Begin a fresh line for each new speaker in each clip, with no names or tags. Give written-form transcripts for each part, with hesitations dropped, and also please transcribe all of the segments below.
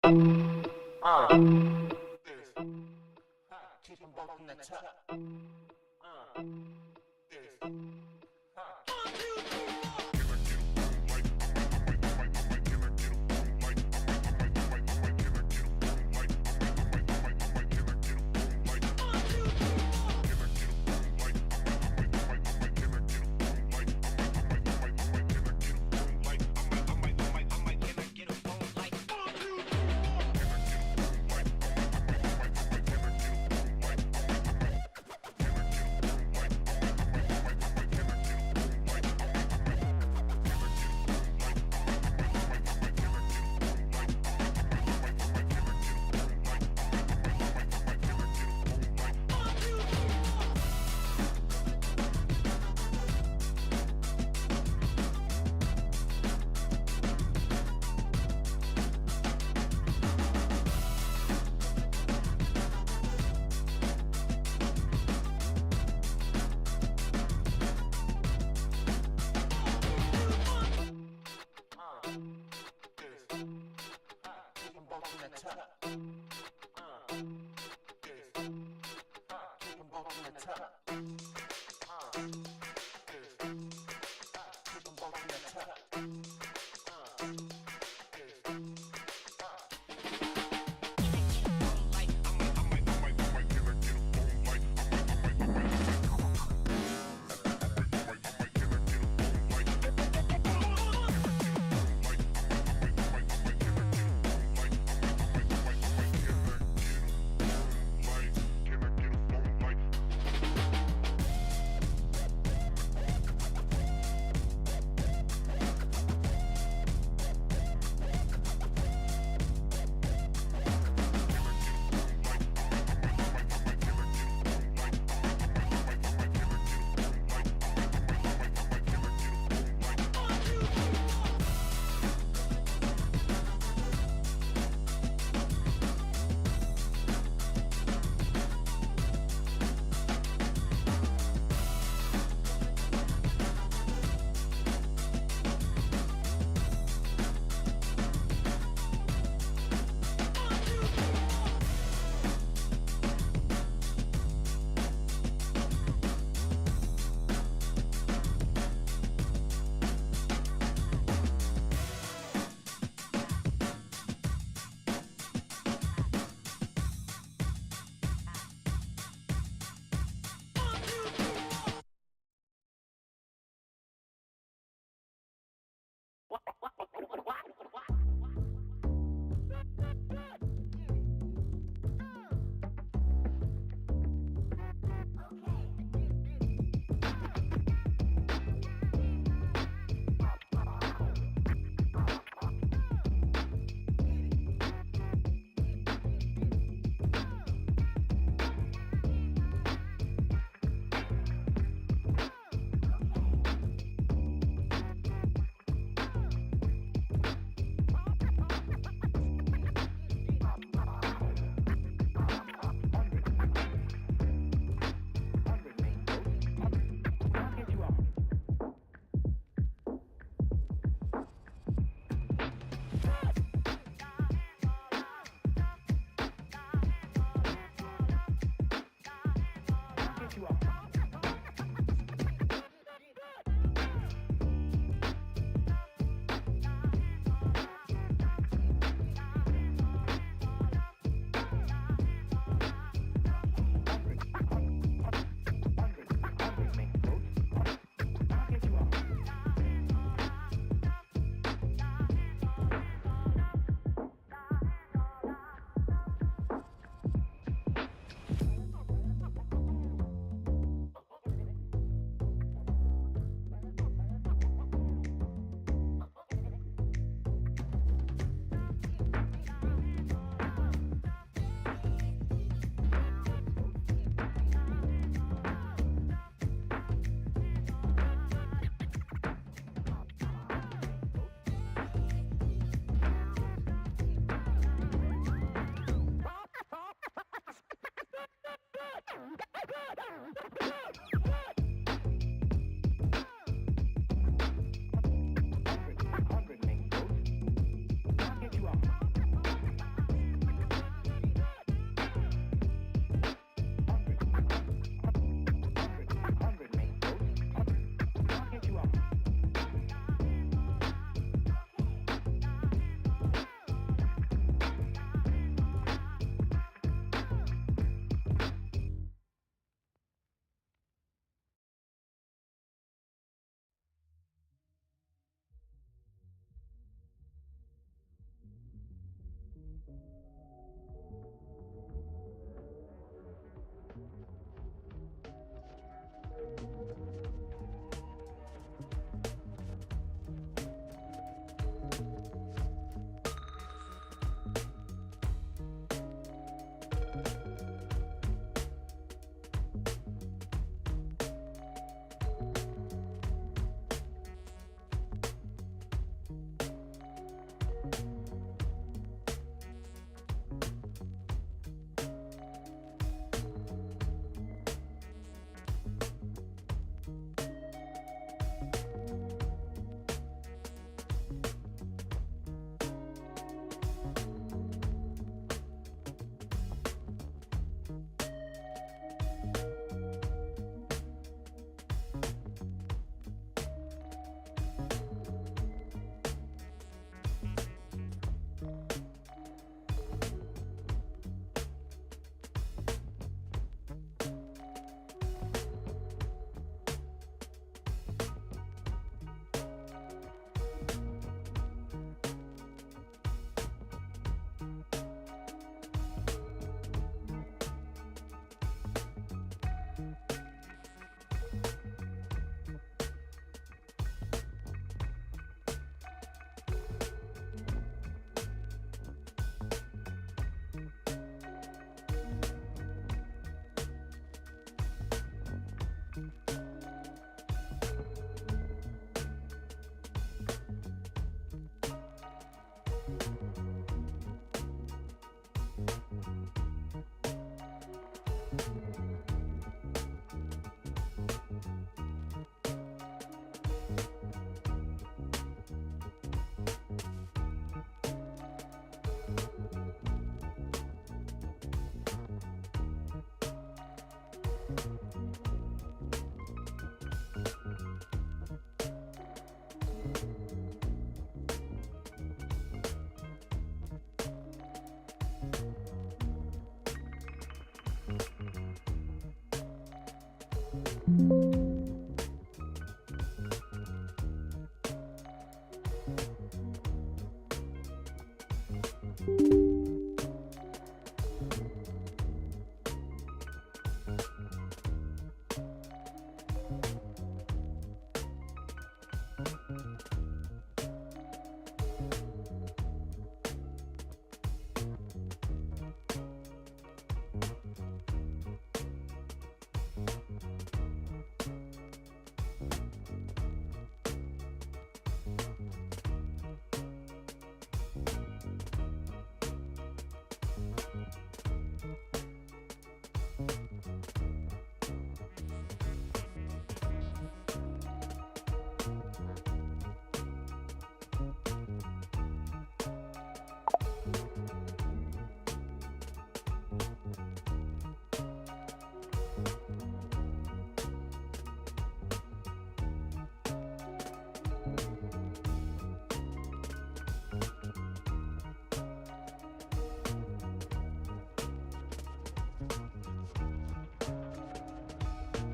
Keep them both in the top.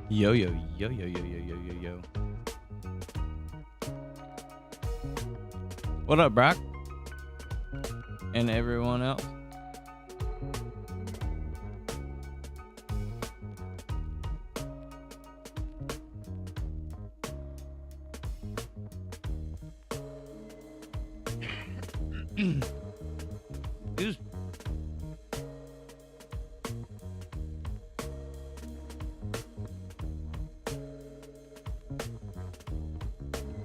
Yo, yo, yo, yo, yo, yo, yo, yo, yo. What up, Brock? And everyone else? Excuse.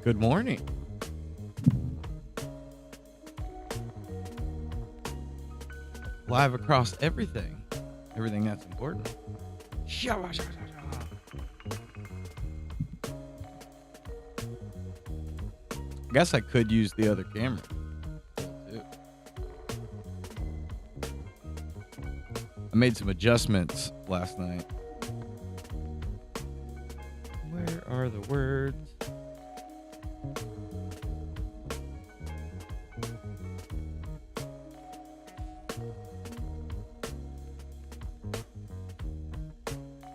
Good morning. Live across everything. Everything that's important. I guess I could use the other camera. I made some adjustments last night. Where are the words?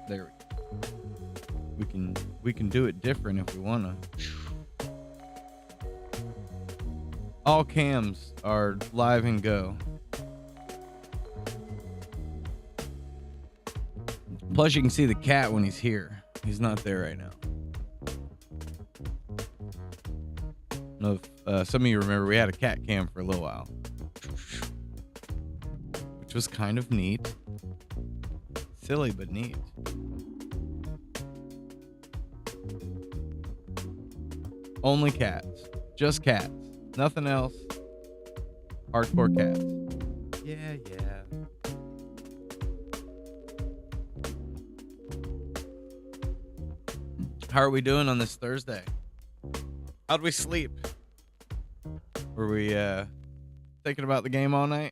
There we go. We can do it different if we wanna. All cams are live and go. Plus, you can see the cat when he's here. He's not there right now. No, some of you remember we had a cat cam for a little while, which was kind of neat. Silly, but neat. Only cats. Just cats. Nothing else. Hardcore cats. Yeah, yeah. How are we doing on this Thursday? How'd we sleep? Were we thinking about the game all night?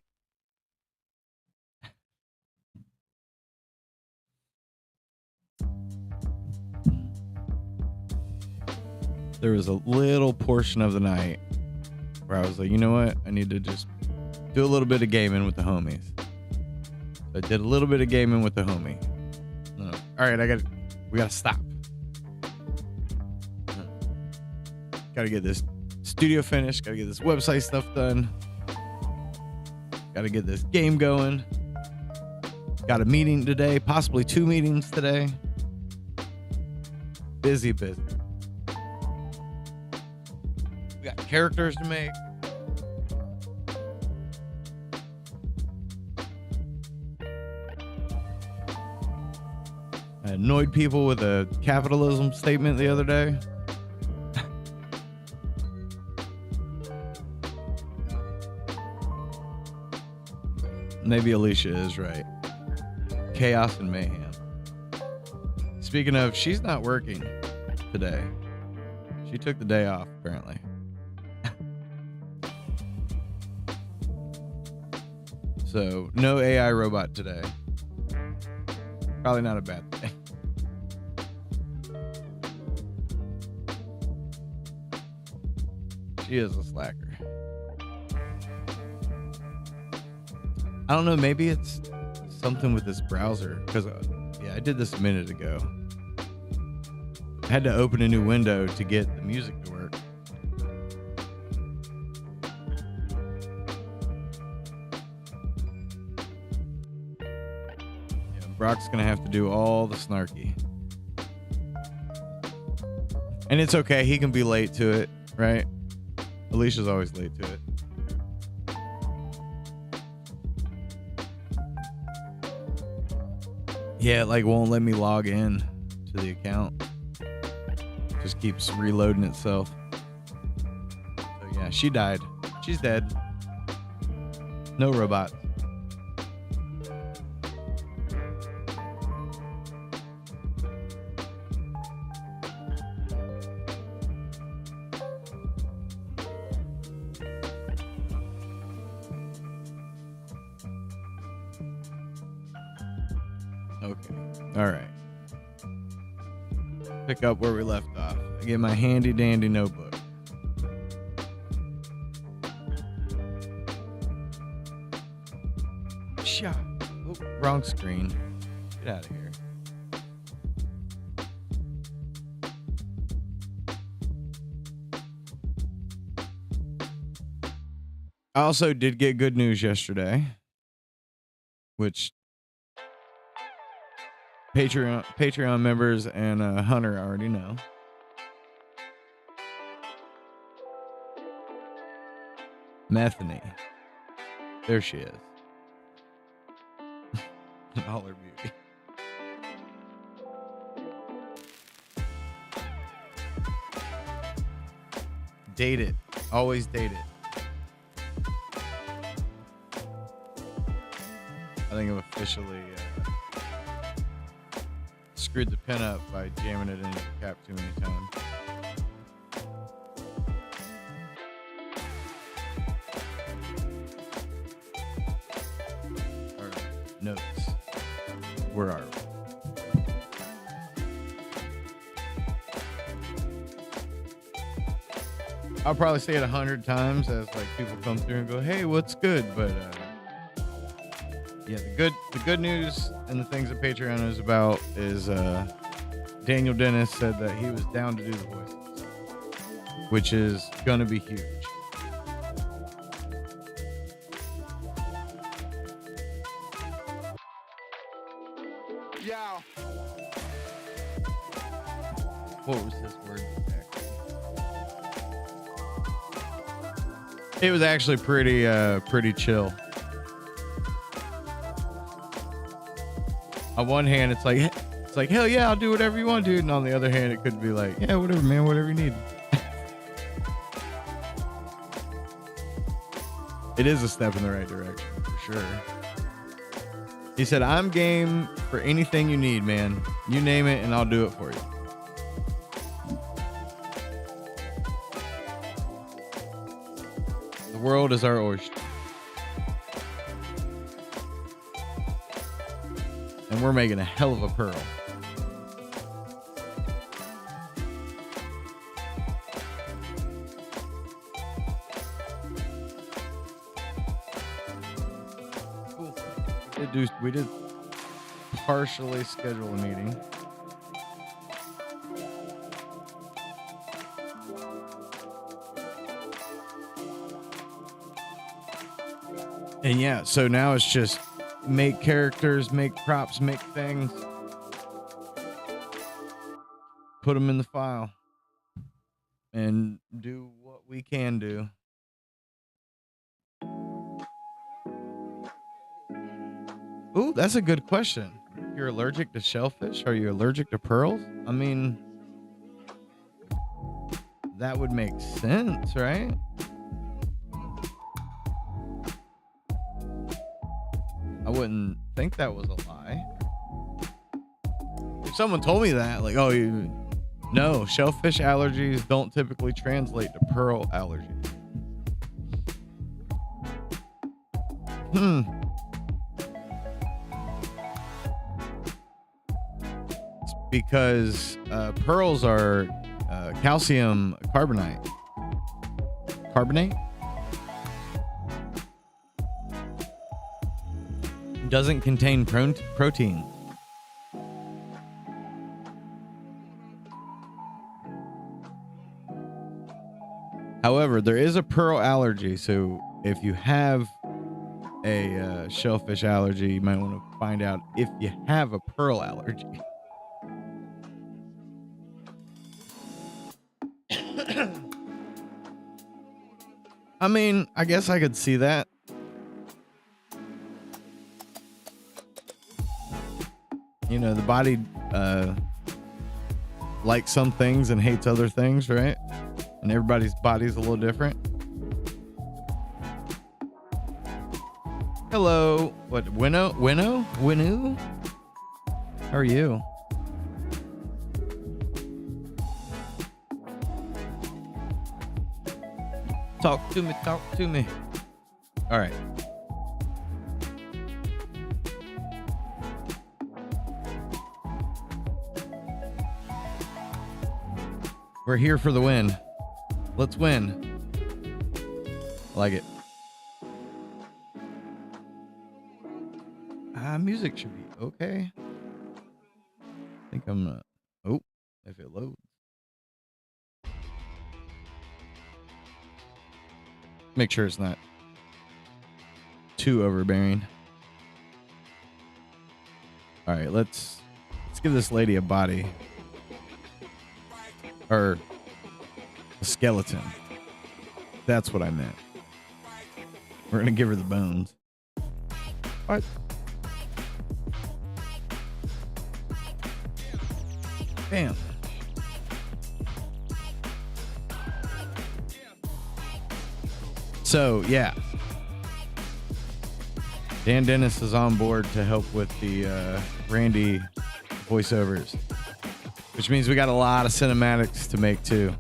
There was a little portion of the night where I was like, you know what? I need to just do a little bit of gaming with the homies. So I did a little bit of gaming with the homie. All right, we gotta stop. Gotta get this studio finished. Gotta get this website stuff done. Gotta get this game going. Got a meeting today, possibly 2 meetings today. Busy. We got characters to make. I annoyed people with a capitalism statement the other day. Maybe Alicia is right. Chaos and mayhem. Speaking of, she's not working today. She took the day off, apparently. So, no AI robot today. Probably not a bad thing. She is a slacker. I don't know, maybe it's something with this browser, because I did this a minute ago. I had to open a new window to get the music to work. Yeah, Brock's gonna have to do all the snarky. And it's okay, he can be late to it, right? Alicia's always late to it. Yeah, it like won't let me log in to the account. Just keeps reloading itself. So yeah, she died. She's dead. No robot. Okay. All right. Pick up where we left off. I get my handy dandy notebook. Shot. Oh, wrong screen. Get out of here. I also did get good news yesterday, which Patreon members and Hunter already know. Methany. There she is. In all her beauty. Date it. Always date it. I think I've officially screwed the pin up by jamming it into the cap too many times. All right, notes. Where are we? I'll probably say it 100 times as like people come through and go, "Hey, what's good?" But yeah, the good news and the things that Patreon is about is Daniel Dennis said that he was down to do the voices, which is gonna be huge.
Yeah.
What was this word? It was actually pretty chill. On one hand, it's like hell yeah, I'll do whatever you want, dude. And on the other hand, it could be like, yeah, whatever, man, whatever you need. It is a step in the right direction for sure. He said, "I'm game for anything you need, man. You name it, and I'll do it for you." The world is our oyster. And we're making a hell of a pearl. Cool. We did partially schedule a meeting. And yeah, so now it's just make characters, make props, make things, put them in the file, and do what we can do. Ooh, that's a good question. You're allergic to shellfish? Are you allergic to pearls? I mean, that would make sense, right? I wouldn't think that was a lie. If someone told me that, like, oh, no, shellfish allergies don't typically translate to pearl allergies. It's because pearls are calcium carbonate. Carbonate? Doesn't contain protein. However, there is a pearl allergy, so if you have a shellfish allergy, you might want to find out if you have a pearl allergy. I mean, I guess I could see that. You know, the body likes some things and hates other things, right? And everybody's body's a little different. Hello. What? Winnow? How are you? Talk to me. All right. We're here for the win. Let's win. I like it. Music should be okay. I think I'm oh, if it loads. Make sure it's not too overbearing. All right, let's give this lady a body. Or a skeleton. That's what I meant. We're gonna give her the bones. What? Bam. So, yeah. Dan Dennis is on board to help with the Randy voiceovers, which means we got a lot of cinematics to make too.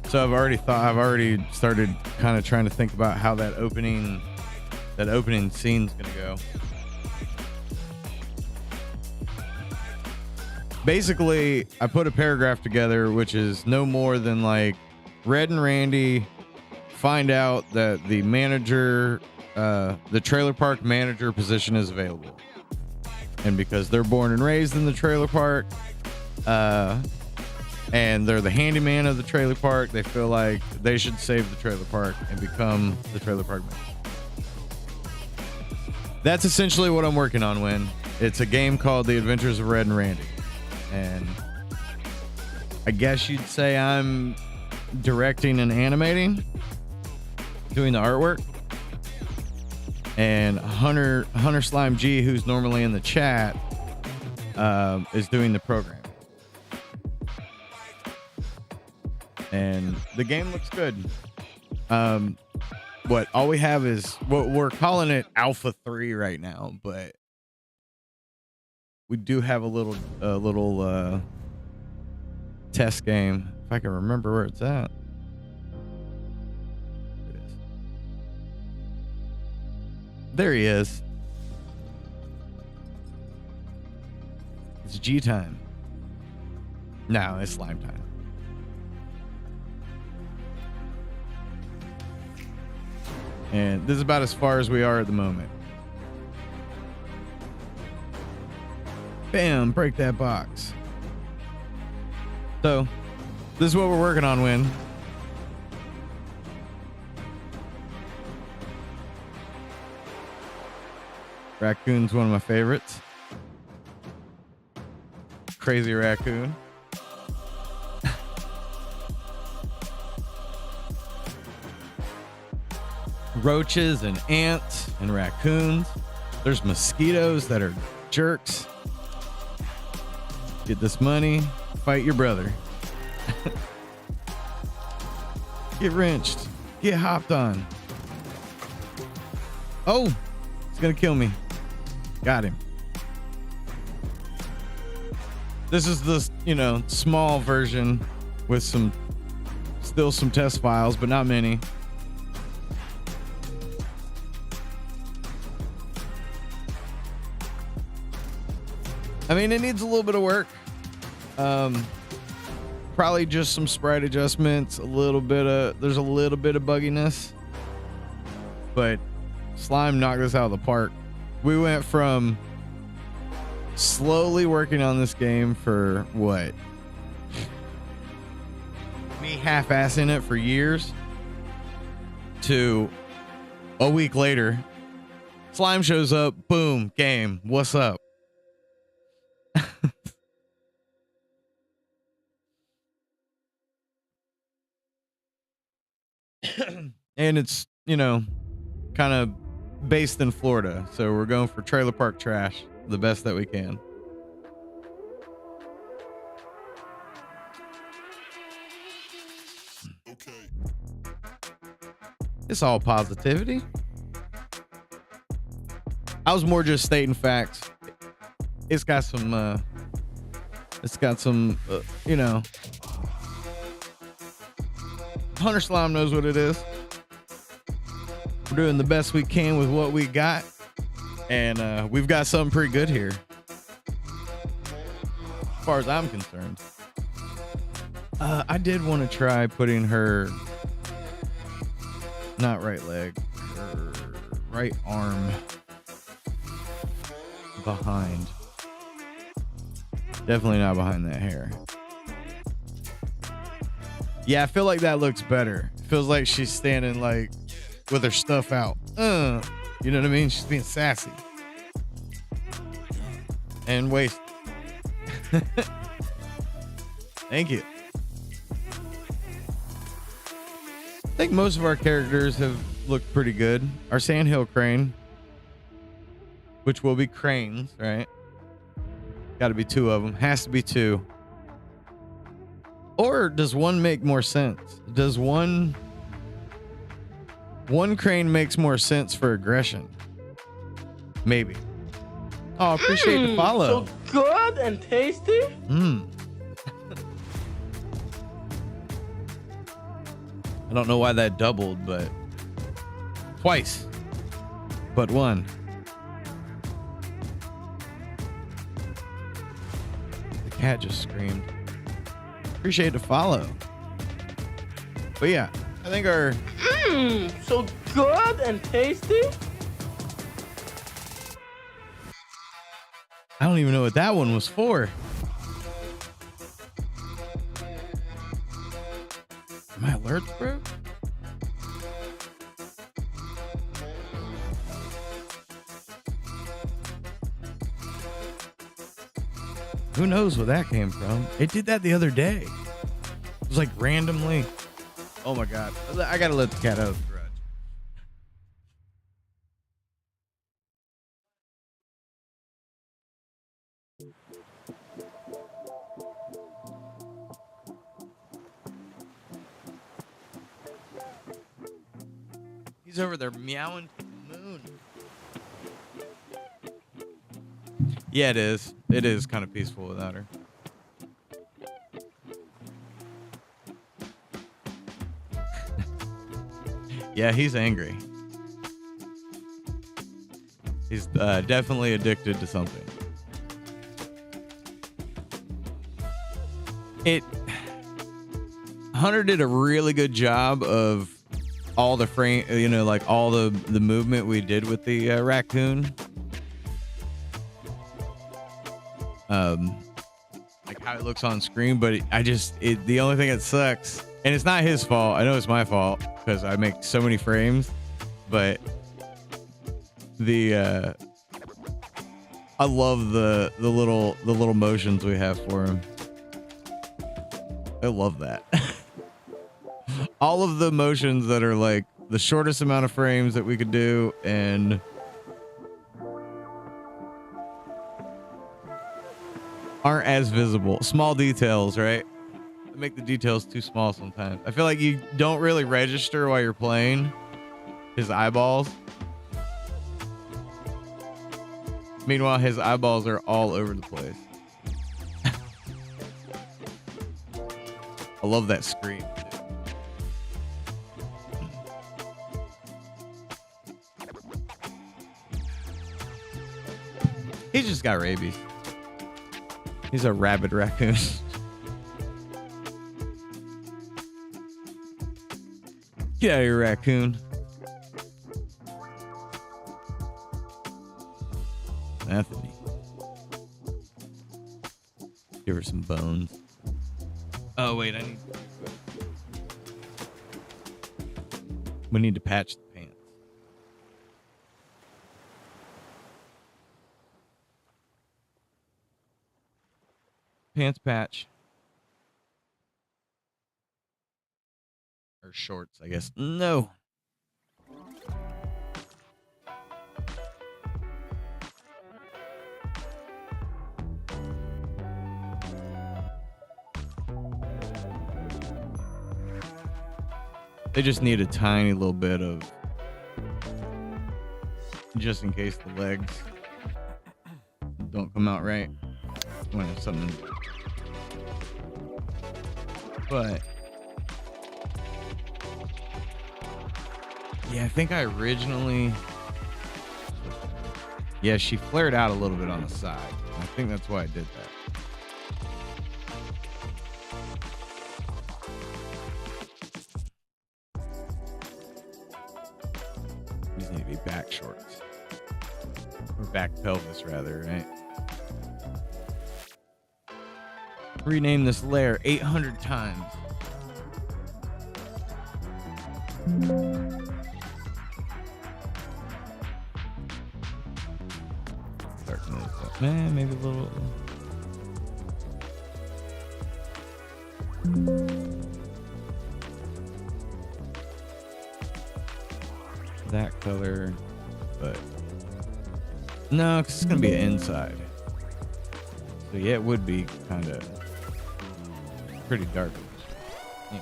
So I've already started kind of trying to think about how that opening scene's gonna go. Basically, I put a paragraph together, which is no more than like Red and Randy find out that the manager, the trailer park manager position is available. And because they're born and raised in the trailer park, and they're the handyman of the trailer park, they feel like they should save the trailer park and become the trailer park manager. That's essentially what I'm working on, Win. It's a game called The Adventures of Red and Randy. And I guess you'd say I'm directing and animating, doing the artwork. And Hunter Slime G, who's normally in the chat, is doing the program. And the game looks good. All we have is what we're calling it Alpha 3 right now, but we do have a little test game. If I can remember where it's at. It is. There he is. It's G time. No, it's slime time. And this is about as far as we are at the moment. Bam, break that box. So, this is what we're working on, Win. Raccoon's one of my favorites. Crazy raccoon. Roaches and ants and raccoons. There's mosquitoes that are jerks. Get this money, fight your brother. Get wrenched, get hopped on. Oh, it's gonna kill me. Got him. This is the, small version with still some test files, but not many. I mean, it needs a little bit of work. Probably just some sprite adjustments, there's a little bit of bugginess, but Slime knocked us out of the park. We went from slowly working on this game for what? Me half-assing it for years to a week later. Slime shows up, boom, game, what's up? And it's, kind of based in Florida. So we're going for trailer park trash the best that we can.
Okay.
It's all positivity. I was more just stating facts. It's got some, Hunter Slime knows what it is. We're doing the best we can with what we got. And we've got something pretty good here, as far as I'm concerned. I did want to try putting her, not right leg, her right arm behind. Definitely not behind that hair. Yeah, I feel like that looks better. It feels like she's standing like with her stuff out. You know what I mean? She's being sassy. And waste. Thank you. I think most of our characters have looked pretty good. Our Sandhill Crane, which will be cranes, right? Got to be 2 of them. Has to be 2. Or does one make more sense? Does one crane makes more sense for aggression? Maybe. Oh, appreciate the follow.
So good and tasty.
I don't know why that doubled, but twice, but 1. The cat just screamed. Appreciate the follow. But yeah, I think our
So good and tasty.
I don't even know what that one was for. My alerts broke? Who knows where that came from? It did that the other day. It was like randomly. Oh my God. I gotta let the cat out of the garage. He's over there meowing to the moon. Yeah, it is. It is kind of peaceful without her. Yeah, he's angry. He's definitely addicted to something. Hunter did a really good job of all the frame, you know, like all the movement we did with the raccoon. Like how it looks on screen, but the only thing that sucks, and it's not his fault. I know it's my fault because I make so many frames, but I love the little motions we have for him. I love that. All of the motions that are like the shortest amount of frames that we could do and aren't as visible. Small details, right? I make the details too small sometimes. I feel like you don't really register while you're playing his eyeballs. Meanwhile, his eyeballs are all over the place. I love that scream. He's just got rabies. He's a rabid raccoon. Get out of here, raccoon. Anthony. Give her some bones. Oh, wait, we need to patch the pants. Pants patch. Or shorts, I guess. No. They just need a tiny little bit of, just in case the legs don't come out right when it's something. But yeah, I think I originally, yeah, she flared out a little bit on the side. I think that's why I did that. These need to be back shorts. Or back pelvis, rather, right? Rename this layer 800 times. Darken this up. Man, maybe a little. That color, but no, because it's gonna be an inside. So yeah, it would be kind of pretty dark. Yeah.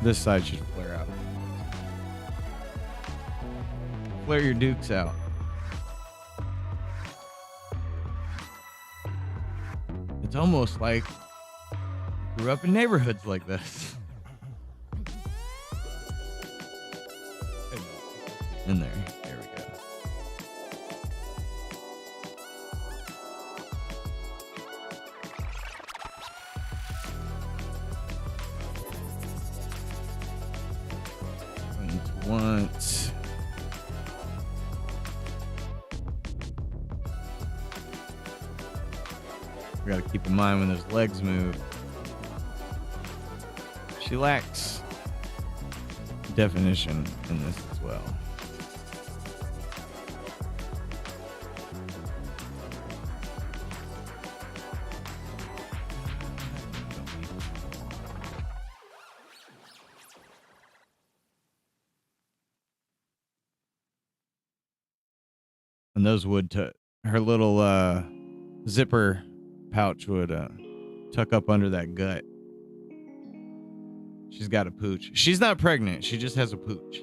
This side should flare out. Flare your dukes out. It's almost like I grew up in neighborhoods like this. In there. There we go. Once. We gotta keep in mind when those legs move. She lacks definition in this as well. And those would her little zipper pouch would tuck up under that gut. She's got a pooch. She's not pregnant. She just has a pooch.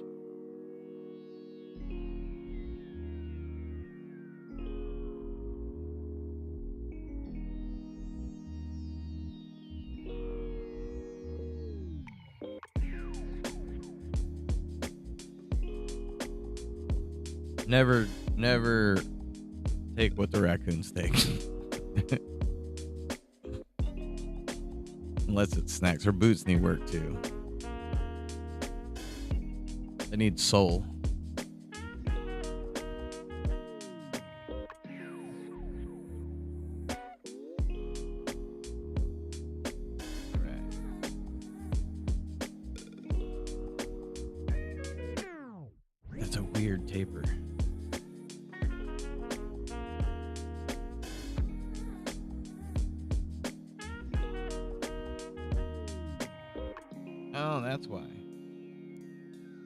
Never take what the raccoons take. Unless it's snacks. Her boots need work too. They need soul. That's a weird taper. Oh, that's why.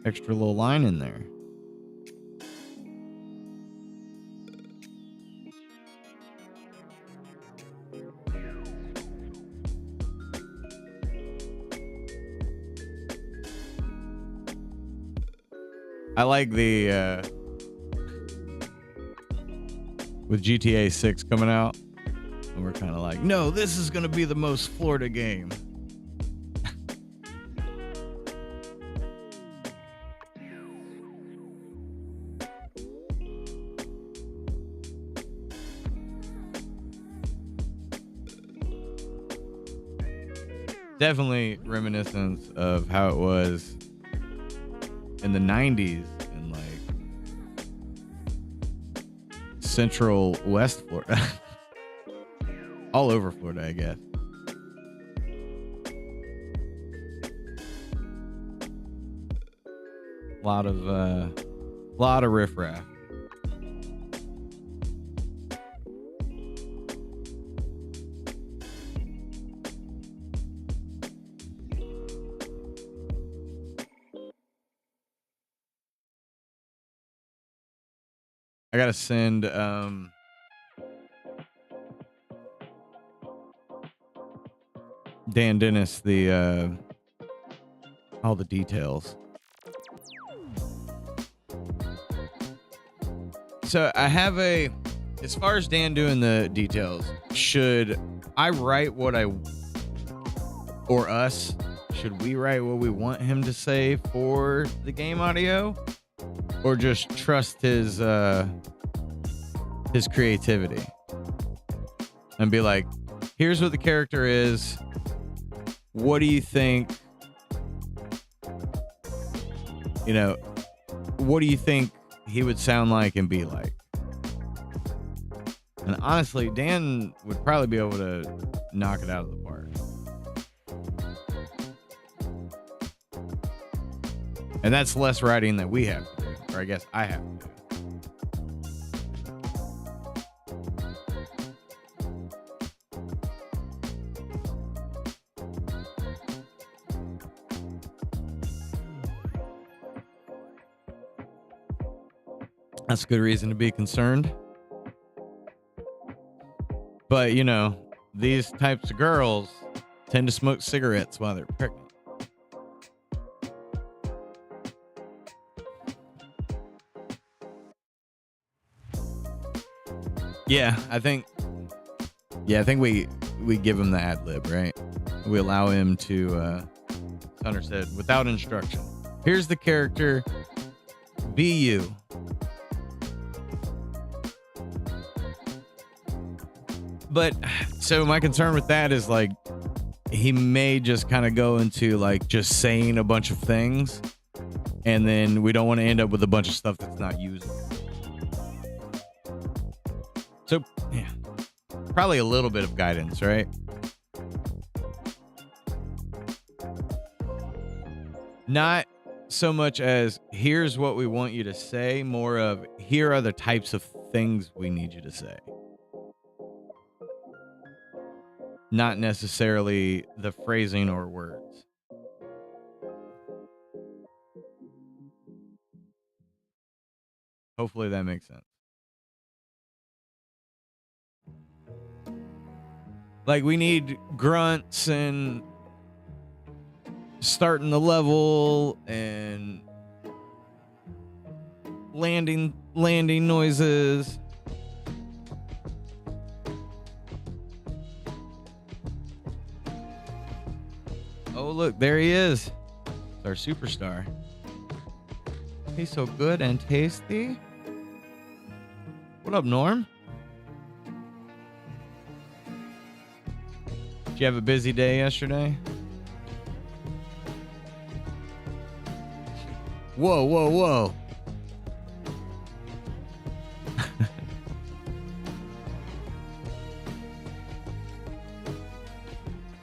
Extra little line in there. I like the with GTA 6 coming out, and we're kind of like, no, this is going to be the most Florida game. Definitely reminiscent of how it was in the 90s in like central West Florida. All over Florida, I guess. A lot of riffraff. I gotta send Dan Dennis the all the details. So I have as far as Dan doing the details, should I write or us, should we write what we want him to say for the game audio? Or just trust his creativity and be like, here's what the character is. What do you think? You know, what do you think he would sound like and be like? And honestly, Dan would probably be able to knock it out of the park. And that's less writing that we have to do, or I guess I have to do. That's a good reason to be concerned. But, you know, these types of girls tend to smoke cigarettes while they're pregnant. Yeah, I think we give him the ad lib, right? We allow him to, Hunter said, without instruction. Here's the character. Be you. But so my concern with that is like he may just kind of go into like just saying a bunch of things, and then we don't want to end up with a bunch of stuff that's not usable. So yeah, probably a little bit of guidance, right? Not so much as here's what we want you to say, more of here are the types of things we need you to say. Not necessarily the phrasing or words. Hopefully that makes sense. Like we need grunts and starting the level and landing noises. Oh, look, there he is. It's our superstar. He's so good and tasty. What up, Norm? Did you have a busy day yesterday? Whoa, whoa, whoa.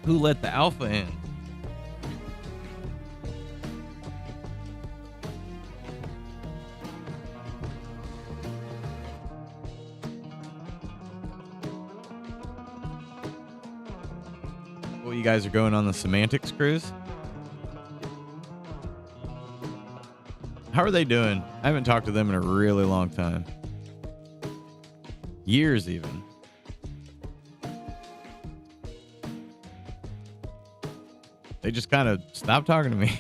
Who let the alpha in? You guys are going on the Semantics cruise? How are they doing? I haven't talked to them in a really long time. Years even. They just kind of stopped talking to me.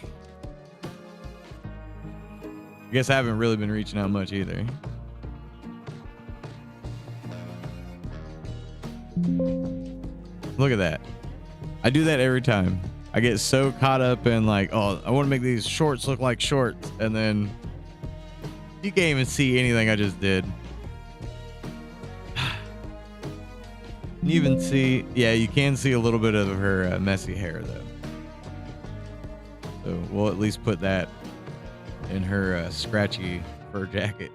I guess I haven't really been reaching out much either. Look at that. I do that every time. I get so caught up in like, oh, I want to make these shorts look like shorts. And then you can't even see anything I just did. You even see, yeah, you can see a little bit of her messy hair though. So we'll at least put that in her scratchy fur jacket.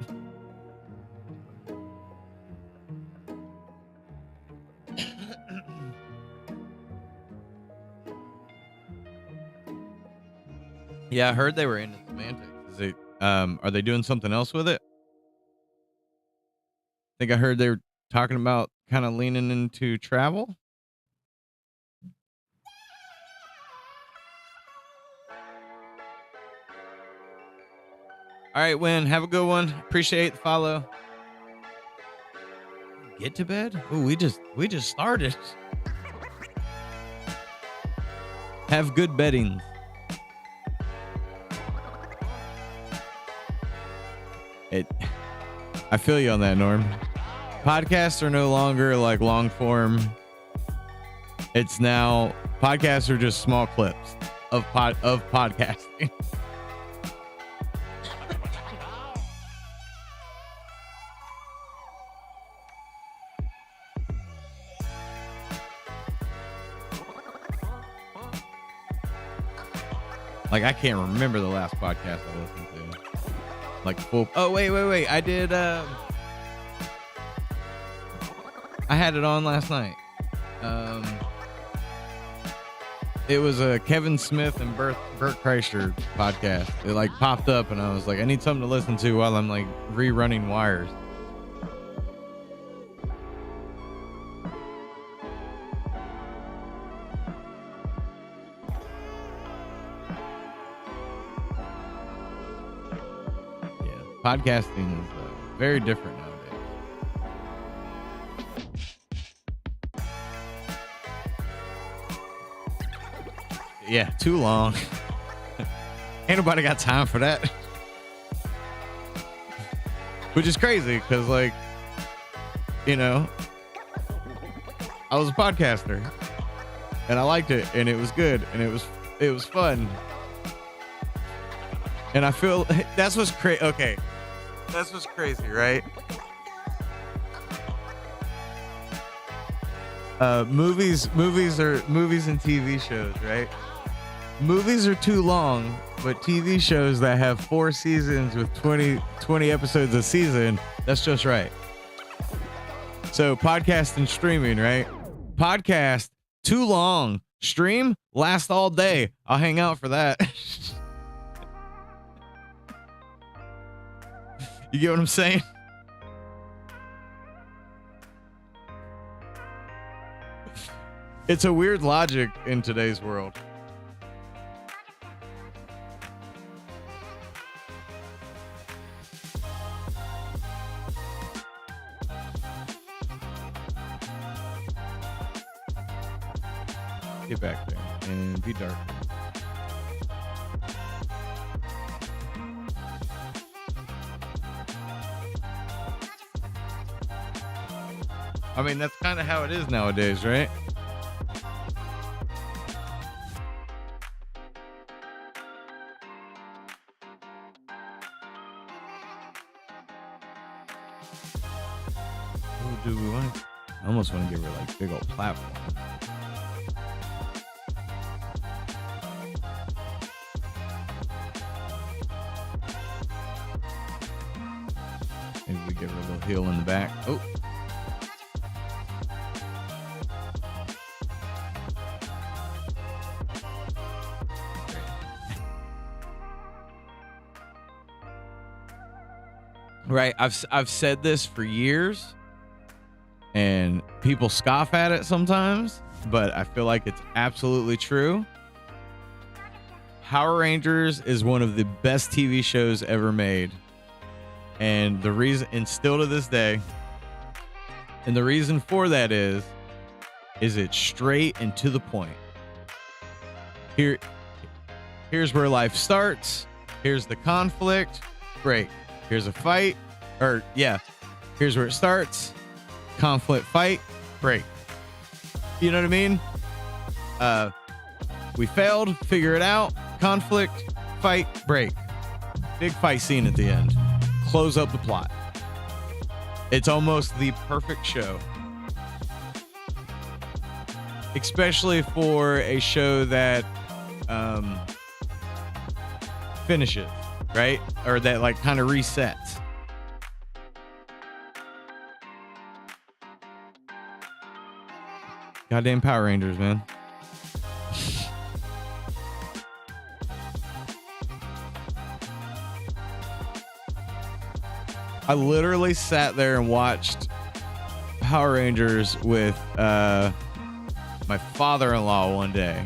Yeah, I heard they were into Semantics. Is it, are they doing something else with it? I think I heard they were talking about kind of leaning into travel. All right, Win, have a good one. Appreciate the follow. Get to bed? Ooh, we just started. Have good bedding. I feel you on that, Norm. Podcasts are no longer like long form. It's now podcasts are just small clips of podcasting. Like I can't remember the last podcast I listened to. Like full. Oh wait. I did. I had it on last night. It was a Kevin Smith and Bert Kreischer podcast. It like popped up, and I was like, I need something to listen to while I'm like rerunning wires. Yeah, podcasting is very different nowadays. Yeah, too long. Ain't nobody got time for that. Which is crazy because, like, you know, I was a podcaster and I liked it and it was good and it was fun. And I feel that's what's crazy. Okay, that's what's crazy, right? Movies and TV shows, right? Movies are too long, but TV shows that have 4 seasons with 20 episodes a season, that's just right. So podcast and streaming, right? Podcast, too long. Stream, last all day. I'll hang out for that. You get what I'm saying? It's a weird logic in today's world. Get back there and be dark. I mean, that's kind of how it is nowadays, right? Ooh, do we want to? I almost want to give her like big old platform. Maybe we give her a little heel in the back. Oh. Right. I've said this for years and people scoff at it sometimes, but I feel like it's absolutely true. Power Rangers is one of the best TV shows ever made. And the reason, and still to this day, and the reason for that is it's straight and to the point. Here's where life starts. Here's the conflict. Break. Here's a fight. Here's where it starts. Conflict, fight, break. You know what I mean? We failed. Figure it out. Conflict, fight, break. Big fight scene at the end. Close up the plot. It's almost the perfect show. Especially for a show that finishes, right? Or that like kind of resets. Goddamn Power Rangers, man. I literally sat there and watched Power Rangers with my father-in-law one day.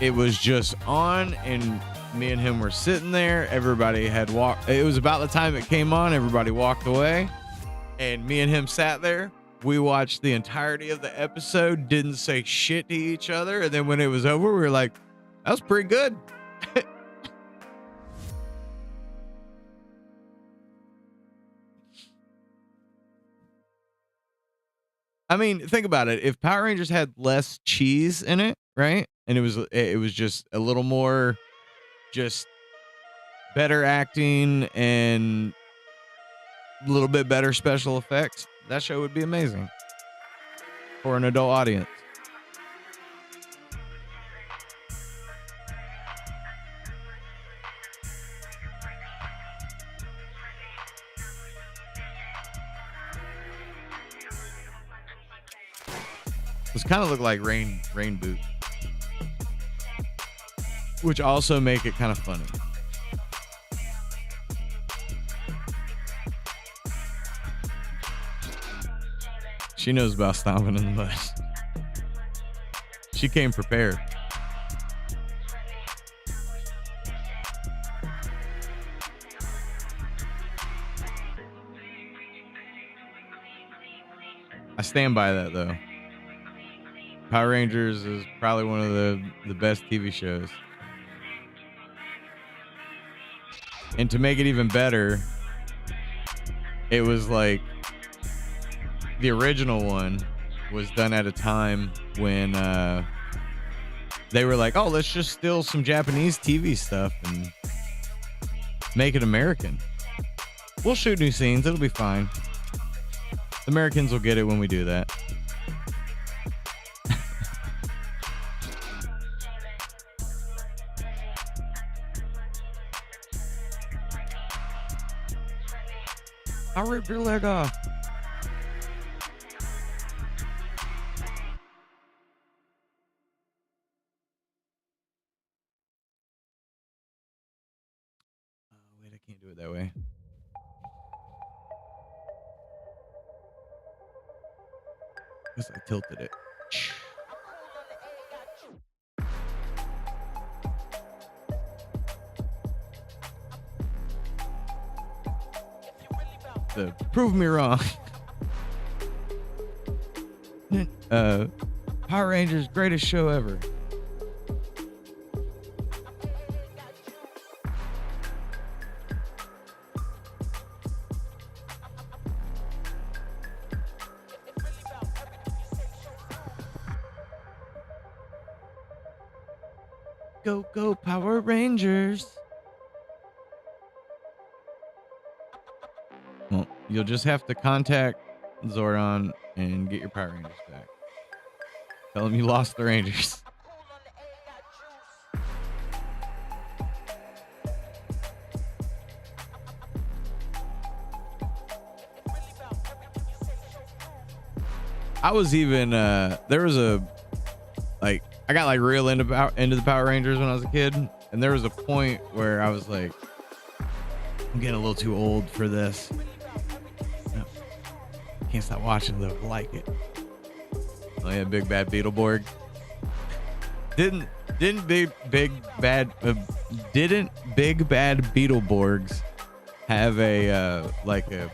It was just on, and me and him were sitting there. Everybody had walked. It was about the time it came on. Everybody walked away, and me and him sat there. We watched the entirety of the episode, didn't say shit to each other, and then when it was over, we were like, that was pretty good. I mean, think about it. If Power Rangers had less cheese in it, right? And it was just a little more just better acting and a little bit better special effects, that show would be amazing for an adult audience. This kind of look like rain boot. which also make it kind of funny. She knows about stomping in the mud. She came prepared. I stand by that though. Power Rangers is probably one of the best TV shows. And to make it even better, it was like the original one was done at a time when they were like, oh, let's just steal some Japanese TV stuff and make it American. We'll shoot new scenes. It'll be fine. The Americans will get it when we do that. I'll rip your leg off. Wait, I can't do it that way. Guess I tilted it. Prove me wrong. Power Rangers, greatest show ever. Go, go, Power Rangers. Well, you'll just have to contact Zordon and get your Power Rangers back. Tell them you lost the Rangers. I was even there was a like I got like real into the Power Rangers when I was a kid, and there was a point where I was like, I'm getting a little too old for this. No, can't stop watching though. I like it. Oh yeah, Big Bad Beetleborg. Didn't Big Bad Beetleborgs have a like a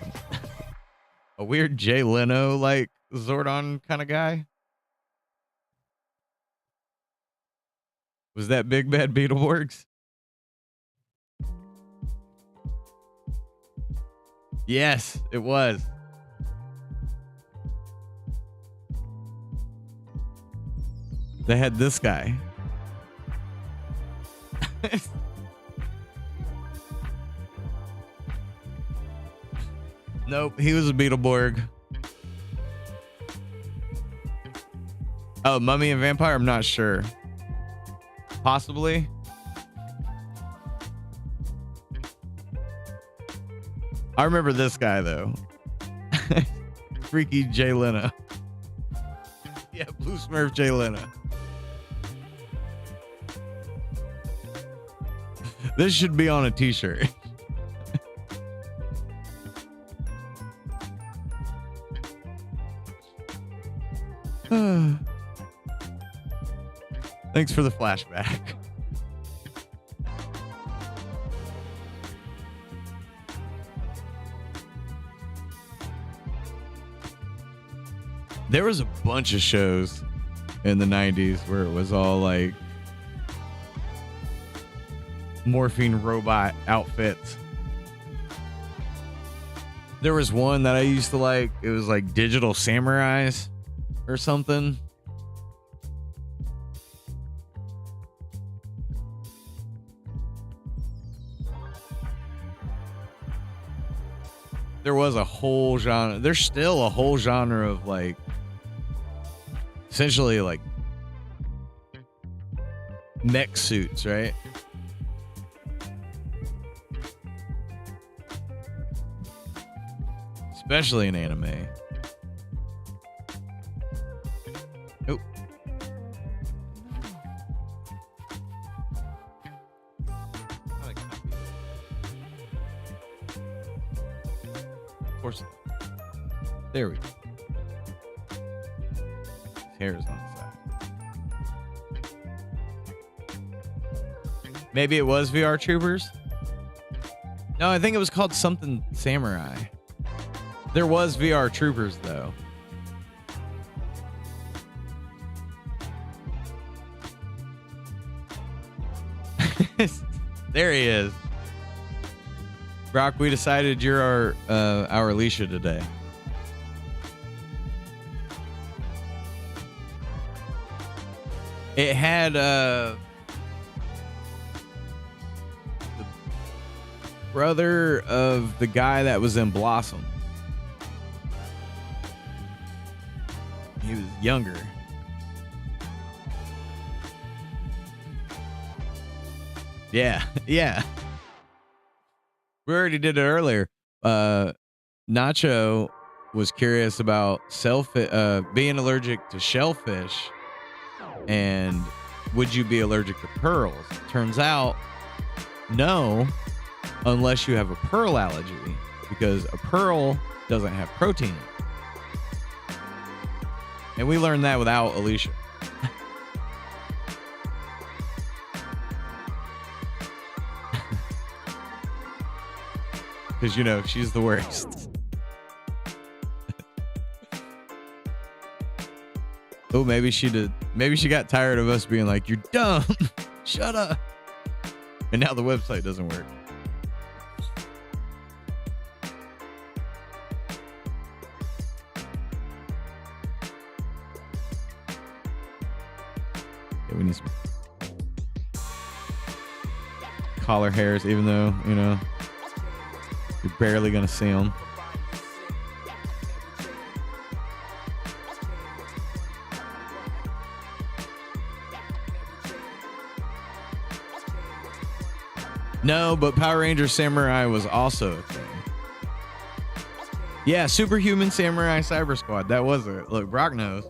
weird Jay Leno like Zordon kind of guy? Was that Big Bad Beetleborgs? Yes, it was. They had this guy. Nope, he was a Beetleborg. Oh, Mummy and Vampire? I'm not sure. Possibly. I remember this guy though. Freaky Jay Leno. Yeah, Blue Smurf Jay Leno. This should be on a t-shirt. Thanks for the flashback. There was a bunch of shows in the 90s where it was all like morphine robot outfits. There was one that I used to like. It was like Digital Samurais or something. There was a whole genre. There's still a whole genre of like essentially like mech suits, right? Especially in anime. Nope. course. There we go. His hair is on the side. Maybe it was VR Troopers. No, I think it was called something Samurai. There was VR Troopers though. There he is. Brock, we decided you're our Alicia today. It had the brother of the guy that was in Blossom. He was younger. Yeah, yeah. We already did it earlier. Nacho was curious about being allergic to shellfish, and would you be allergic to pearls? Turns out, no, unless you have a pearl allergy, because a pearl doesn't have protein in it. And we learned that without Alicia. Because, you know, she's the worst. Oh, maybe she did. Maybe she got tired of us being like, you're dumb. Shut up. And now the website doesn't work. Yeah, we need some collar hairs, even though, you know, you're barely going to see them. No, but Power Ranger Samurai was also a thing. Yeah, Superhuman Samurai Cyber Squad. That was it. Look, Brock knows.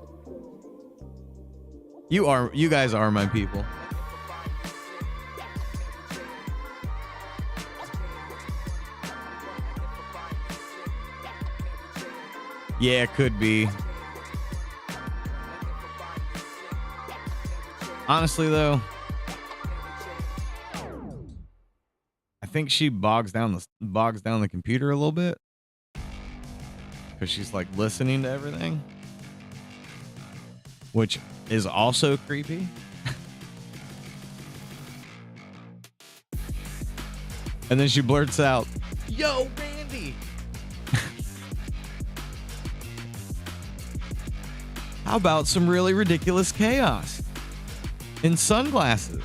You guys are my people. Yeah, it could be. Honestly, though, I think she bogs down the computer a little bit because she's like listening to everything, which is also creepy. And then she blurts out, "Yo, Randy." How about some really ridiculous chaos in sunglasses?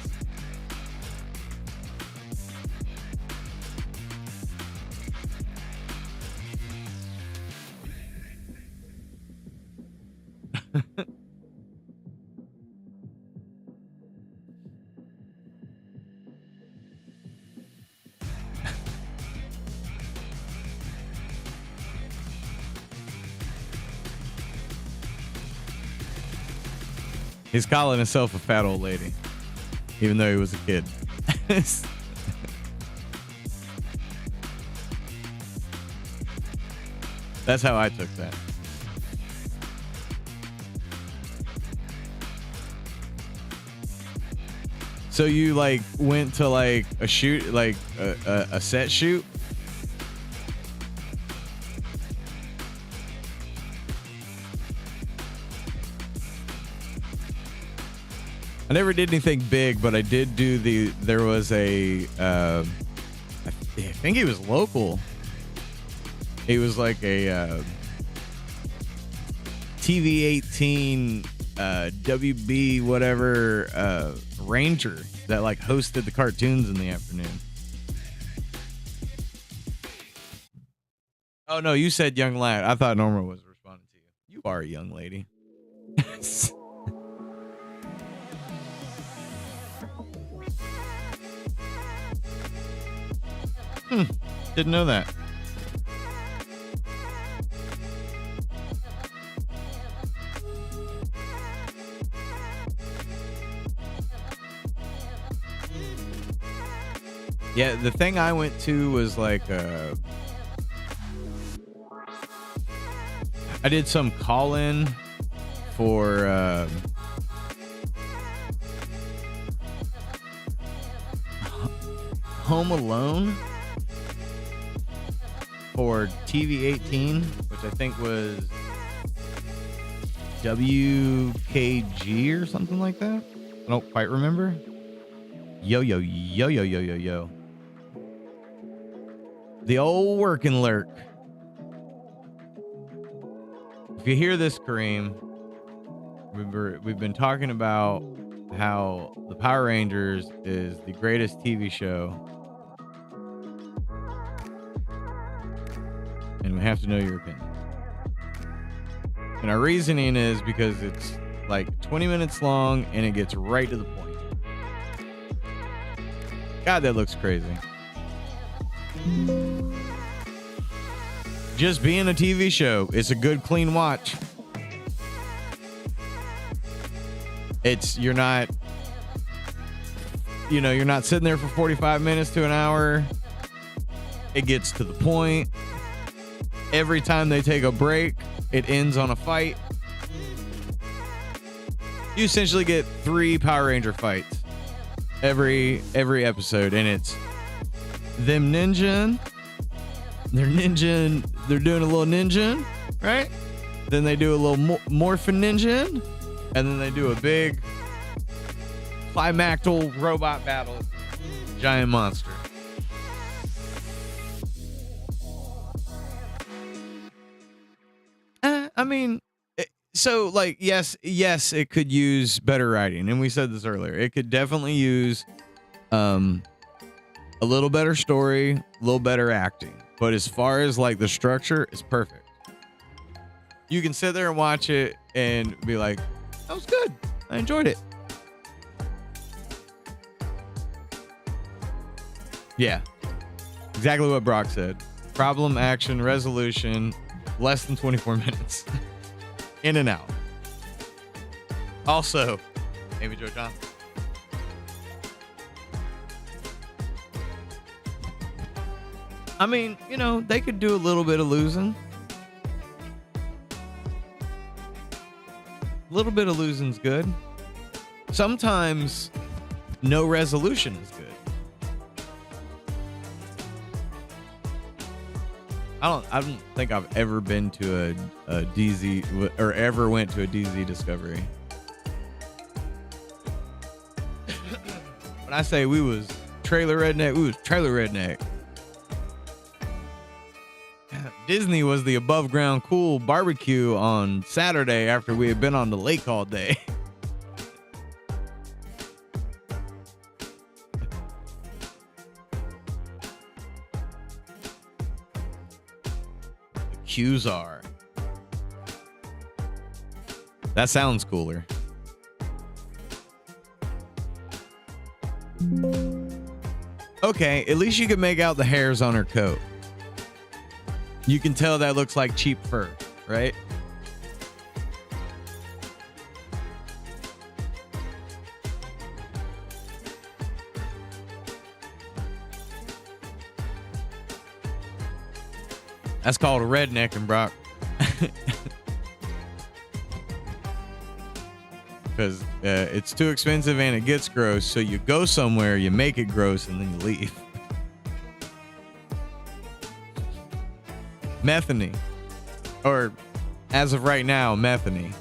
He's calling himself a fat old lady, even though he was a kid. That's how I took that. So you like went to like a shoot, like a set shoot? I never did anything big, but I did do there was a, I think he was local. He was like a TV-18 WB whatever ranger that like hosted the cartoons in the afternoon. Oh no, you said young lad. I thought Norma was responding to you. You are a young lady. Didn't know that. Yeah, the thing I went to was like I did some call-in for Home Alone for TV 18, which I think was WKG or something like that. I don't quite remember. Yo. The old working lurk. If you hear this, Kareem, we've been talking about how the Power Rangers is the greatest TV show. And we have to know your opinion. And our reasoning is because it's like 20 minutes long and it gets right to the point. God, that looks crazy. Just being a TV show, it's a good, clean watch. You're not sitting there for 45 minutes to an hour. It gets to the point. Every time they take a break, it ends on a fight. You essentially get 3 Power Ranger fights every episode, and it's them ninja. They're doing a little ninja, right? Then they do a little morphin ninja, and then they do a big climactic robot battle. Giant monster. I mean, so like, yes, it could use better writing, and we said this earlier. It could definitely use a little better story, a little better acting. But as far as like the structure, it's perfect. You can sit there and watch it and be like, that was good. I enjoyed it. Yeah, exactly what Brock said. Problem, action, resolution, less than 24 minutes. In and out. Also, Amy Jo Johnson. I mean, they could do a little bit of losing. A little bit of losing's good. Sometimes no resolution is good. I don't think I've ever been to a DZ or ever went to a DZ Discovery. When I say we was trailer redneck. Disney was the above ground cool barbecue on Saturday after we had been on the lake all day. The Qzar. That sounds cooler. Okay, at least you can make out the hairs on her coat. You can tell that looks like cheap fur, right? That's called a rednecking, Brock. Because it's too expensive and it gets gross. So you go somewhere, you make it gross, and then you leave. Methany. Or, as of right now, Methany.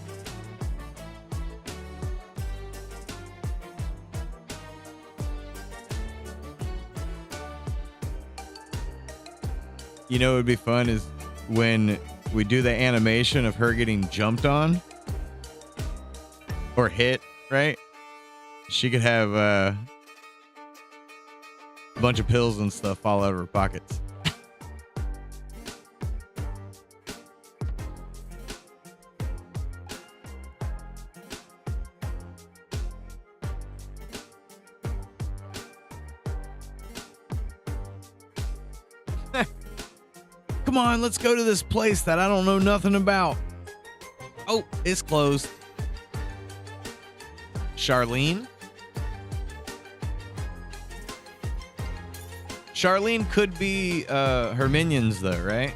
You know what would be fun is when we do the animation of her getting jumped on. Or hit, right? She could have a bunch of pills and stuff fall out of her pockets. Come on, let's go to this place that I don't know nothing about. Oh, it's closed. Charlene? Charlene could be her minions though, right?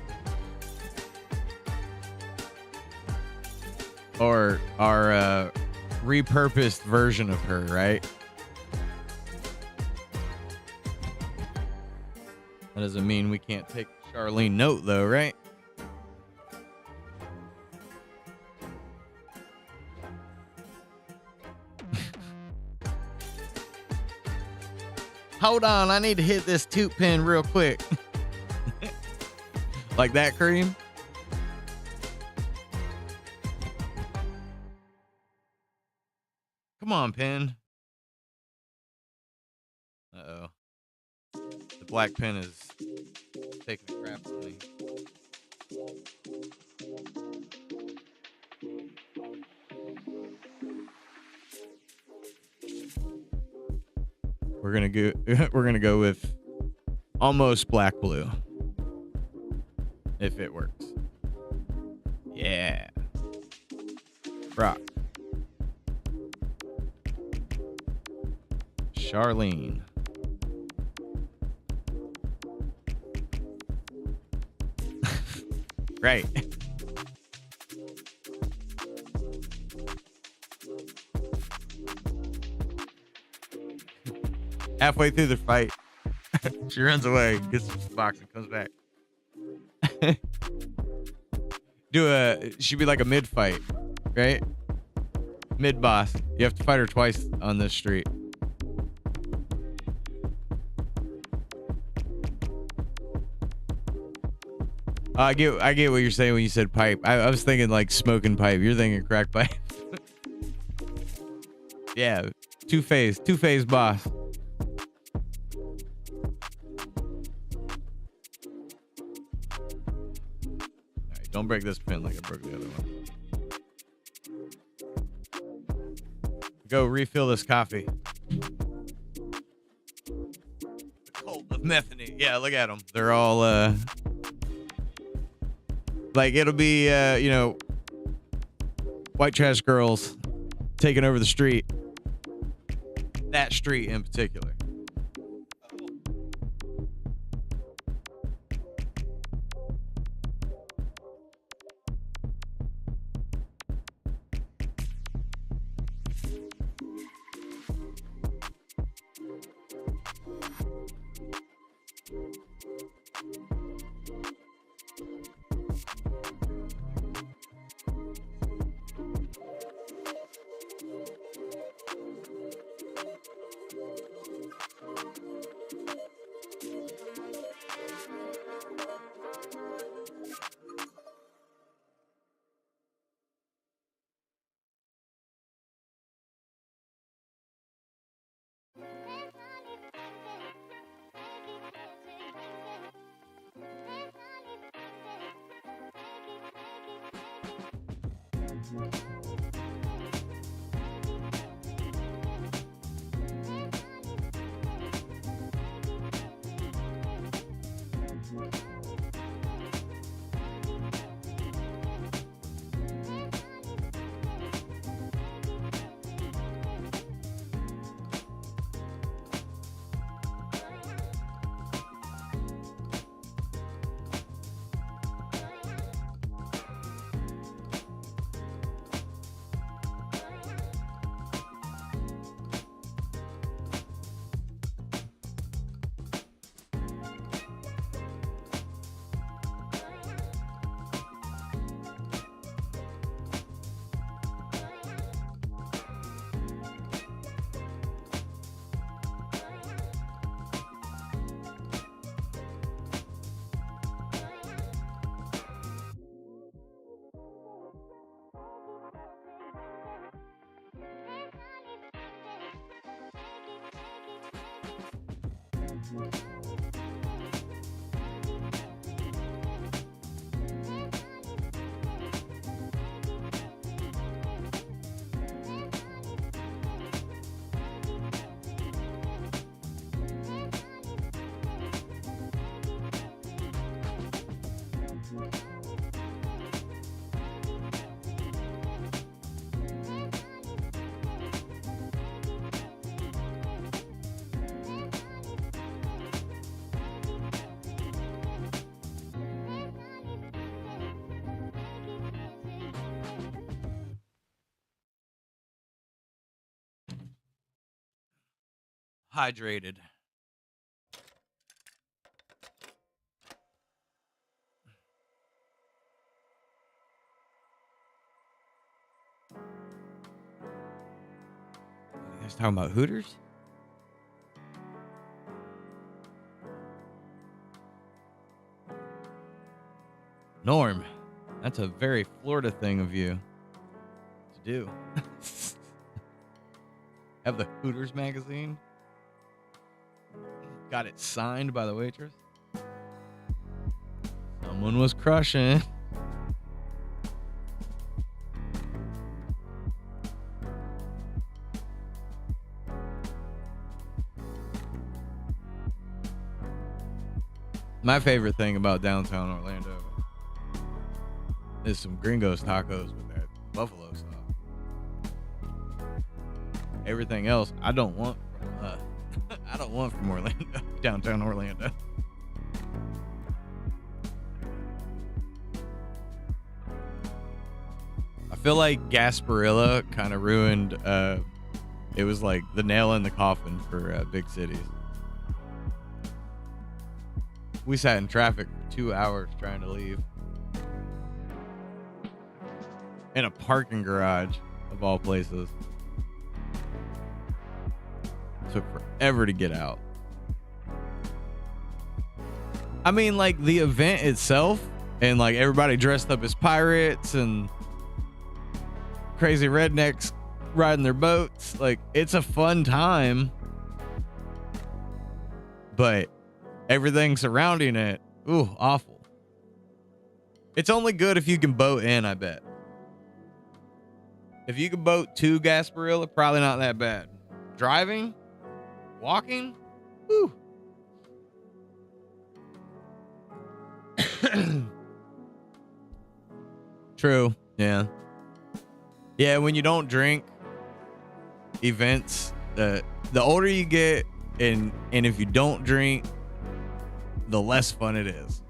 or our repurposed version of her, right? That doesn't mean we can't take Charlene note, though, right? Hold on, I need to hit this toot pin real quick. Like that, Cream? Come on, pin. Uh-oh. The black pin is taking a crap on me. We're gonna go with almost black blue. If it works. Yeah. Rock. Charlene. Right. Halfway through the fight, she runs away, gets some box, and comes back. She'd be like a mid fight, right? Mid boss. You have to fight her twice on this street. I get what you're saying when you said pipe. I was thinking like smoking pipe. You're thinking crack pipe. Yeah, two-phase boss. Alright, don't break this pin like I broke the other one. Go refill this coffee. The cult of methany. Yeah, look at them. They're all like it'll be white trash girls taking over the street. That street in particular. hydrated. You guys talking about Hooters? Norm, that's a very Florida thing of you to do. Have the Hooters magazine. Got it signed by the waitress. Someone was crushing. My favorite thing about downtown Orlando is some Gringos tacos with that buffalo sauce. Everything else I don't want from I don't want from Orlando, downtown Orlando. I feel like Gasparilla kind of ruined it was like the nail in the coffin for big cities. We sat in traffic for 2 hours trying to leave. In a parking garage, of all places. Took forever to get out. I mean, like, the event itself, and like everybody dressed up as pirates and crazy rednecks riding their boats. Like, it's a fun time. But everything surrounding it, ooh, awful. It's only good if you can boat in, I bet. If you can boat to Gasparilla, probably not that bad. Driving, walking, whew. True, yeah. Yeah, when you don't drink, events, the older you get, and if you don't drink, the less fun it is.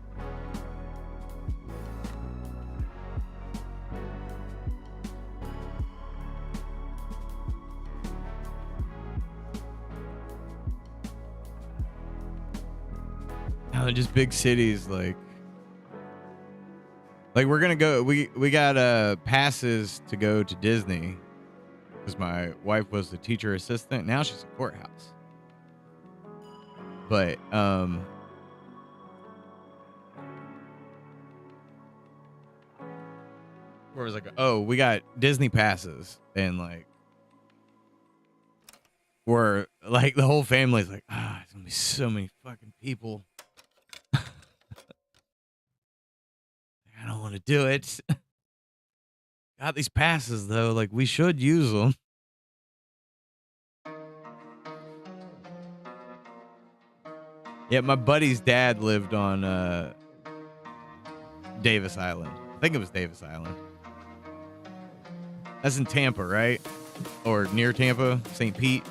Just big cities, like we're gonna go. We got passes to go to Disney because my wife was the teacher assistant. Now she's a courthouse. But where was like, oh, we got Disney passes, and like we're like the whole family's like, it's gonna be so many fucking people. I don't want to do it. Got these passes though, like we should use them. Yeah, my buddy's dad lived on Davis Island. I think it was Davis Island. That's in Tampa, right? Or near Tampa, St. Pete.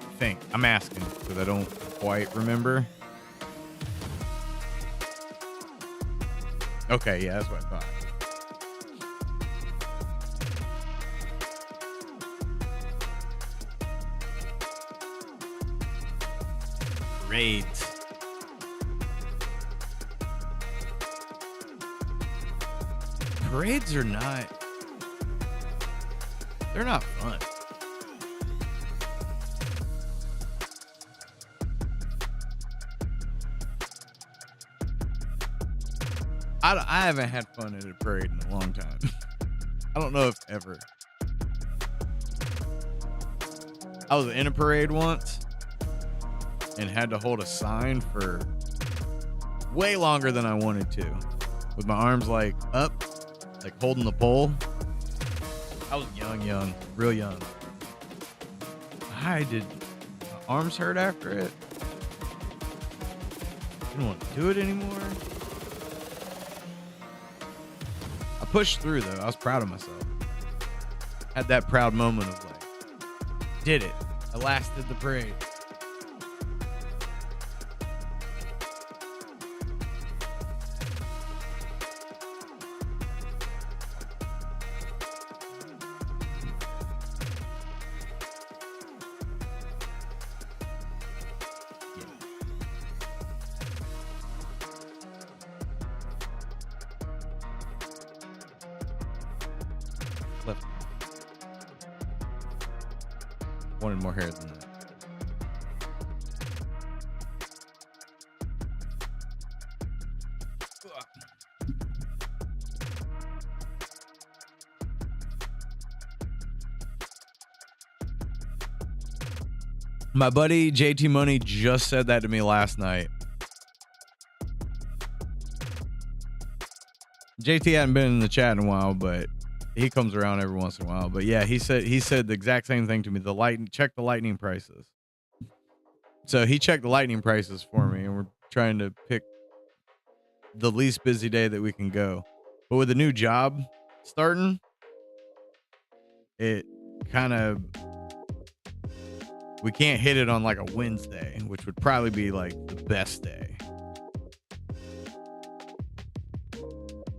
I think. I'm asking because I don't quite remember. Okay, yeah, that's what I thought. Parades. Parades are not. They're not fun. I haven't had fun at a parade in a long time. I don't know if ever. I was in a parade once and had to hold a sign for way longer than I wanted to, with my arms like up, like holding the pole. I was young, real young. Did my arms hurt after it? Didn't want to do it anymore. I pushed through though. I was proud of myself. Had that proud moment of like, did it. I lasted the parade. Wanted more hair than that. My buddy JT Money just said that to me last night. JT hadn't been in the chat in a while, but he comes around every once in a while. But yeah, he said the exact same thing to me. Check the lightning prices. So he checked the lightning prices for me, and we're trying to pick the least busy day that we can go. But with the new job starting, it kind of, we can't hit it on like a Wednesday, which would probably be like the best day.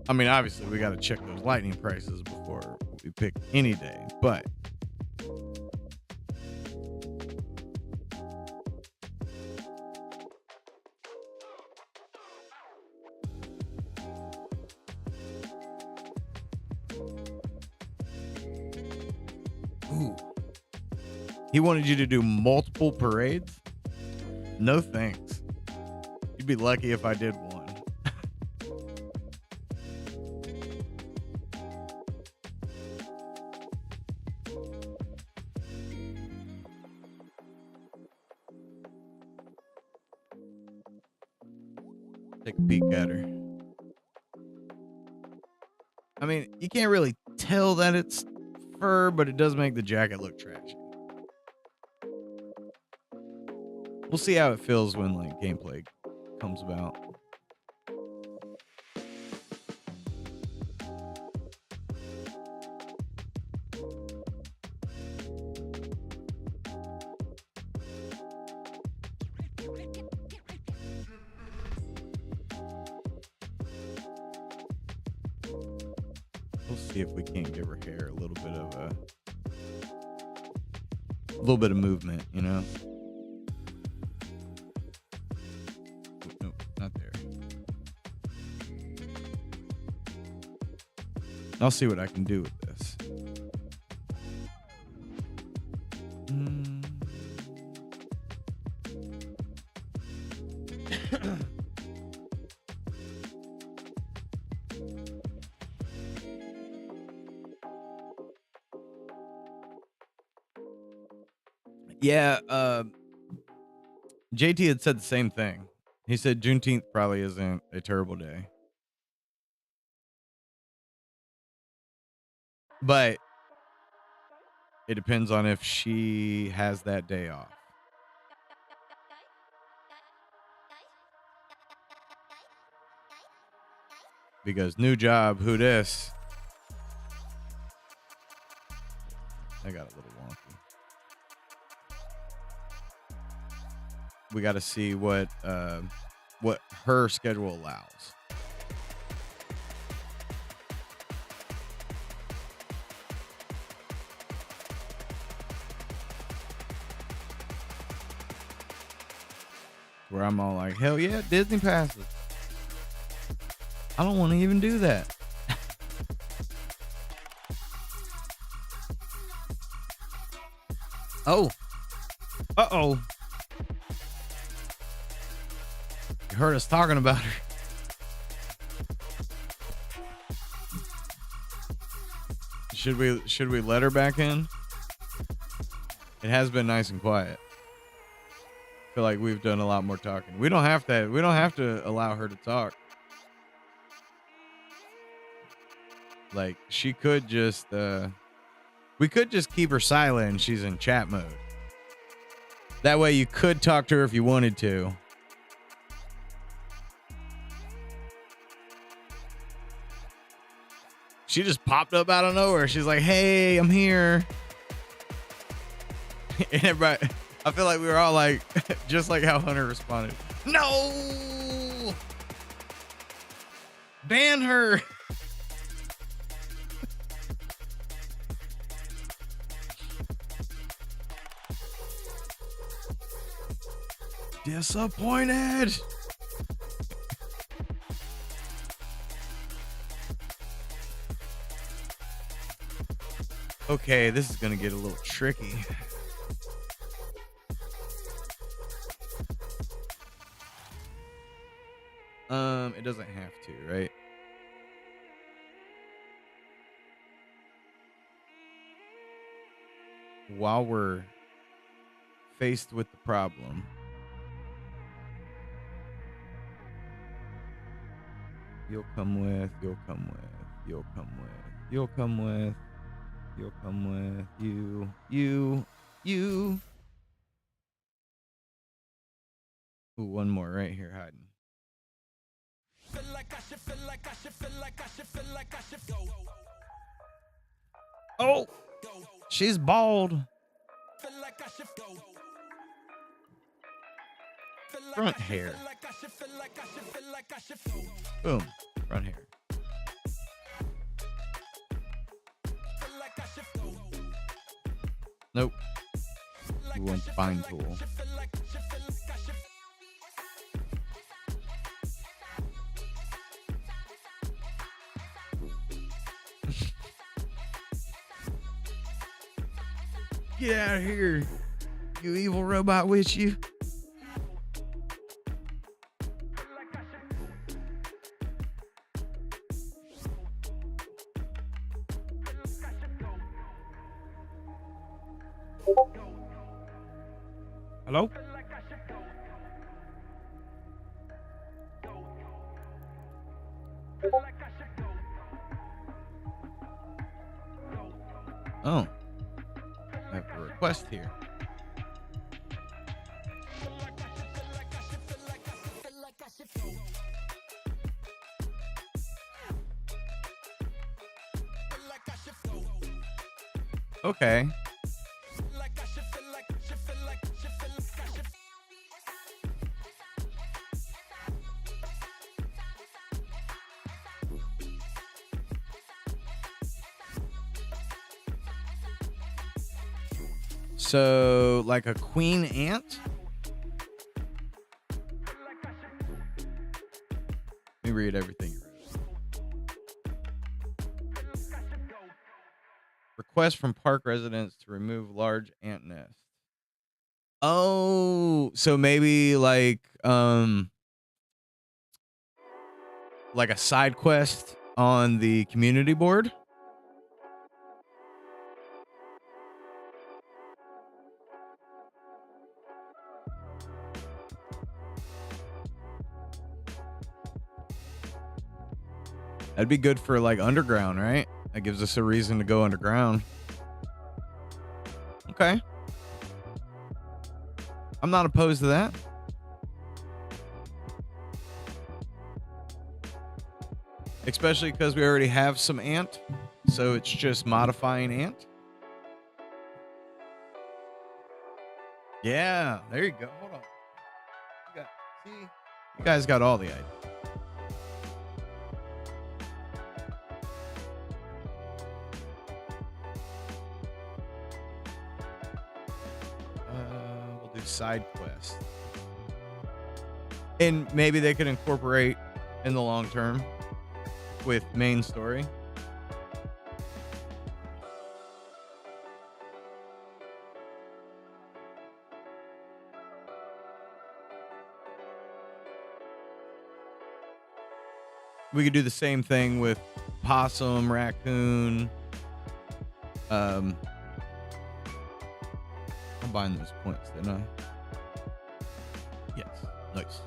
I mean, obviously we got to check those lightning prices before we pick any day, but ooh. He wanted you to do multiple parades? No thanks. You'd be lucky if I did one. Take a peek at her. I mean, you can't really tell that it's fur, but it does make the jacket look trashy. We'll see how it feels when like gameplay comes about. We'll see if we can't give her hair a little bit of movement, you know? Not there. I'll see what I can do with this. Yeah, JT had said the same thing. He said Juneteenth probably isn't a terrible day. But it depends on if she has that day off. Because new job, who dis? I got a little wonky. We got to see what her schedule allows. Where I'm all like, hell yeah, Disney passes. I don't want to even do that. Oh. Uh-oh. You heard us talking about her. Should we let her back in? It has been nice and quiet. I feel like we've done a lot more talking. We don't have to allow her to talk. Like, she could just we could just keep her silent and she's in chat mode. That way you could talk to her if you wanted to. She just popped up out of nowhere. She's like, hey, I'm here. And everybody, I feel like we were all like, just like how Hunter responded. No! Ban her! Disappointed! Okay, this is gonna get a little tricky. It doesn't have to, right? While we're faced with the problem, you'll come with, you'll come with, you'll come with, you'll come with, you'll come with, you. Ooh, one more right here hiding. Oh, she's bald. Front hair. Boom, front hair. Nope. We want fine tool. Get out of here, you evil robot witch, you. Hello? Oh. I have a request here. Okay. So, like a queen ant? Let me read everything you wrote. Request from park residents to remove large ant nest. Oh, so maybe like a side quest on the community board? That'd be good for like underground, right? That gives us a reason to go underground. Okay. I'm not opposed to that. Especially because we already have some ant. So it's just modifying ant. Yeah, there you go. Hold on. You guys got all the ideas. We'll do side quest. And maybe they could incorporate in the long term with main story. We could do the same thing with possum, raccoon. I'm buying those points, didn't I? Yes. Nice.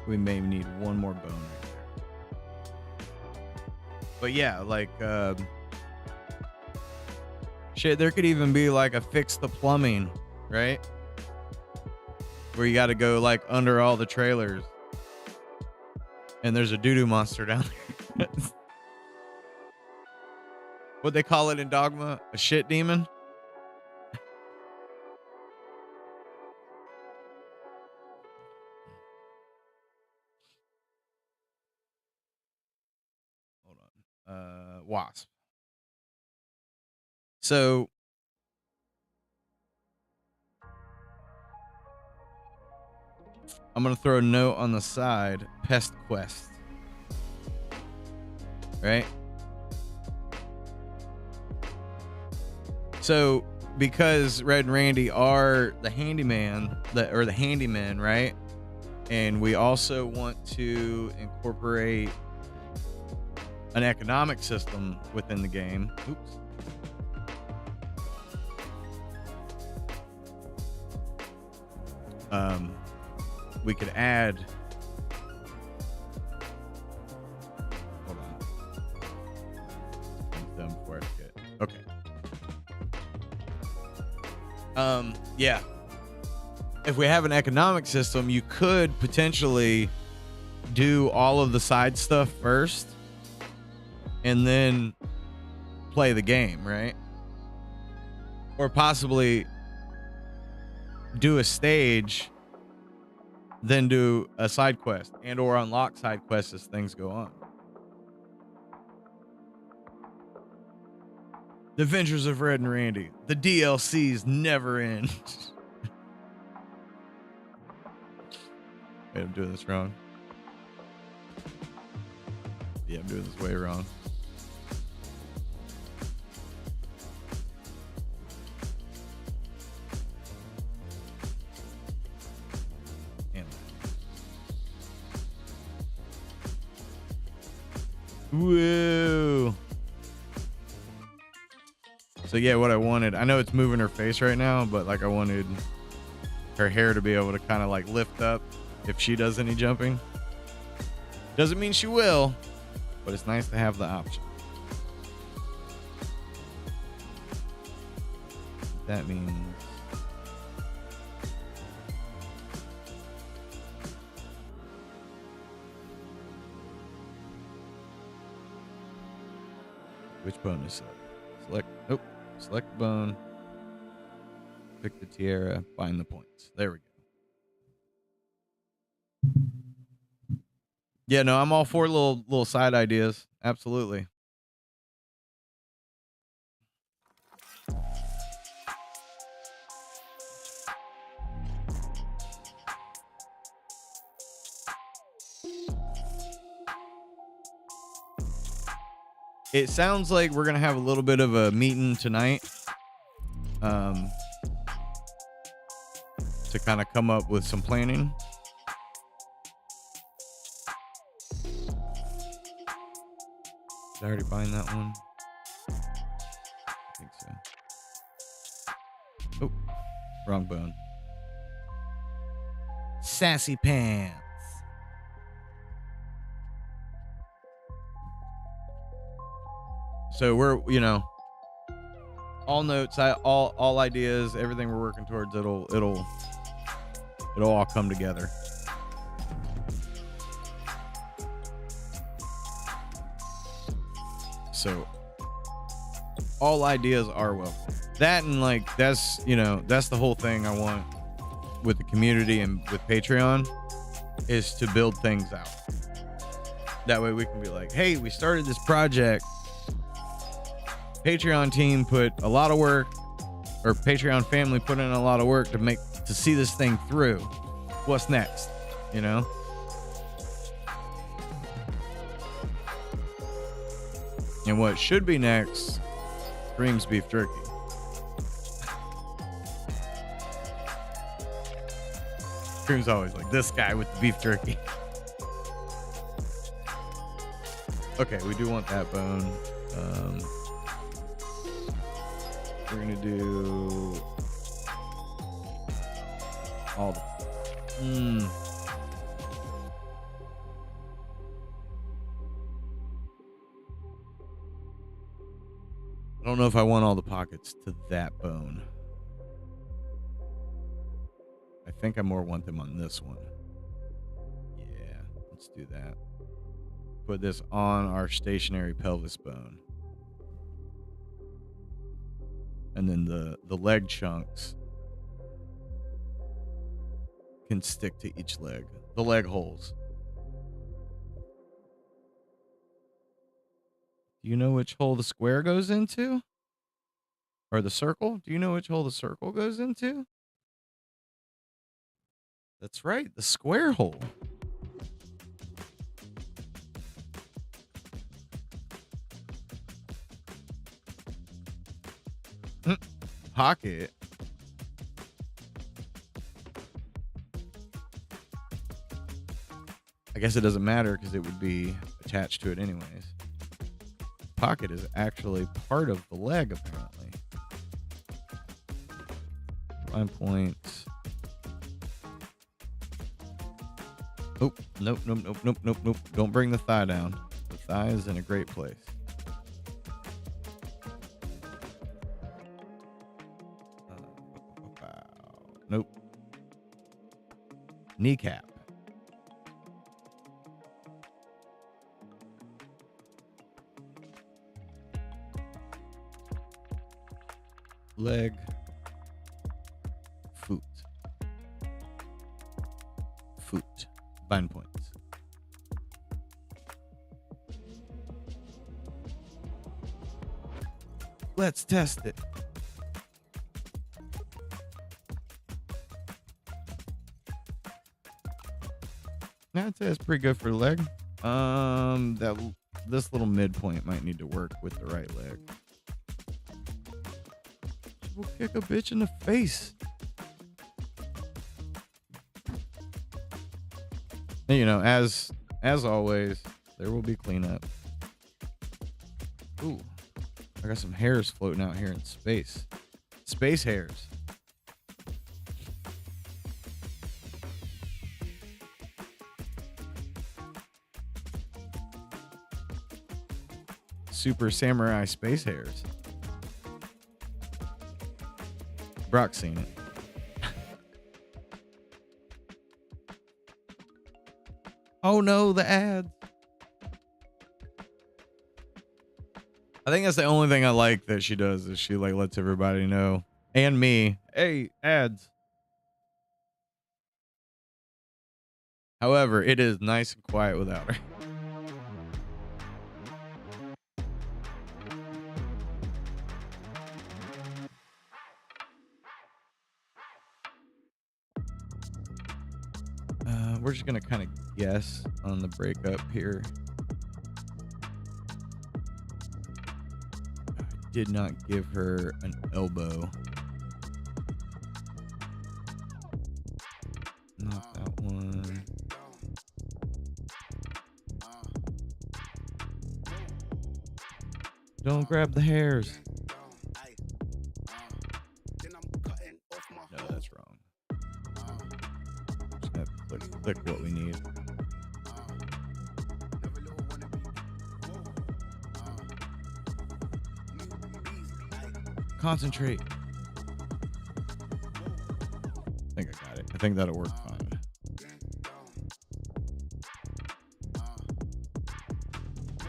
We may need one more bone right there. But yeah, like shit, there could even be like a fix the plumbing, right? Where you got to go like under all the trailers. And there's a doo-doo monster down there. What they call it in Dogma? A shit demon? Hold on. Wasp. So I'm going to throw a note on the side. Pest quest. Right? So, because Red and Randy are the handyman, or the handyman, right? And we also want to incorporate an economic system within the game. Oops. We could add. Hold on. I'm done before I forget. Okay. Yeah. If we have an economic system, you could potentially do all of the side stuff first and then play the game, right? Or possibly do a stage, then do a side quest and or unlock side quests as things go on. The Adventures of Red and Randy. The DLCs never end. Wait, I'm doing this wrong. Yeah, I'm doing this way wrong. Damn. Woo. So yeah, what I wanted, I know it's moving her face right now, but like I wanted her hair to be able to kind of like lift up if she does any jumping. Doesn't mean she will, but it's nice to have the option. That means which bone is select? Select the bone, pick the tiara, find the points. There we go. Yeah, no, I'm all for little side ideas. Absolutely. It sounds like we're gonna have a little bit of a meeting tonight, to kind of come up with some planning. Did I already find that one? I think so. Oh, wrong bone. Sassy pants. So we're, all notes, all ideas, everything we're working towards, it'll all come together. So all ideas are welcome. That and like that's the whole thing I want with the community and with Patreon is to build things out. That way we can be like, hey, we started this project. Patreon team put a lot of work, or Patreon family put in a lot of work to see this thing through. What's next? And what should be next, Dreams beef jerky. Dream's always like, this guy with the beef jerky. Okay, we do want that bone. We're gonna do all the I don't know if I want all the pockets to that bone. I think I more want them on this one. Yeah, let's do that. Put this on our stationary pelvis bone. And then the leg chunks can stick to each leg. The leg holes. Do you know which hole the square goes into? Or the circle? Do you know which hole the circle goes into? That's right, the square hole. Pocket. I guess it doesn't matter because it would be attached to it anyways. Pocket is actually part of the leg, apparently. Fine points. Oh, nope. Don't bring the thigh down. The thigh is in a great place. Nope. Kneecap. Leg. Foot. Fine points. Let's test it. Yeah, I'd say it's pretty good for the leg. This little midpoint might need to work with the right leg. We'll kick a bitch in the face. And, you know, as always, there will be cleanup. Ooh, I got some hairs floating out here in space. Space hairs. Super samurai space hairs. Brock's seen it. Oh no, the ads. I think that's the only thing I like that she does is she like lets everybody know and me, hey, ads. However, it is nice and quiet without her. We're just gonna kind of guess on the breakup here. I did not give her an elbow. Not that one. Don't grab the hairs. No, that's wrong. Just gonna click what we need. Concentrate. I think I got it. I think that'll work fine.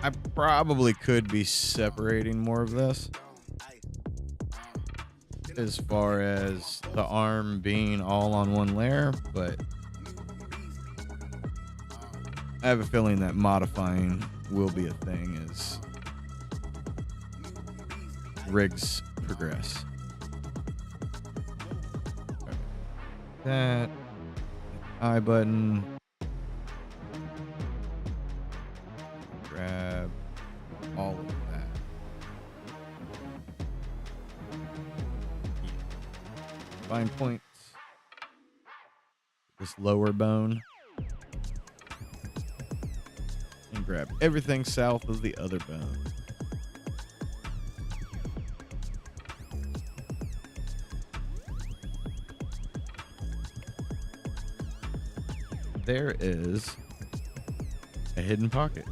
I probably could be separating more of this as far as the arm being all on one layer, but I have a feeling that modifying will be a thing as rigs progress. That I button. Grab all of that. Fine points. This lower bone. And grab everything south of the other bone. There is a hidden pocket.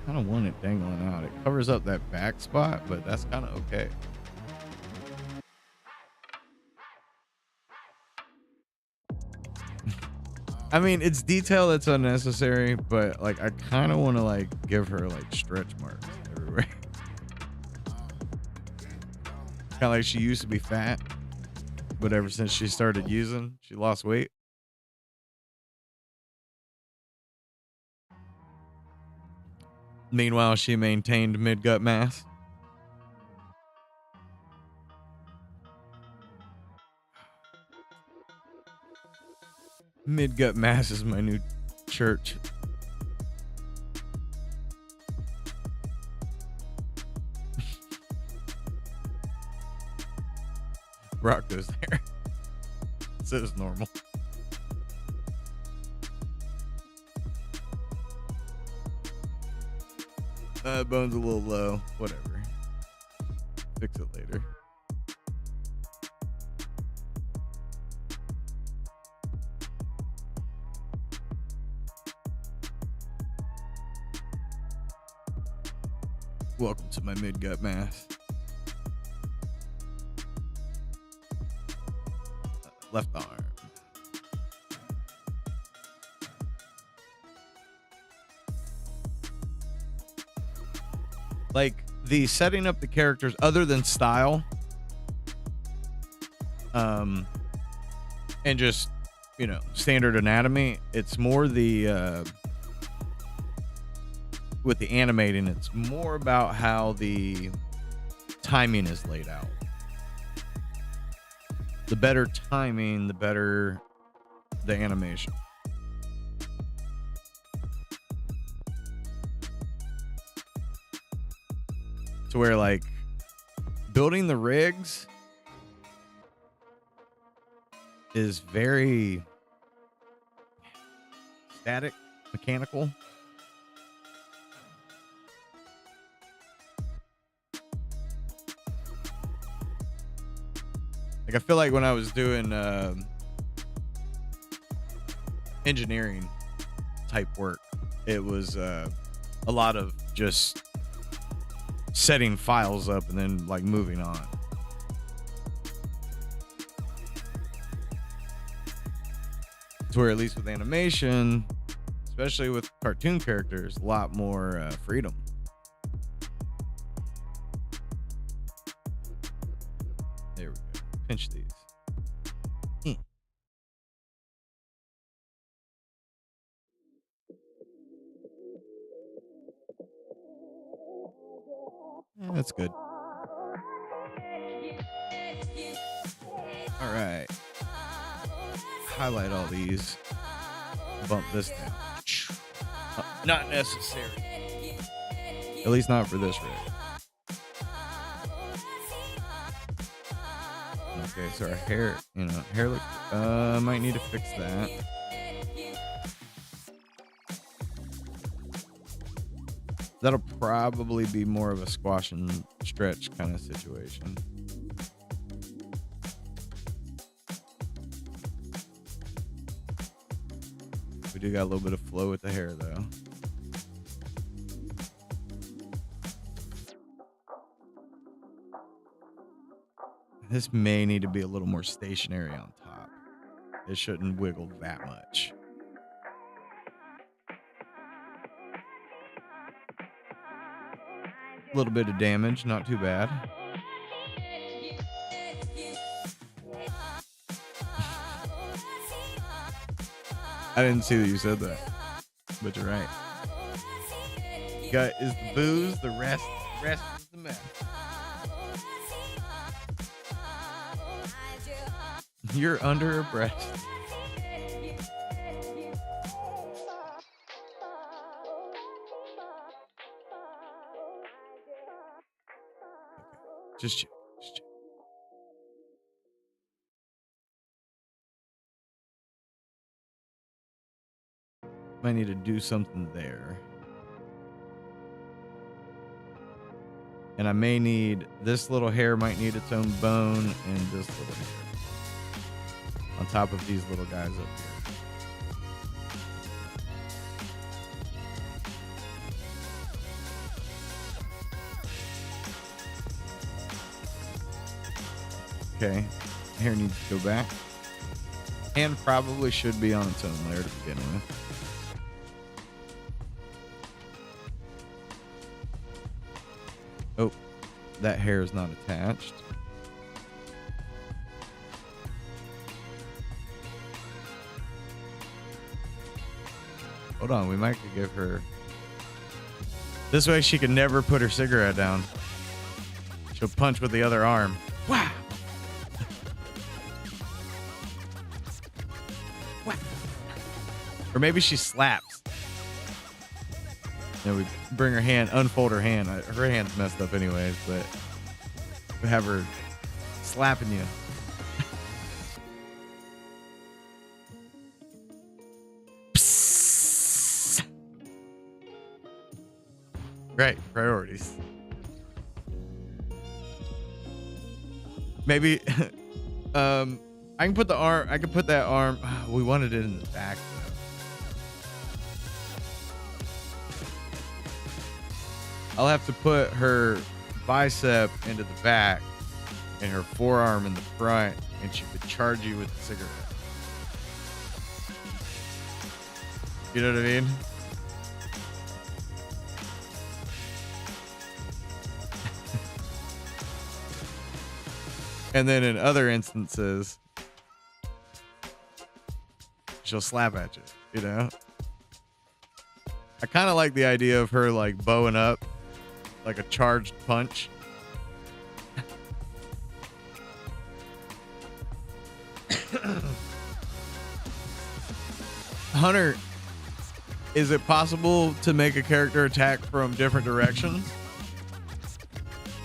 I don't want it dangling out. It covers up that back spot, but that's kind of okay. I mean, it's detail that's unnecessary, but like I kind of want to like give her like stretch marks everywhere. Kind of like she used to be fat, but ever since she started using, she lost weight. Meanwhile, she maintained mid-gut mass. Mid-gut mass is my new church. Rock goes there. So it's normal. Bone's a little low. Whatever. Fix it later. Welcome to my mid-gut mass. Left arm. Like the setting up the characters other than style, and just, you know, standard anatomy, it's more the with the animating, it's more about how the timing is laid out. The better timing, the better the animation. To where, like, building the rigs is very static, mechanical. Like, I feel like when I was doing engineering type work, it was a lot of just setting files up and then like moving on. To where at least with animation, especially with cartoon characters, a lot more freedom. There we go. Pinch these. Yeah, that's good. All right. Highlight all these. Bump this down. Not necessary. At least not for this rig. Okay, so our hair, you know, hair looks, might need to fix that. That'll probably be more of a squash and stretch kind of situation. We do got a little bit of flow with the hair though. This may need to be a little more stationary on top. It shouldn't wiggle that much. A little bit of damage, not too bad. I didn't see that you said that, but you're right. Gut is the booze, the rest is the mess. You're under her breast. Just chill. Just chill. Might need to do something there. And I may need, this little hair might need its own bone, and this little hair on top of these little guys up here. Okay, hair needs to go back. And probably should be on its own layer to begin with. Oh, that hair is not attached. Hold on, we might could give her... This way she can never put her cigarette down. She'll punch with the other arm. Wow! Wow! Or maybe she slaps. Then we bring her hand, unfold her hand. Her hand's messed up anyways, but we have her slapping you. Right, priorities. Maybe I can put the arm, I can put that arm. We wanted it in the back though. I'll have to put her bicep into the back and her forearm in the front, and she could charge you with the cigarette. You know what I mean? And then in other instances, she'll slap at you, you know? I kind of like the idea of her like bowing up like a charged punch. Hunter, is it possible to make a character attack from different directions?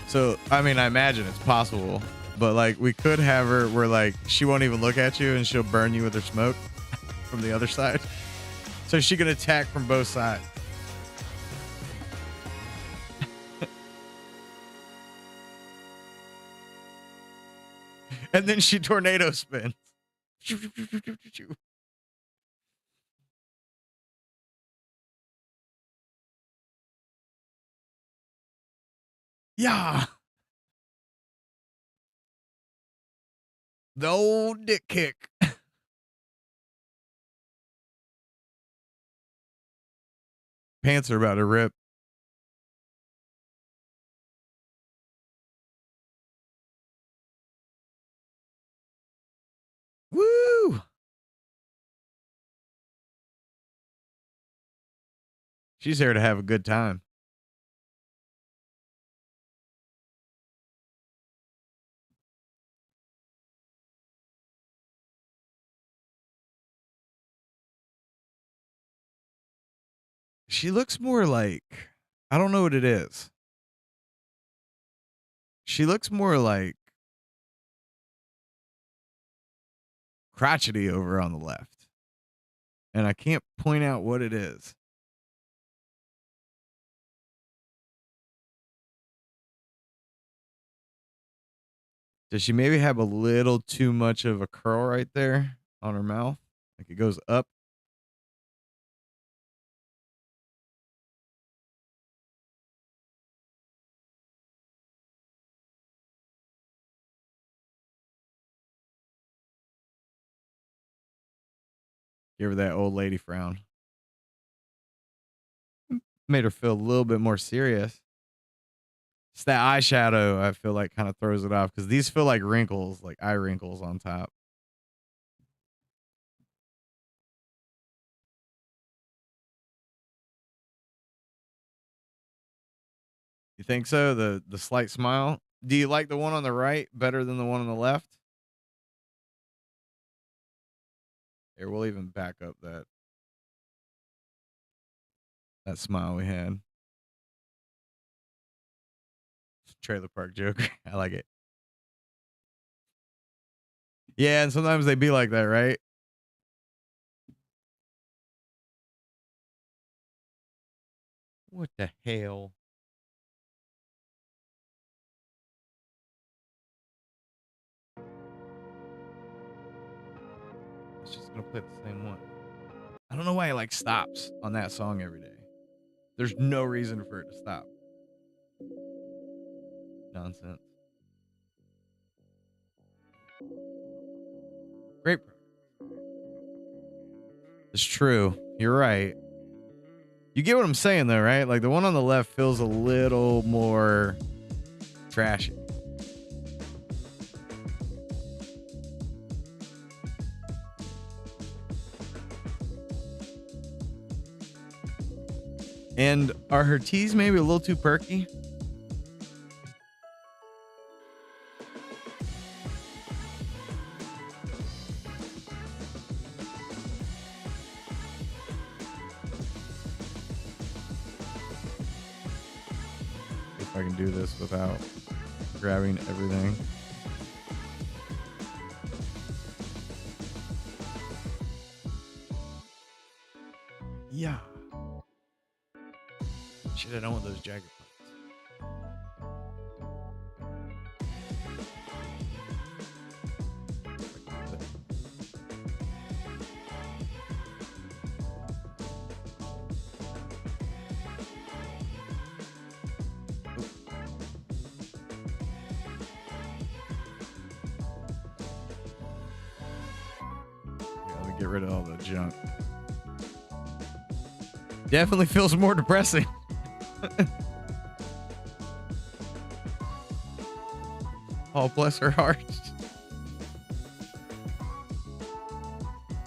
So, I mean, I imagine it's possible, but like we could have her where like she won't even look at you and she'll burn you with her smoke from the other side. So she can attack from both sides. And then she tornado spins. Yeah. The old dick kick. Pants are about to rip. Woo! She's here to have a good time. She looks more like, I don't know what it is. She looks more like crotchety over on the left. And I can't point out what it is. Does she maybe have a little too much of a curl right there on her mouth? Like it goes up. Give her that old lady frown. Made her feel a little bit more serious. It's that eyeshadow, I feel like, kind of throws it off because these feel like wrinkles, like eye wrinkles on top. You think so? The slight smile. Do you like the one on the right better than the one on the left? Here, we'll even back up that smile we had. Trailer Park Joker. I like it. Yeah, and sometimes they be like that, right? What the hell? It's just gonna play the same one. I don't know why it like stops on that song every day. There's no reason for it to stop. Nonsense. Great. It's true. You're right. You get what I'm saying though, right? Like the one on the left feels a little more trashy. And are her tees maybe a little too perky? If I can do this without grabbing everything. Yeah. Shit, I don't want those Jagger parts. Let me get rid of all the junk. Definitely feels more depressing. Oh, bless her heart.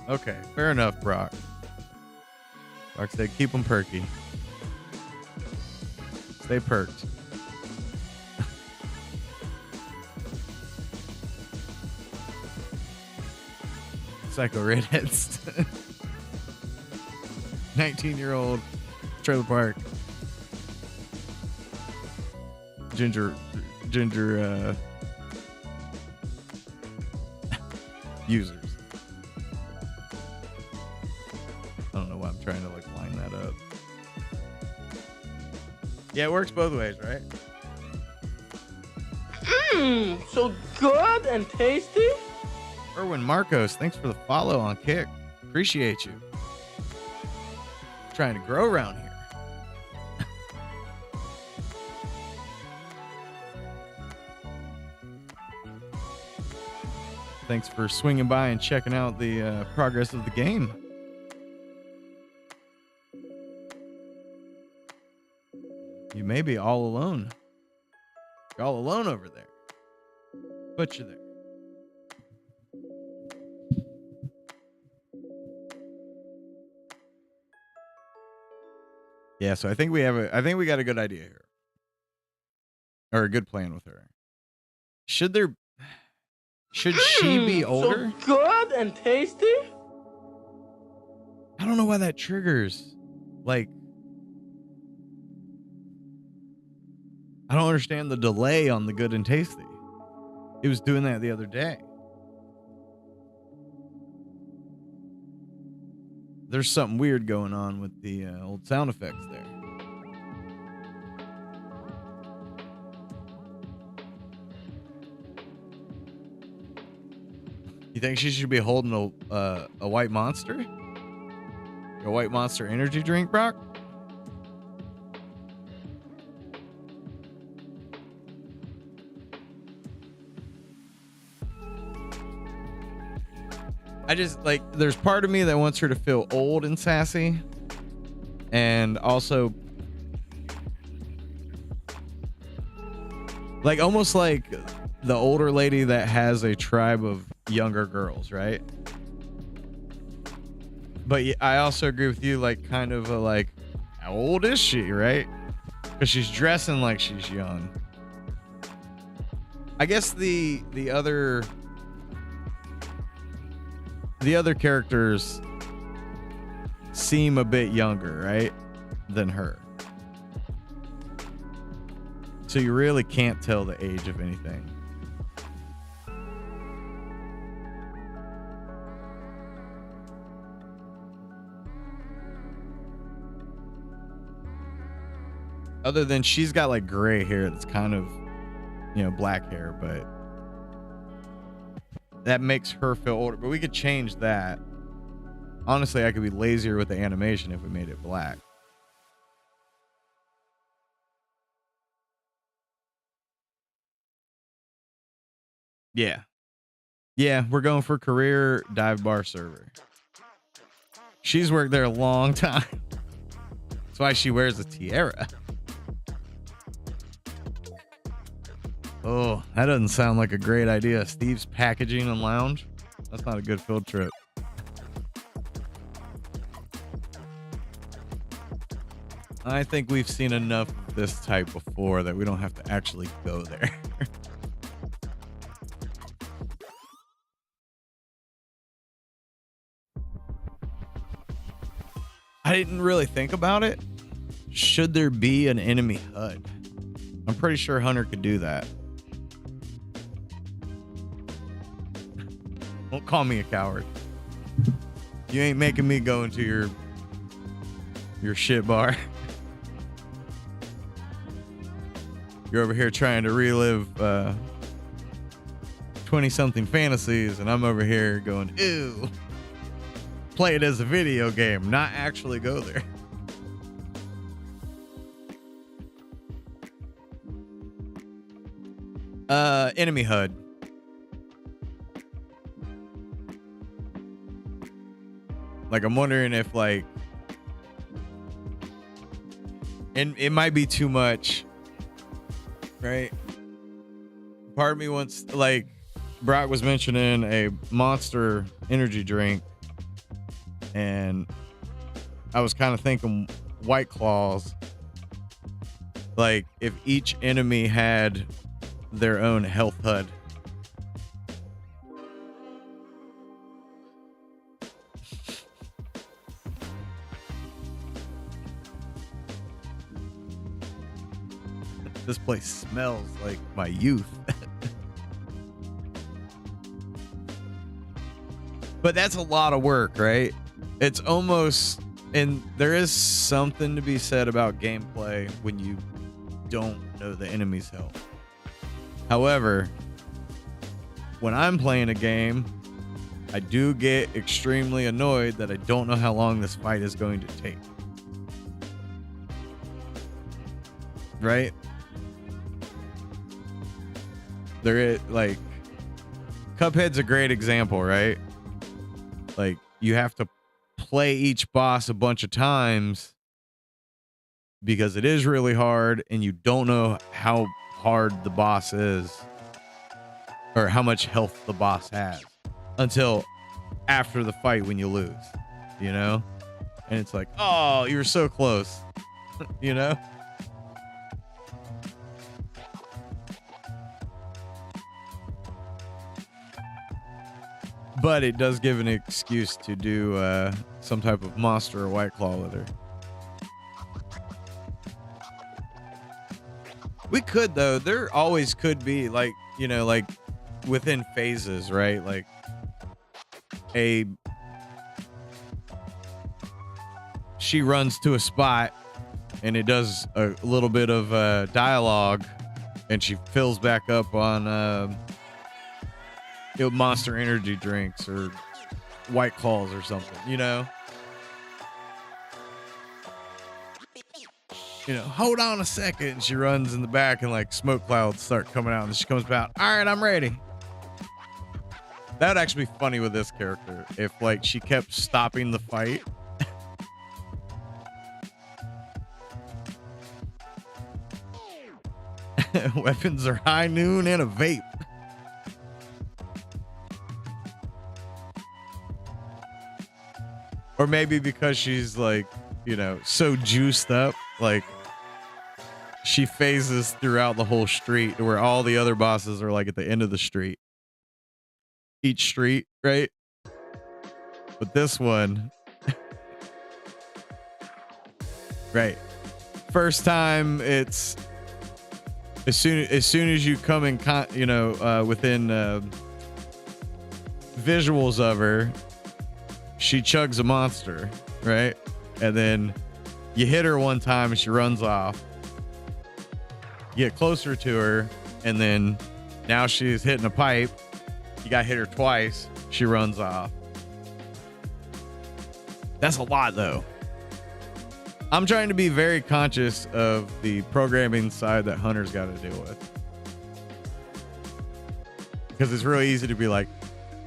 Okay, fair enough, Brock. Brock said keep them perky. Stay perked. Psycho redheads. 19-year-old trailer park. Ginger users. I don't know why I'm trying to like line that up. Yeah, it works both ways, right?
Mmm, so good and tasty.
Erwin Marcos, thanks for the follow on Kick. Appreciate you. Trying to grow around here. Thanks for swinging by and checking out the progress of the game. You may be all alone. You're all alone over there. But you're there. Yeah, so I think we got a good idea here. Or a good plan with her. Should she be older?
So good and tasty.
I don't know why that triggers. Like, I don't understand the delay on the good and tasty. It was doing that the other day. There's something weird going on with the old sound effects there. You think she should be holding a white monster? A white monster energy drink, Brock? I just like, there's part of me that wants her to feel old and sassy, and also like almost like the older lady that has a tribe of younger girls, right? But I also agree with you, like kind of a like, how old is she, right? Because she's dressing like she's young. I guess the other characters seem a bit younger, right, than her. So you really can't tell the age of anything. Other than she's got like gray hair that's kind of, you know, black hair, but that makes her feel older. But we could change that. Honestly, I could be lazier with the animation if we made it black. Yeah. Yeah, we're going for career dive bar server. She's worked there a long time. That's why she wears a tiara. Oh, that doesn't sound like a great idea. Steve's Packaging and Lounge. That's not a good field trip. I think we've seen enough of this type before that we don't have to actually go there. I didn't really think about it. Should there be an enemy HUD? I'm pretty sure Hunter could do that. Don't call me a coward. You ain't making me go into your shit bar. You're over here trying to relive 20-something fantasies, and I'm over here going, ew. Play it as a video game, not actually go there. Enemy HUD. Like, I'm wondering if, like, and it might be too much, right? Part of me wants, like, Brock was mentioning a Monster energy drink, and I was kind of thinking White Claws. Like, if each enemy had their own health HUD. This place smells like my youth. But that's a lot of work, right? It's almost, and there is something to be said about gameplay when you don't know the enemy's health. However, when I'm playing a game, I do get extremely annoyed that I don't know how long this fight is going to take. Right? There is, like, Cuphead's a great example, right? Like, you have to play each boss a bunch of times because it is really hard, and you don't know how hard the boss is or how much health the boss has until after the fight when you lose, you know? And it's like, oh, you were so close, you know? But it does give an excuse to do some type of Monster or White Claw with her. We could, though. There always could be, like, you know, like within phases, right? Like she runs to a spot and it does a little bit of dialogue, and she fills back up on Monster energy drinks or White Claws or something, you know? You know, hold on a second. And she runs in the back and like smoke clouds start coming out, and she comes out. All right, I'm ready. That would actually be funny with this character if like she kept stopping the fight. Weapons are high noon and a vape. Or maybe because she's like, you know, so juiced up, like she phases throughout the whole street where all the other bosses are like at the end of the street. Each street, right? But this one, right. First time it's as soon as you come in, you know, within visuals of her, she chugs a monster, right? And then you hit her one time and she runs off. You get closer to her, and then now she's hitting a pipe. You got to hit her twice. She runs off. That's a lot, though. I'm trying to be very conscious of the programming side that Hunter's got to deal with. Because it's really easy to be like,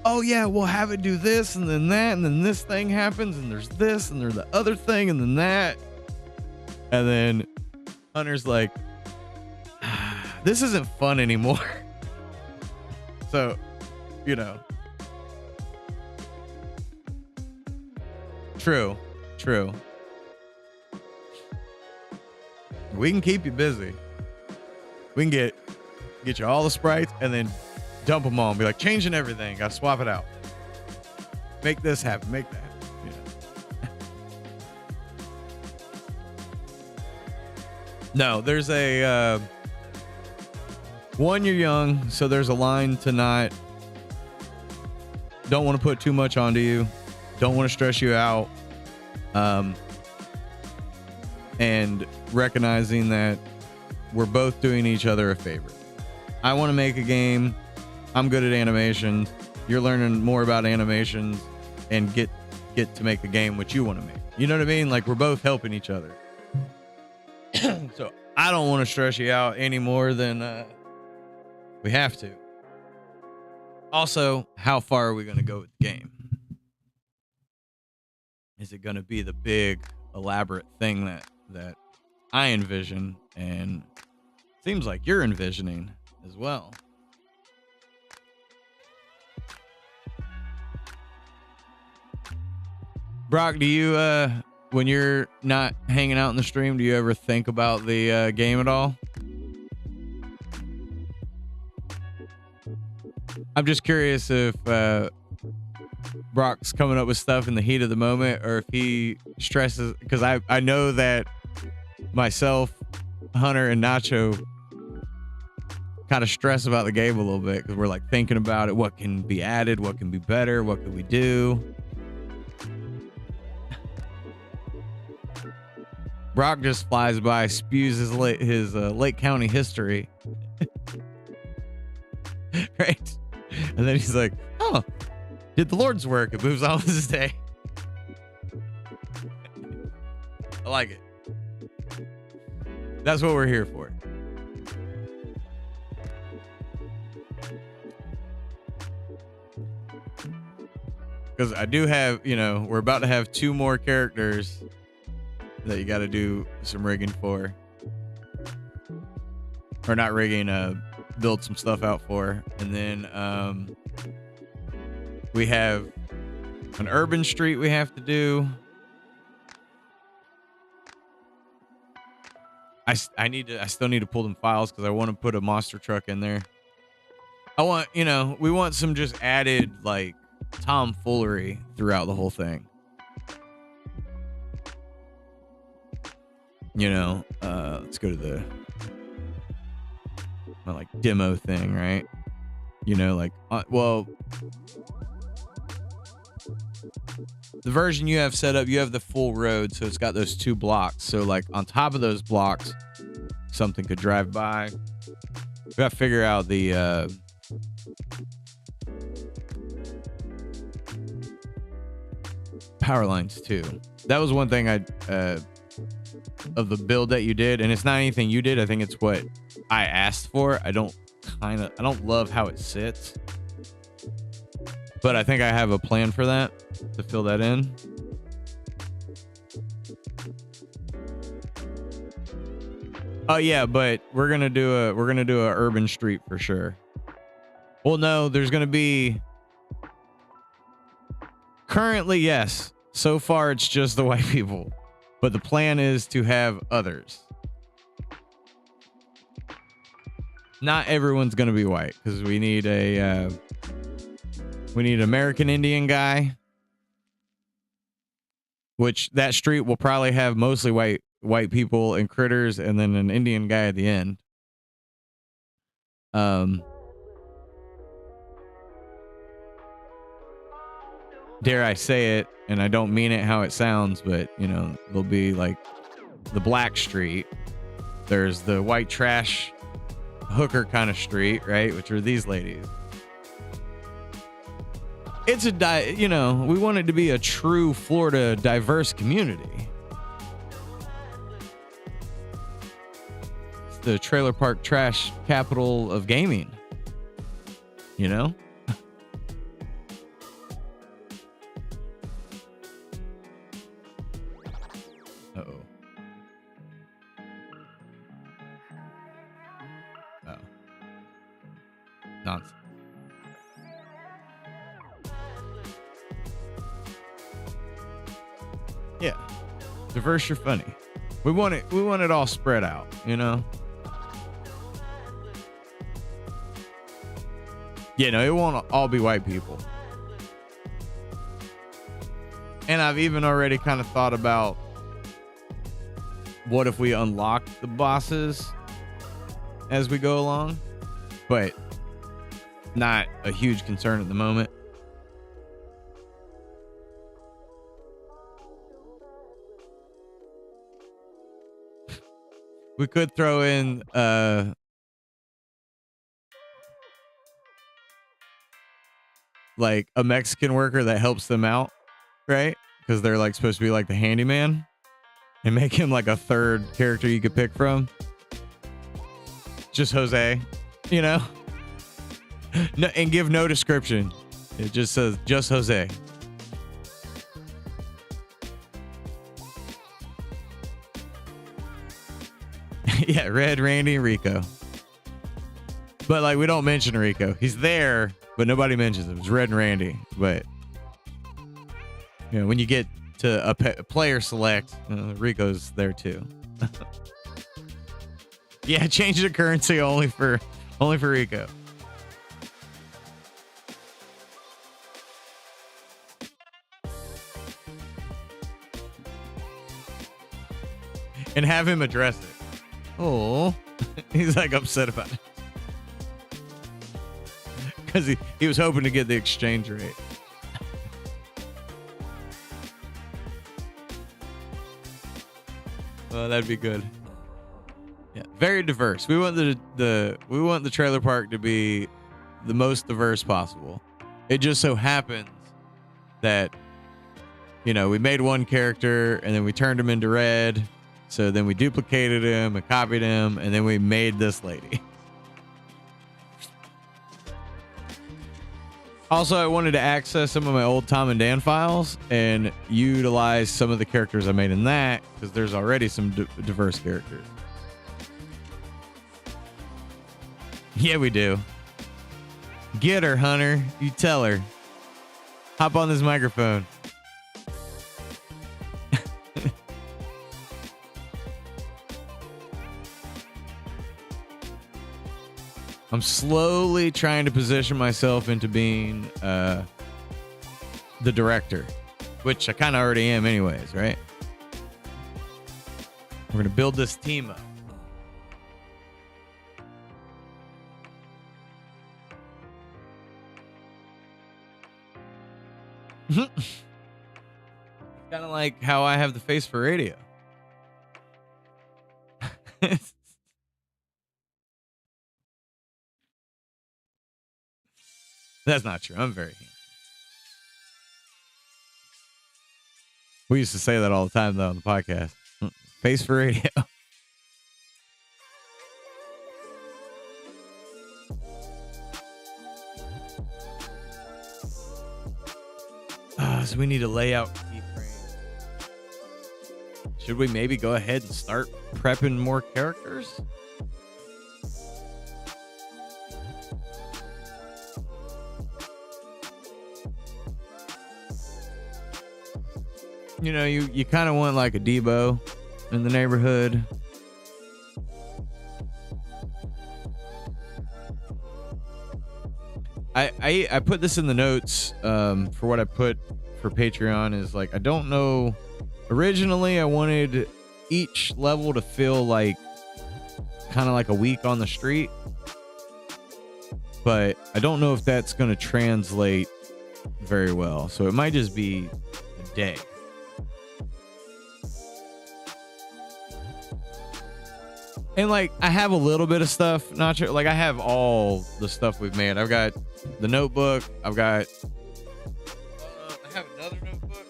oh yeah, we'll have it do this and then that, and then this thing happens, and there's this, and there's the other thing, and then that. And then Hunter's like, this isn't fun anymore. So, you know. True. We can keep you busy. We can get you all the sprites and then dump them all and be like, changing everything. Gotta swap it out. Make this happen. Make that happen. Yeah. No, there's a one, you're young, so there's a line to not, don't want to put too much onto you, don't want to stress you out, and recognizing that we're both doing each other a favor. I want to make a game. I'm good at animation. You're learning more about animations and get to make a game which you want to make. You know what I mean? Like, we're both helping each other. So I don't want to stress you out any more than we have to. Also, how far are we going to go with the game? Is it going to be the big, elaborate thing that I envision and seems like you're envisioning as well? Brock, do you, when you're not hanging out in the stream, do you ever think about the game at all? I'm just curious if Brock's coming up with stuff in the heat of the moment, or if he stresses, because I know that myself, Hunter, and Nacho kind of stress about the game a little bit, because we're like thinking about it. What can be added? What can be better? What can we do? Brock just flies by, spews his Lake County history. Right? And then he's like, oh, did the Lord's work. It moves on with his day. I like it. That's what we're here for. Because I do have, we're about to have 2 more characters that you got to do some rigging for. Or not rigging, build some stuff out for. And then we have an urban street we have to do. I still need to pull them files because I want to put a monster truck in there. I want, we want some just added like tomfoolery throughout the whole thing. Let's go to the like demo thing, right? The version you have set up, you have the full road, so it's got those 2 blocks. So like on top of those blocks, something could drive by. We got to figure out the power lines too. That was one thing of the build that you did, and it's not anything you did. I think it's what I asked for. I don't love how it sits, but I think I have a plan for that to fill that in. Oh yeah, but we're gonna do a urban street for sure. Well, no, there's gonna be currently, yes. So far, it's just the white people, but the plan is to have others. Not everyone's gonna be white because we need an American Indian guy, which that street will probably have mostly white people and critters, and then an Indian guy at the end. Dare I say it, and I don't mean it how it sounds, but there'll be like the black street. There's the white trash hooker kind of street, right? Which are these ladies. It's we want it to be a true Florida diverse community. It's the trailer park trash capital of gaming. Uh-oh. Oh. Nonsense. Yeah. Diverse, you're funny. We want it all spread out, Yeah, no, it won't all be white people. And I've even already kind of thought about what if we unlock the bosses as we go along, but not a huge concern at the moment. We could throw in like a Mexican worker that helps them out, right? Because they're like supposed to be like the handyman, and make him like a third character you could pick from. Just Jose, you know? No, and give no description. It just says just Jose. Yeah, Red, Randy, and Rico. But like we don't mention Rico. He's there, but nobody mentions him. It's Red and Randy. But you know, when you get to a player select, Rico's there too. Yeah, change the currency only for Rico. And have him address it. Oh, he's like upset about it because he was hoping to get the exchange rate. Well, that'd be good. Yeah, very diverse. We want the trailer park to be the most diverse possible. It just so happens that, you know, we made one character and then we turned him into red. So then we duplicated him and copied him, and then we made this lady. Also, I wanted to access some of my old Tom and Dan files and utilize some of the characters I made in that, because there's already some diverse characters. Yeah, we do. Get her, Hunter. You tell her. Hop on this microphone. I'm slowly trying to position myself into being the director, which I kind of already am anyways, right? We're going to build this team up. Kind of like how I have the face for radio. That's not true. I'm very handsome. We used to say that all the time, though, on the podcast. Face for radio. So we need to lay out keyframes. Should we maybe go ahead and start prepping more characters? You know, you kind of want like a Debo in the neighborhood. I put this in the notes for what I put for Patreon is like, I don't know. Originally, I wanted each level to feel like kind of like a week on the street, but I don't know if that's going to translate very well. So it might just be a day. And like, I have a little bit of stuff, not sure. Like, I have all the stuff we've made. I've got the notebook. I've got. I have another notebook.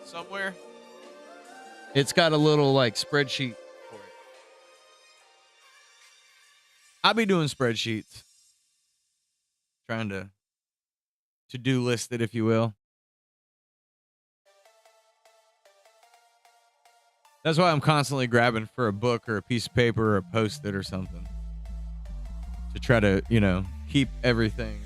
Somewhere. It's got a little like spreadsheet for it. I'll be doing spreadsheets. Trying to do list it, if you will. That's why I'm constantly grabbing for a book or a piece of paper or a Post-it or something to try to, you know, keep everything.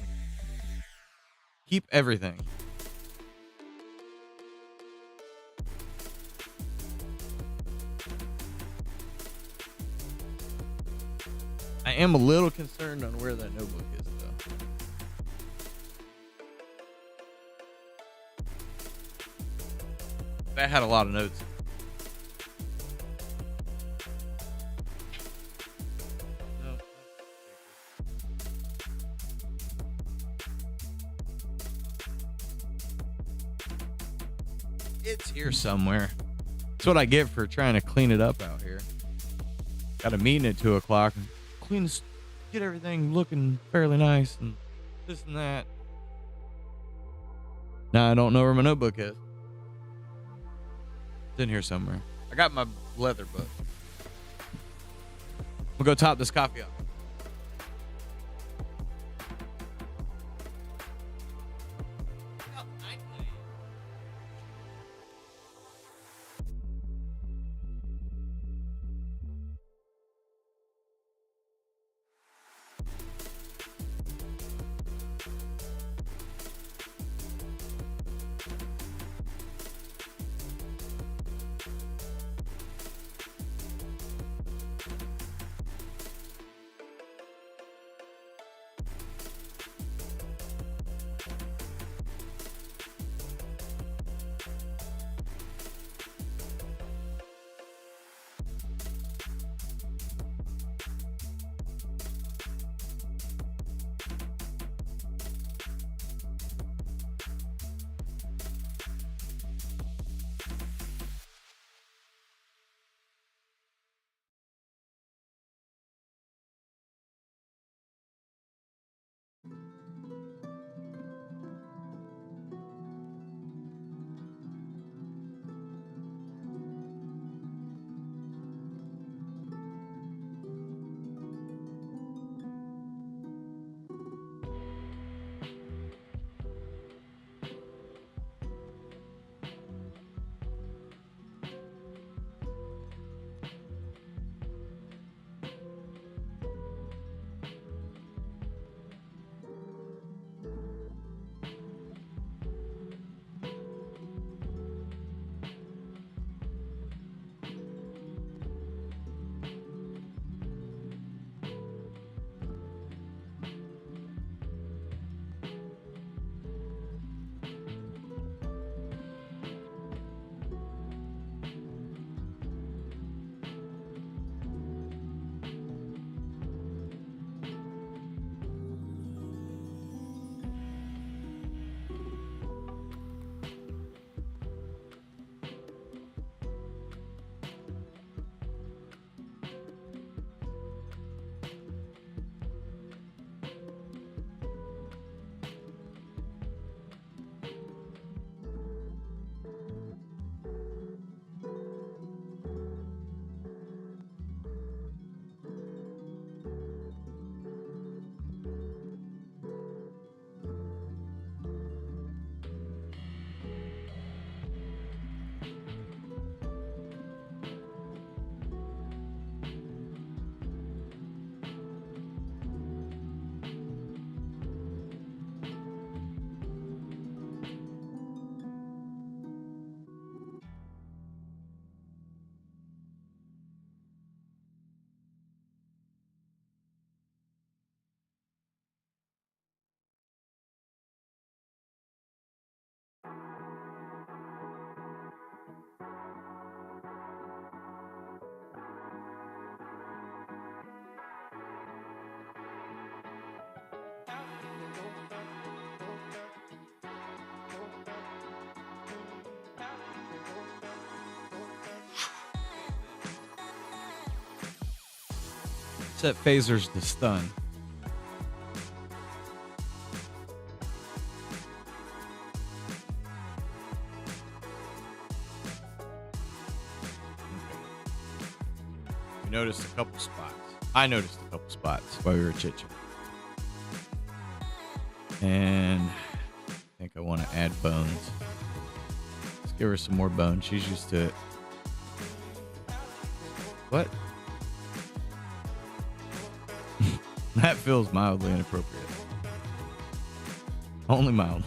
I am a little concerned on where that notebook is, though. That had a lot of notes. It's here somewhere. That's what I get for trying to clean it up out here. Got a meeting at 2 o'clock. Clean this, get everything looking fairly nice and this and that. Now I don't know where my notebook is. It's in here somewhere. I got my leather book. We'll go top this coffee off. Set phasers to stun. We noticed a couple spots. I noticed a couple spots while we were chit-chatting. And I think I want to add bones. Let's give her some more bones. She's used to it. What? That feels mildly inappropriate. Only mild.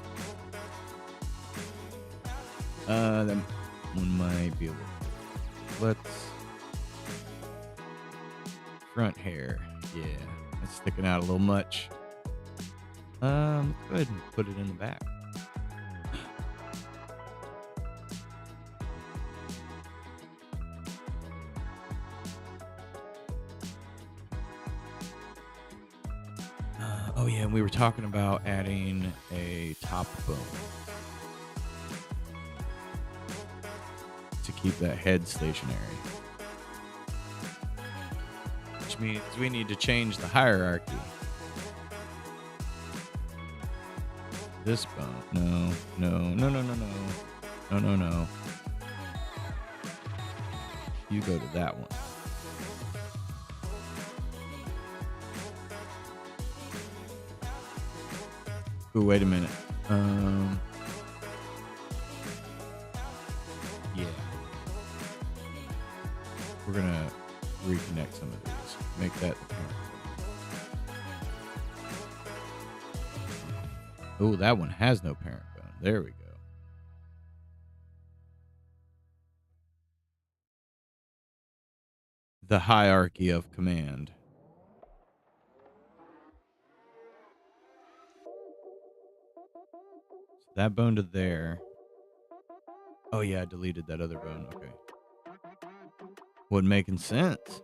That one might be a little. Let's. Front hair. Yeah, that's sticking out a little much. Go ahead and put it in the back. Oh yeah, and we were talking about adding a top bone. to keep that head stationary. Which means we need to change the hierarchy. This bone. No, no, no, no, no, no. No, no, no. You go to that one. Ooh, wait a minute. Yeah. We're gonna reconnect some of these. Make that the parent. Oh, that one has no parent bone. There we go. The hierarchy of command. So that bone to there. Oh yeah, I deleted that other bone. Okay. Wasn't making sense.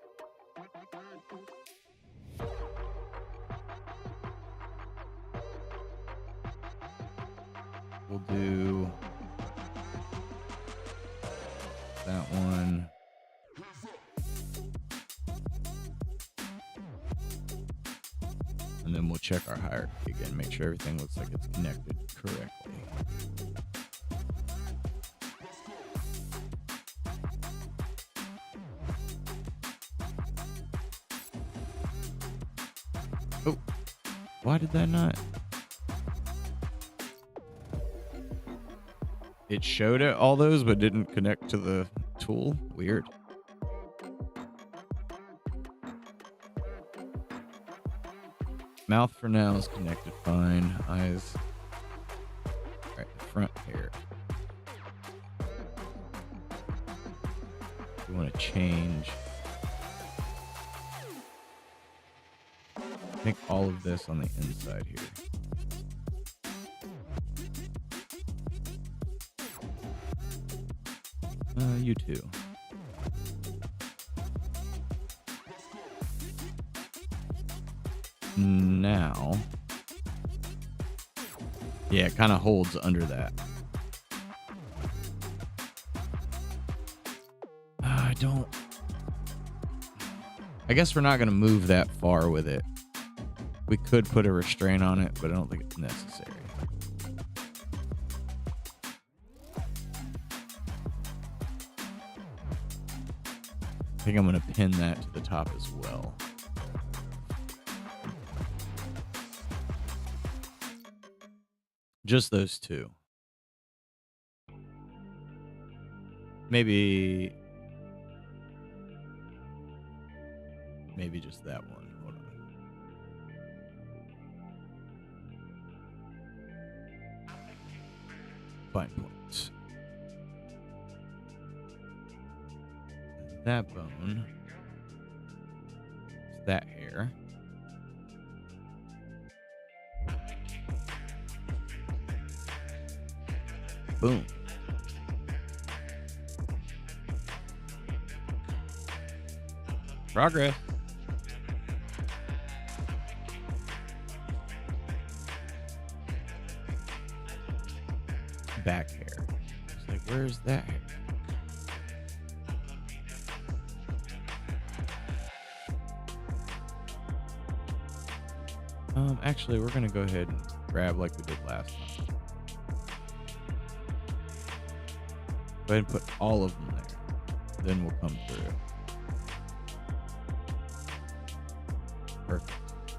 We'll do that one. And then we'll check our hierarchy again, make sure everything looks like it's connected correctly. Oh, why did that not? It showed it, all those, but didn't connect to the tool. Weird. Mouth for now is connected fine. Eyes. All right, the front here. We want to change. I think all of this on the inside here. You too. Now, yeah, it kind of holds under that. I guess we're not going to move that far with it. We could put a restraint on it, but I don't think it's necessary. I think I'm going to pin that to the top as well. Just those two. Maybe just that one. Hold on. Fine points. That bone. It's that hair. Boom. Progress. Back hair. It's like, where's that hair? Actually, we're gonna go ahead and grab like we did last time. Go ahead and put all of them there. Then we'll come through. Perfect.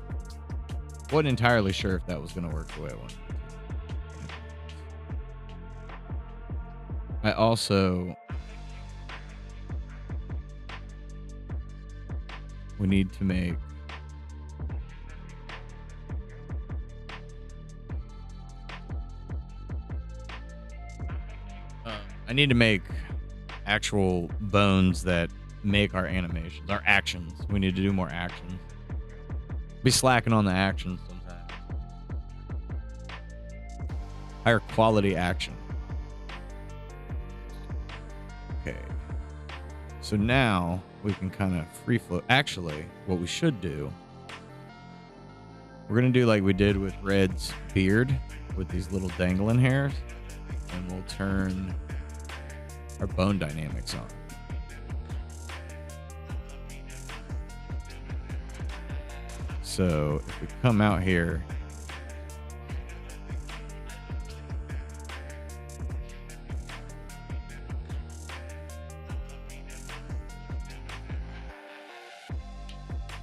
Wasn't entirely sure if that was going to work the way I wanted it to. I also... We need to make... I need to make actual bones that make our animations, our actions. We need to do more actions. Be slacking on the actions sometimes. Higher quality action. Okay. So now we can kind of free flow. Actually, what we should do, we're going to do like we did with Red's beard with these little dangling hairs. And we'll turn our bone dynamics on. So if we come out here,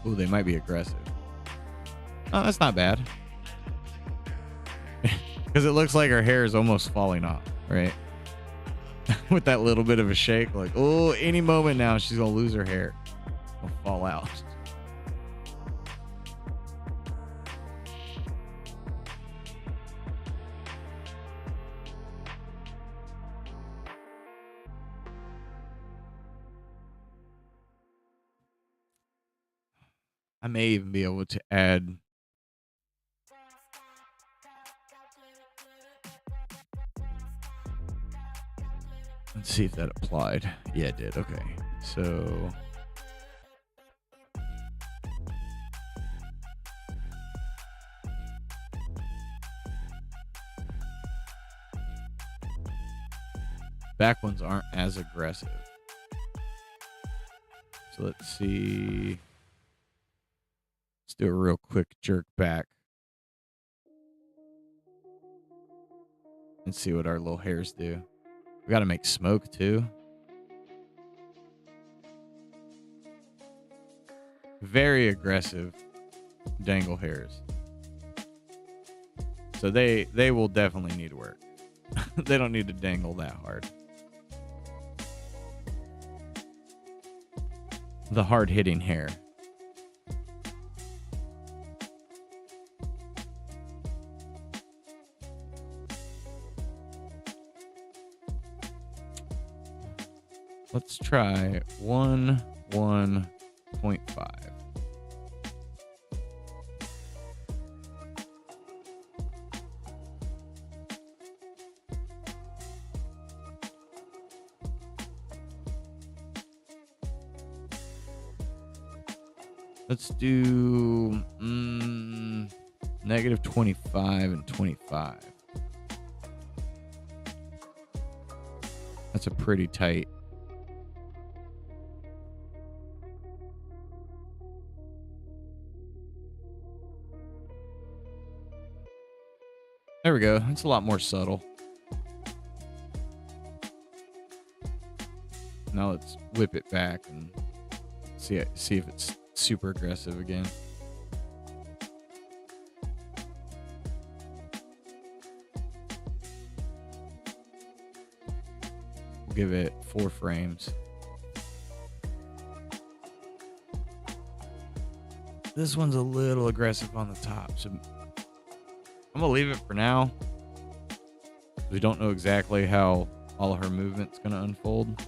ooh, they might be aggressive. Oh, that's not bad. Because it looks like her hair is almost falling off, right? With that little bit of a shake, like, oh, any moment now she's gonna lose her hair. It'll fall out. I may even be able to add let's see if that applied. Yeah, it did. Okay. So back ones aren't as aggressive. So let's see. Let's do a real quick jerk back and see what our little hairs do. We got to make smoke too. Very aggressive dangle hairs. So they will definitely need work. They don't need to dangle that hard. The hard hitting hair. Let's try 1.5. Let's do negative 25 and 25. That's a pretty tight. There we go. It's a lot more subtle. Now let's whip it back and see if it's super aggressive again. We'll give it 4 frames. This one's a little aggressive on the top, so I'm gonna leave it for now. We don't know exactly how all of her movement's gonna unfold.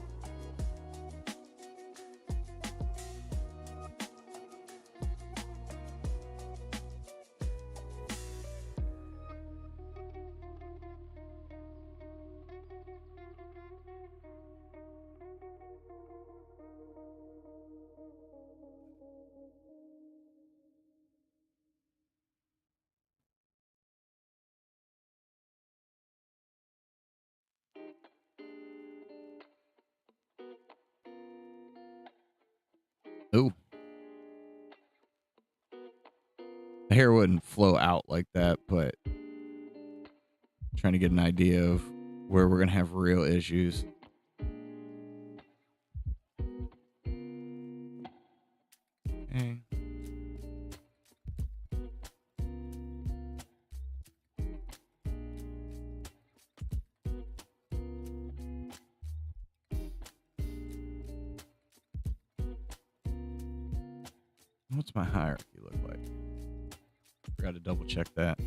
Ooh. The hair wouldn't flow out like that, but trying to get an idea of where we're going to have real issues. Okay. What's my hierarchy look like? Forgot to double check that.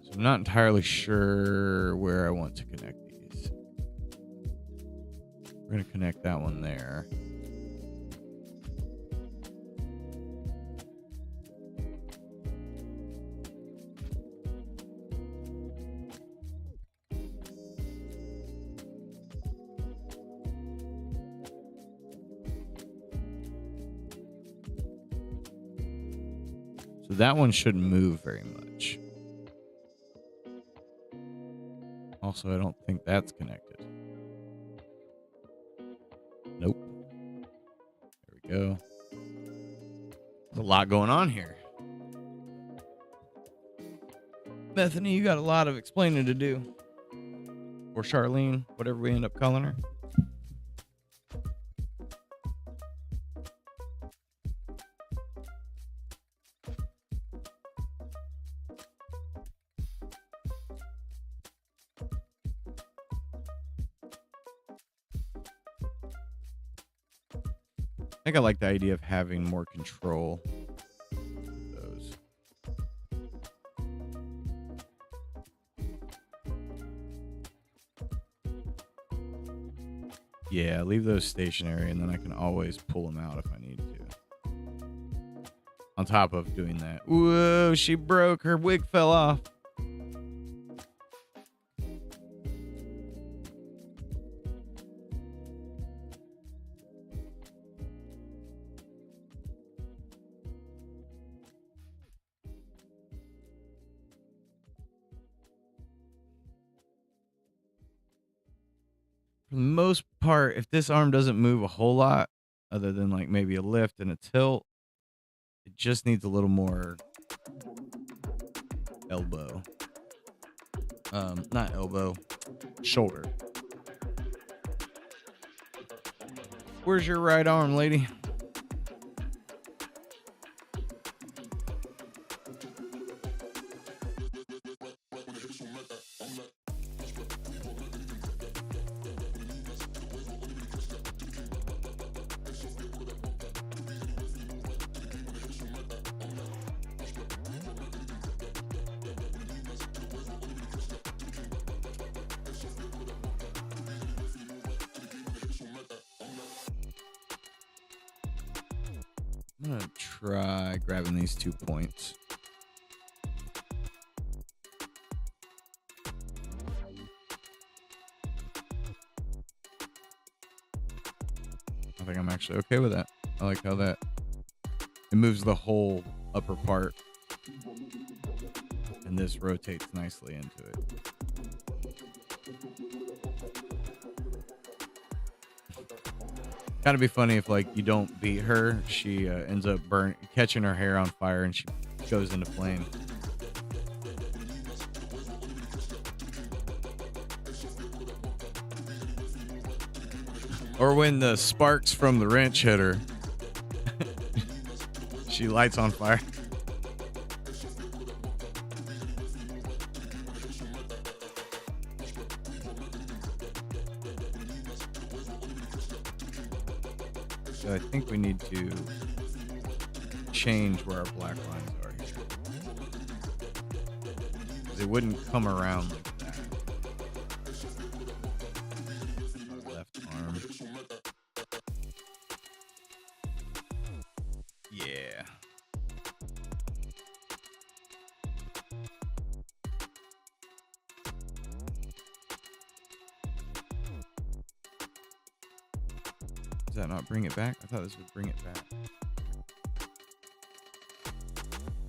So I'm not entirely sure where I want to connect these. We're going to connect that one there. So that one shouldn't move very much. Also, I don't think that's connected. Nope. There we go. There's a lot going on here. Bethany, you got a lot of explaining to do. Or Charlene, whatever we end up calling her. I think I like the idea of having more control. Those. Yeah, leave those stationary, and then I can always pull them out if I need to. On top of doing that. Whoa, she broke. Her wig fell off. For the most part, if this arm doesn't move a whole lot, other than like maybe a lift and a tilt, it just needs a little more elbow. Not elbow, shoulder. Where's your right arm, lady? I'm gonna try grabbing these 2 points. I think I'm actually okay with that. I like how that it moves the whole upper part, and this rotates nicely into it. Gotta be funny if like you don't beat her, she ends up catching her hair on fire and she goes into flame. Or when the sparks from the wrench hit her, she lights on fire. So I think we need to change where our black lines are here. Because it wouldn't come around like that. Left arm. Yeah. Does that not bring it back? I thought this would bring it back.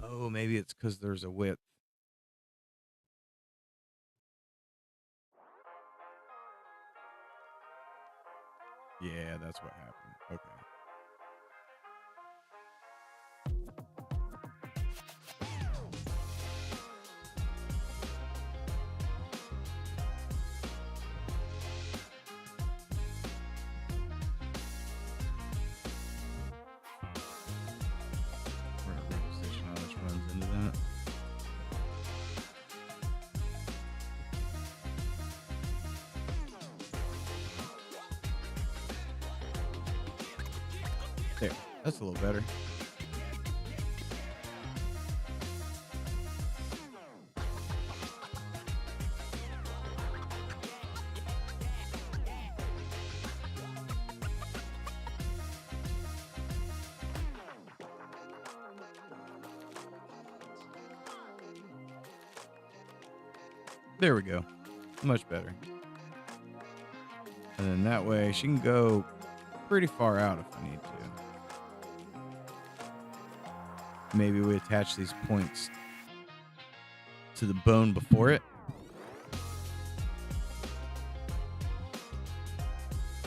Oh, maybe it's because there's a width. Yeah, that's what happened. Okay. We're gonna reposition how this runs into that. There, that's a little better. There we go. Much better. And then that way she can go pretty far out if I need to. maybe we attach these points to the bone before it.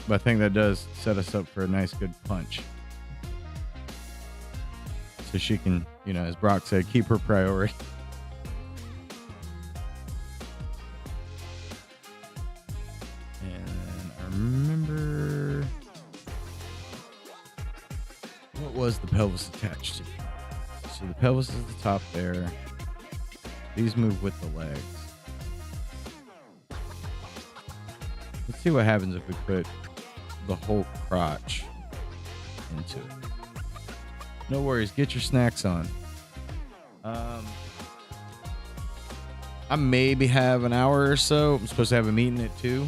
But I think that does set us up for a nice, good punch. So she can, you know, as Brock said, keep her priority. And I remember, what was the pelvis attached to? So the pelvis is the top there. These move with the legs. Let's see what happens if we put the whole crotch into it. No worries, get your snacks on. I maybe have an hour or so. I'm supposed to have a meeting at 2.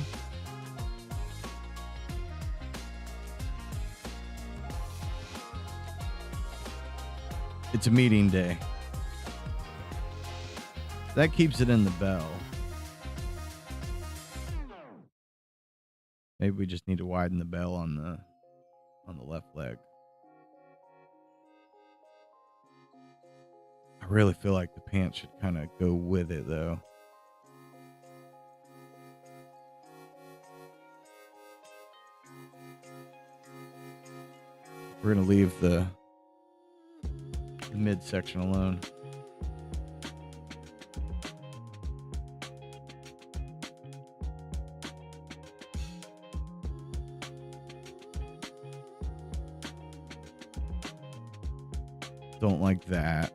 It's a meeting day. That keeps it in the bell. Maybe we just need to widen the bell on the left leg. I really feel like the pants should kind of go with it though. We're gonna leave the midsection alone. Don't like that.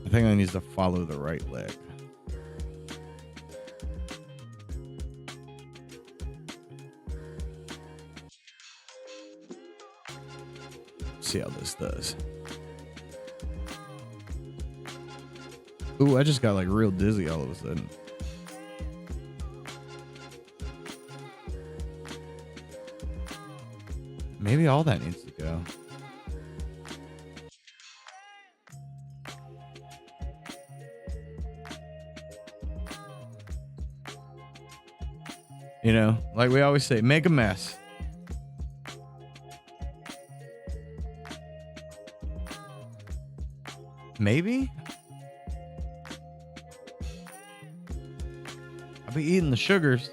I think I need to follow the right leg. See how this does. Ooh, I just got like real dizzy all of a sudden. Maybe all that needs to go. You know, like we always say, make a mess. Maybe? I'll be eating the sugars.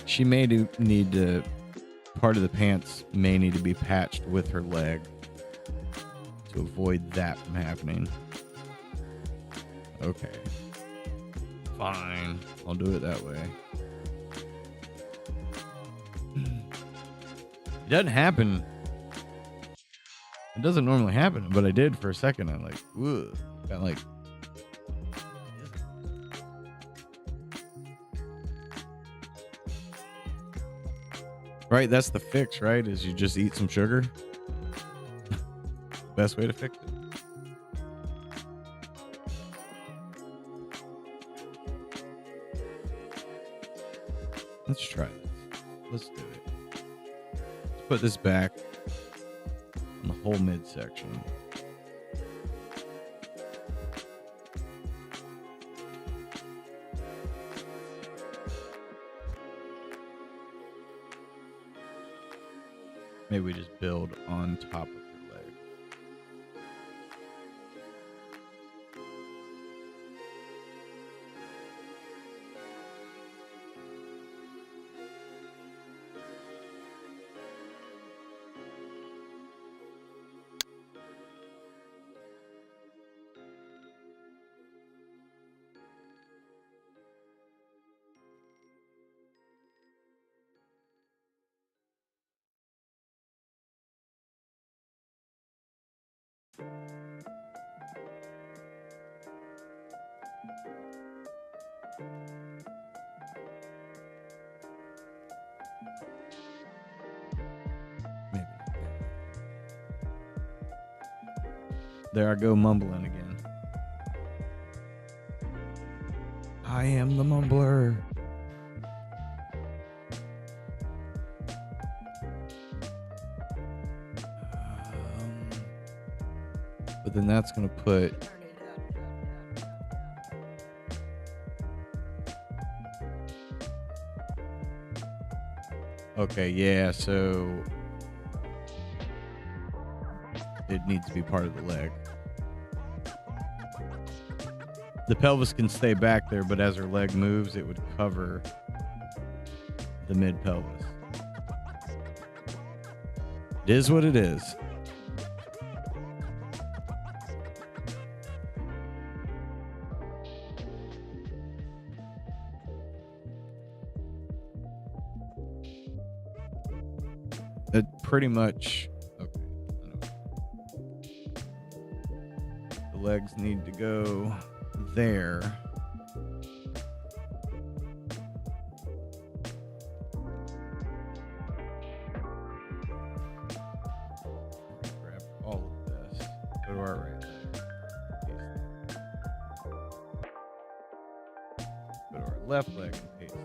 She may need to, part of the pants may need to be patched with her leg to avoid that from happening. Okay. Fine. I'll do it that way. It doesn't happen. It doesn't normally happen, but I did for a second. I'm like, ugh. Got like. Right, that's the fix, right? Is you just eat some sugar. Best way to fix it. Let's try this. Let's do it. Let's put this back on the whole midsection. Maybe we just build on top of her leg. Maybe. There I go mumbling again. I am the mumbler. But then that's going to put... Okay, yeah, so it needs to be part of the leg. The pelvis can stay back there, but as her leg moves, it would cover the mid-pelvis. It is what it is. It pretty much... Okay. The legs need to go there. Grab all of this. Go to our right leg. Go to our left leg and paste it.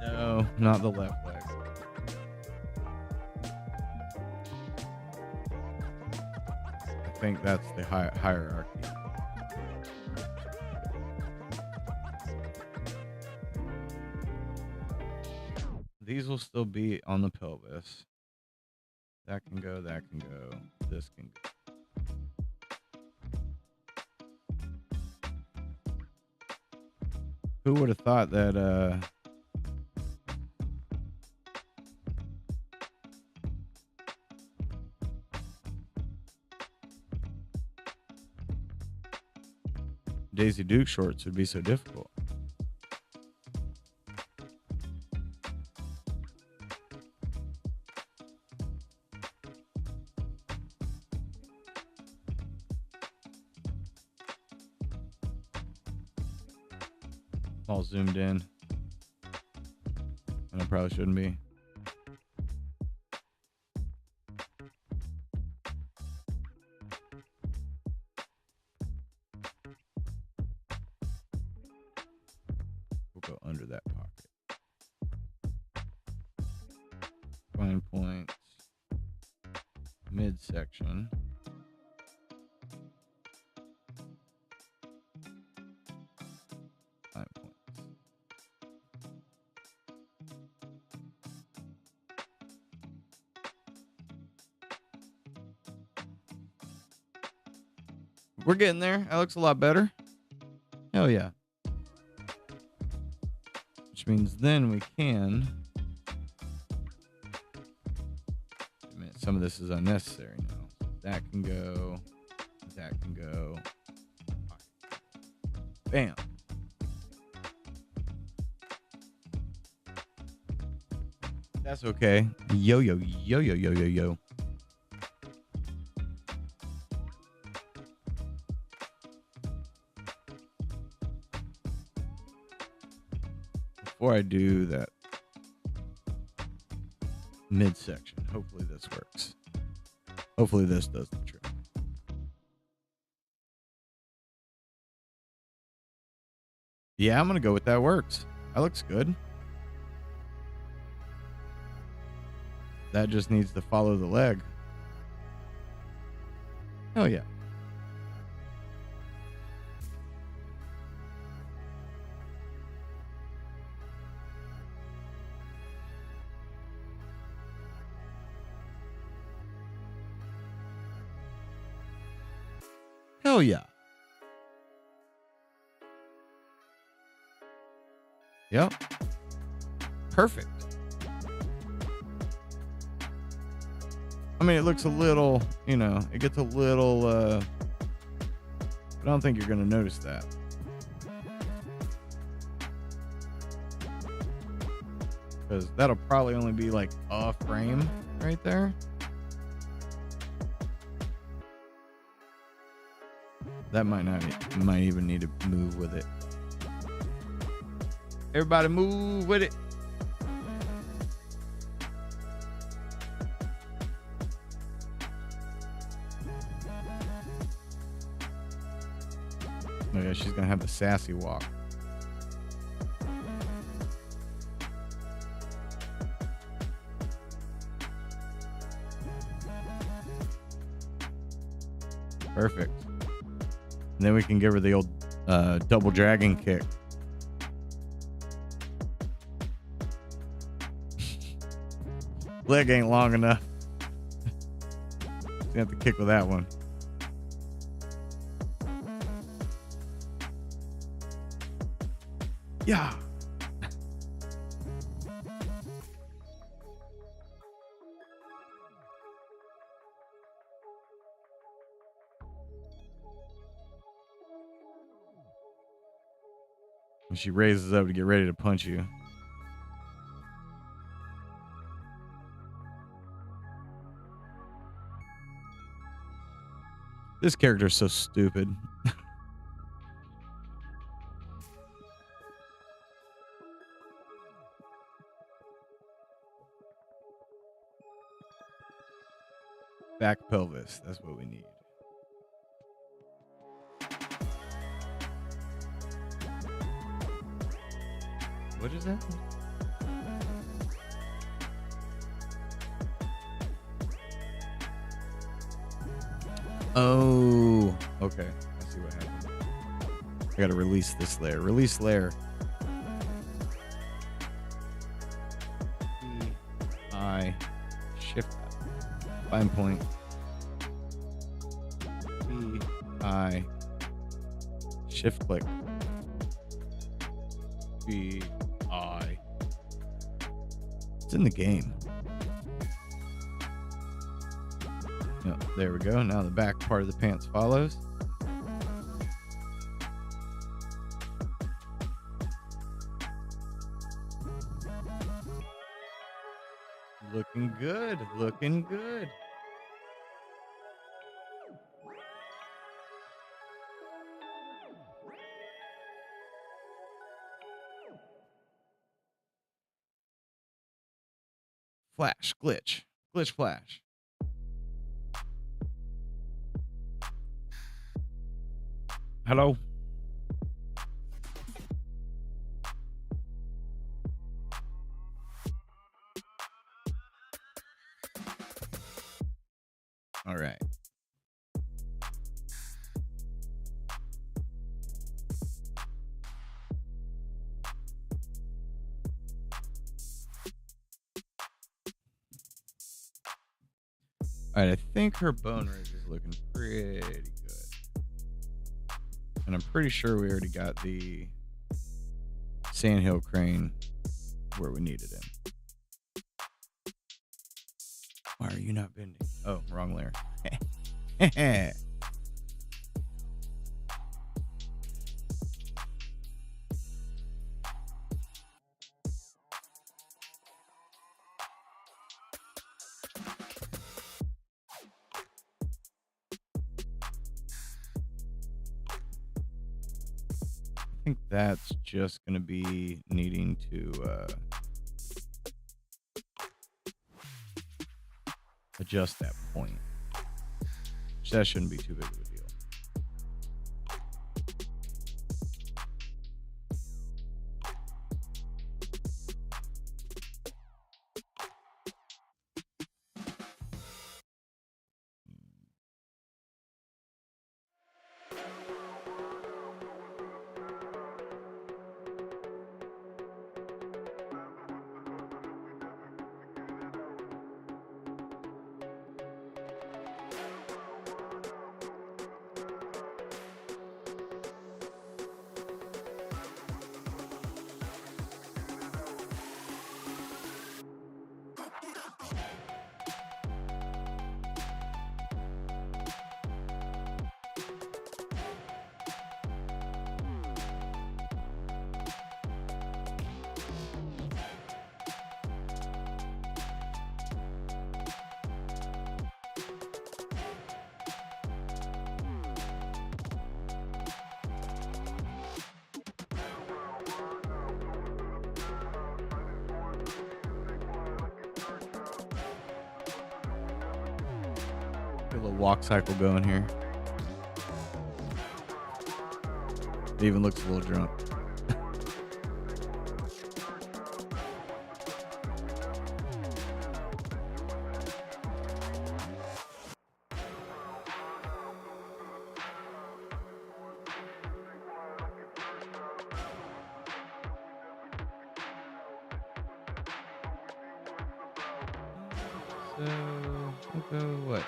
No, not the left leg. I think that's the hierarchy. These will still be on the pelvis. That can go, that can go, this can go. Who would have thought that Daisy Duke shorts would be so difficult? All zoomed in, and I probably shouldn't be. We'll go under that pocket. Fine points, midsection. We're getting there. That looks a lot better. Hell yeah. Which means then we can... Some of this is unnecessary now. That can go. That can go. Bam. That's okay. Yo, yo, yo, yo, yo, yo, yo. Before I do that midsection, hopefully this works. Hopefully this does the trick. Yeah, I'm going to go with that works. That looks good. That just needs to follow the leg. Hell yeah. Hell yeah. Yep. Perfect. I mean, it looks a little, you know, it gets a little, I don't think you're going to notice that. Because that'll probably only be like a frame right there. That might even need to move with it. Everybody move with it. Oh yeah, she's gonna have the sassy walk. Perfect. And then we can give her the old double dragon kick. Leg ain't long enough. You have to kick with that one. Yeah. When she raises up to get ready to punch you. This character is so stupid. Back pelvis. That's what we need. What is that? Oh, okay. I see what happened. I gotta release this layer. Release layer. I shift that. Bind point. I shift click. I. It's in the game. No, there we go. Now the back part of the pants follows. Looking good. Looking good. Flash, glitch, glitch, flash. Hello? All right. All right, I think her bone ridge is looking pretty good. And I'm pretty sure we already got the sandhill crane where we needed it. Why are you not bending? Oh, wrong layer. I think that's just going to be needing to adjust that point. Which that shouldn't be too big of a deal. a little walk cycle going here. It even looks a little drunk. So we'll go what?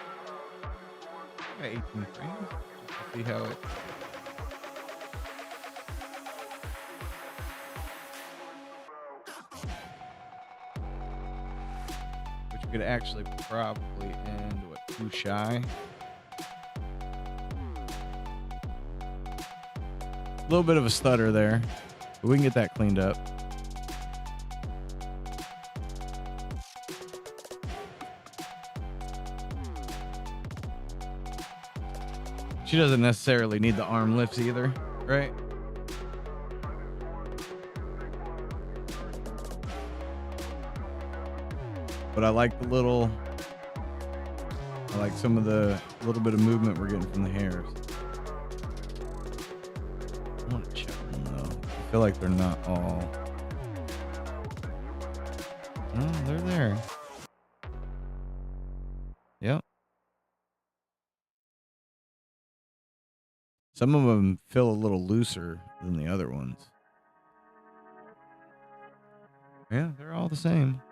I got 18 frames. Just to see how it. Which we could actually probably end what, too shy. A little bit of a stutter there, but we can get that cleaned up. She doesn't necessarily need the arm lifts either, right? But I like some of the little bit of movement we're getting from the hairs. I want to check them though. I feel like they're not all. Oh, they're there. Yep. Some of them feel a little looser than the other ones. Yeah, they're all the same.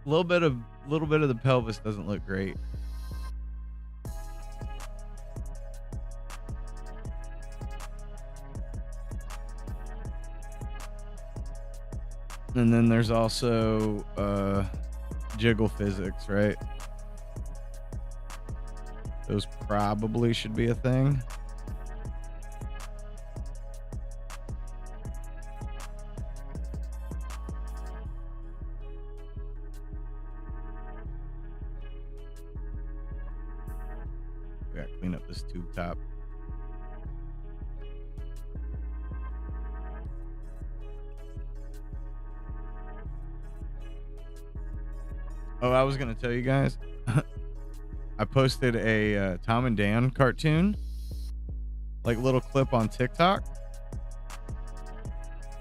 A little bit of the pelvis doesn't look great. And then there's also jiggle physics, right? Those probably should be a thing. We gotta clean up this tube top. Oh, I was going to tell you guys, I posted a Tom and Dan cartoon, like little clip on TikTok.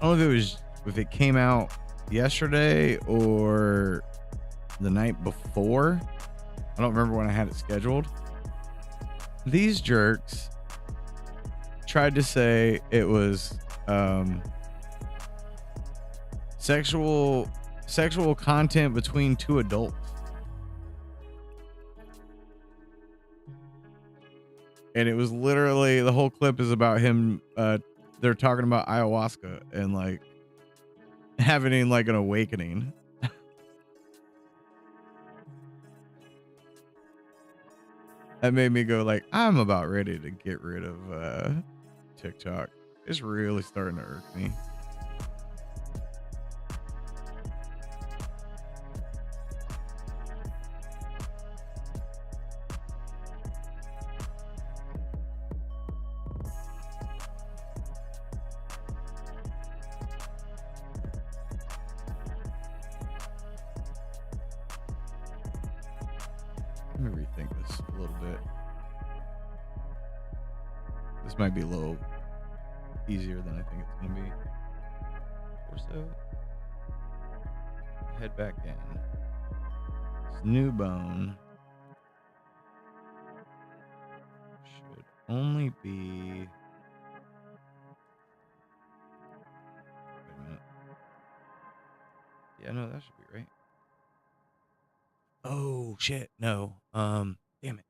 I don't know if it came out yesterday or the night before. I don't remember when I had it scheduled. These jerks tried to say it was sexual content between two adults. And it was literally, the whole clip is about him. They're talking about ayahuasca and like having like an awakening. That made me go like, I'm about ready to get rid of TikTok. It's really starting to irk me. Let me rethink this a little bit. This might be a little easier than I think it's going to be. Or so. Head back in. This new bone should only be... Wait a minute. Yeah, no, that should be right. Oh shit, no. Damn it.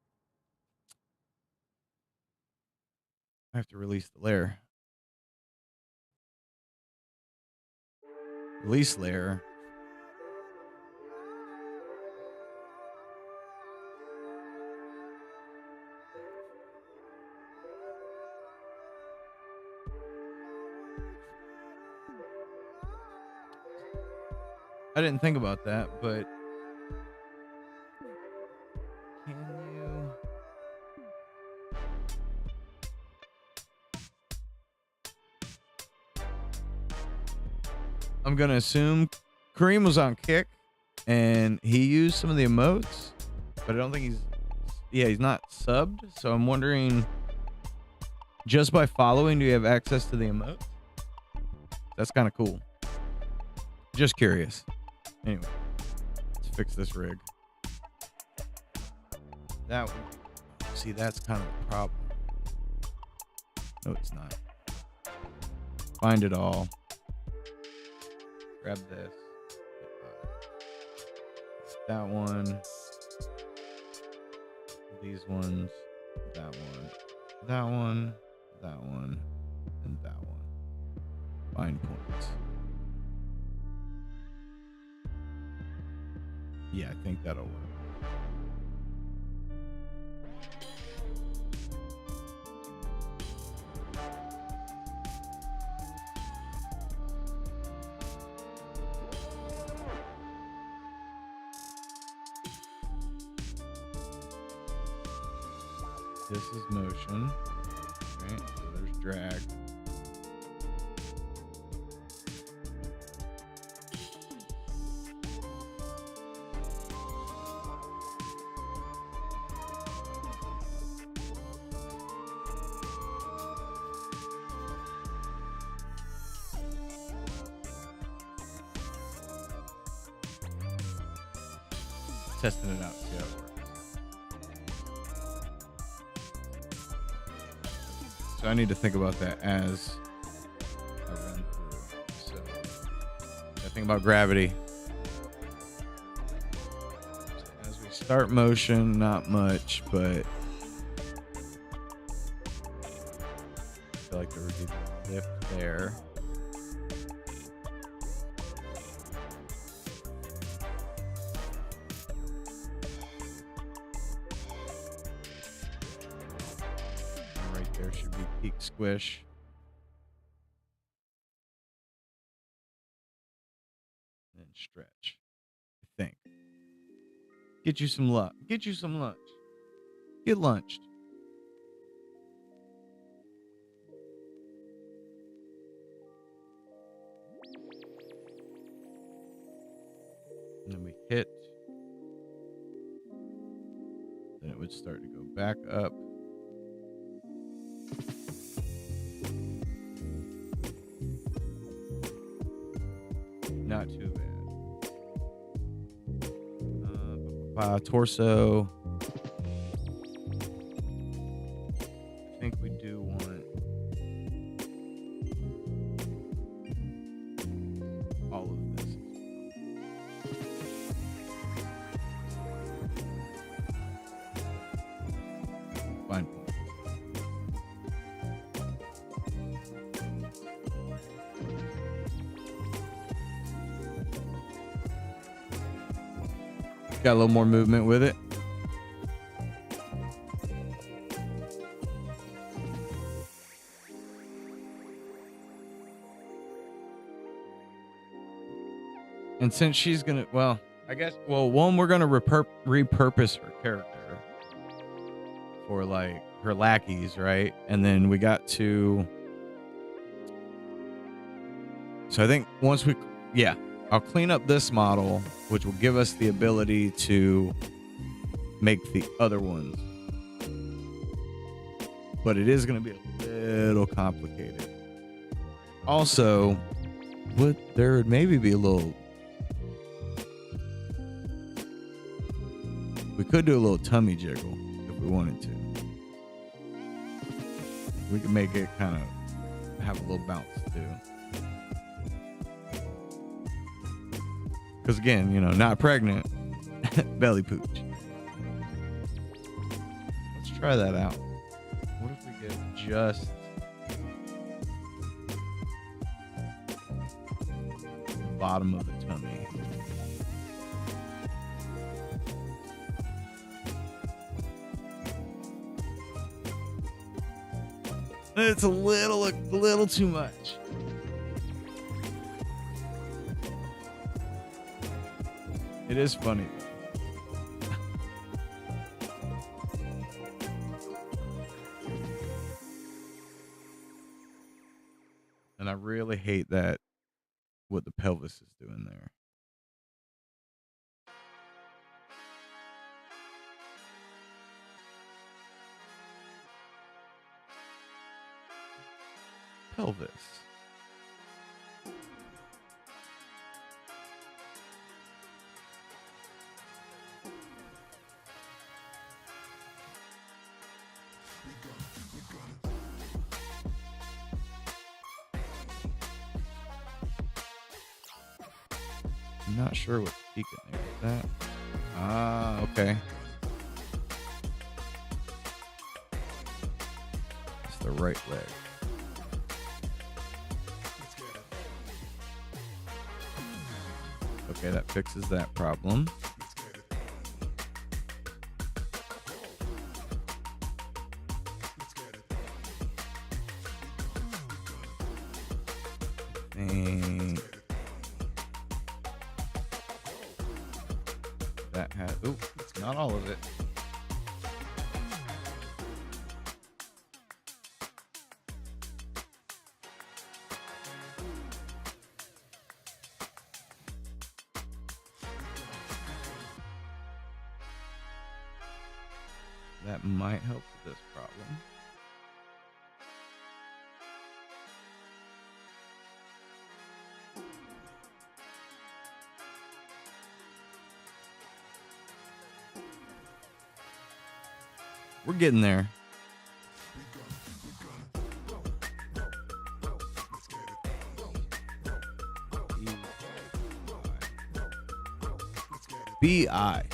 I have to release the layer. Release layer. I didn't think about that, but can you? I'm gonna assume Kareem was on kick and he used some of the emotes, but I don't think he's not subbed. So I'm wondering, just by following, do you have access to the emote? That's kind of cool. Just curious. Anyway, let's fix this rig. That one. See, that's kind of the problem. No, it's not. Find it all. Grab this. That one. These ones. That one. That one. That one. And that one. Find points. Yeah, I think that'll work. This is motion. Right, so there's drag. Testing it out, see how it works. So I need to think about that as I run through. So I think about gravity. So as we start motion, not much, but I feel like there would be a lift there. There should be peak squish. And stretch. I think. Get you some luck. Get you some lunch. Get lunched. And then we hit. Then it would start to go back up. Not too bad. Torso. I think we do want all of this. Fine. Got a little more movement with it. And since she's gonna, well, I guess, one, we're gonna repurpose her character for like her lackeys, right? And then we got to, so I think once we, yeah, I'll clean up this model, which will give us the ability to make the other ones. But it is going to be a little complicated. Also, there would maybe be a little, we could do a little tummy jiggle if we wanted to. We could make it kind of have a little bounce too. Because again, you know, not pregnant, belly pooch. Let's try that out. What if we get just the bottom of the tummy? It's a little too much. It is funny though. And I really hate that what the pelvis is doing there. Pelvis. I'm not sure what's peeking there. Is that? Ah, okay. It's the right leg. Okay, that fixes that problem. And that had, ooh, not all of it. That might help with this problem. We're getting there. BI.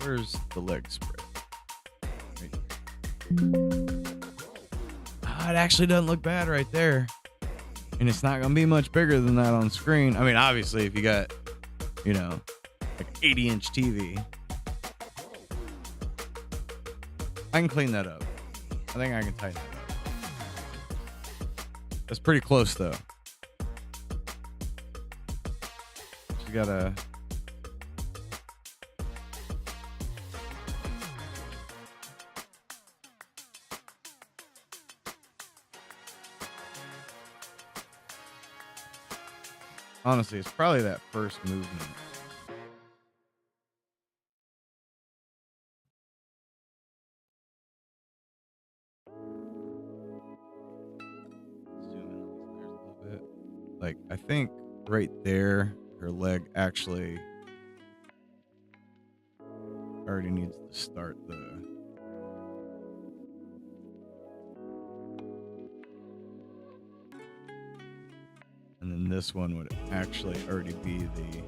Where's the leg spread? Right. It actually doesn't look bad right there. And it's not going to be much bigger than that on screen. I mean, obviously, if you got, you know, like an 80-inch TV. I can clean that up. I think I can tighten that up. That's pretty close, though. You got to... Honestly, it's probably that first movement. Zoom in on these layers a little bit. Like, I think right there, her leg actually already needs to start the... And then this one would actually already be the...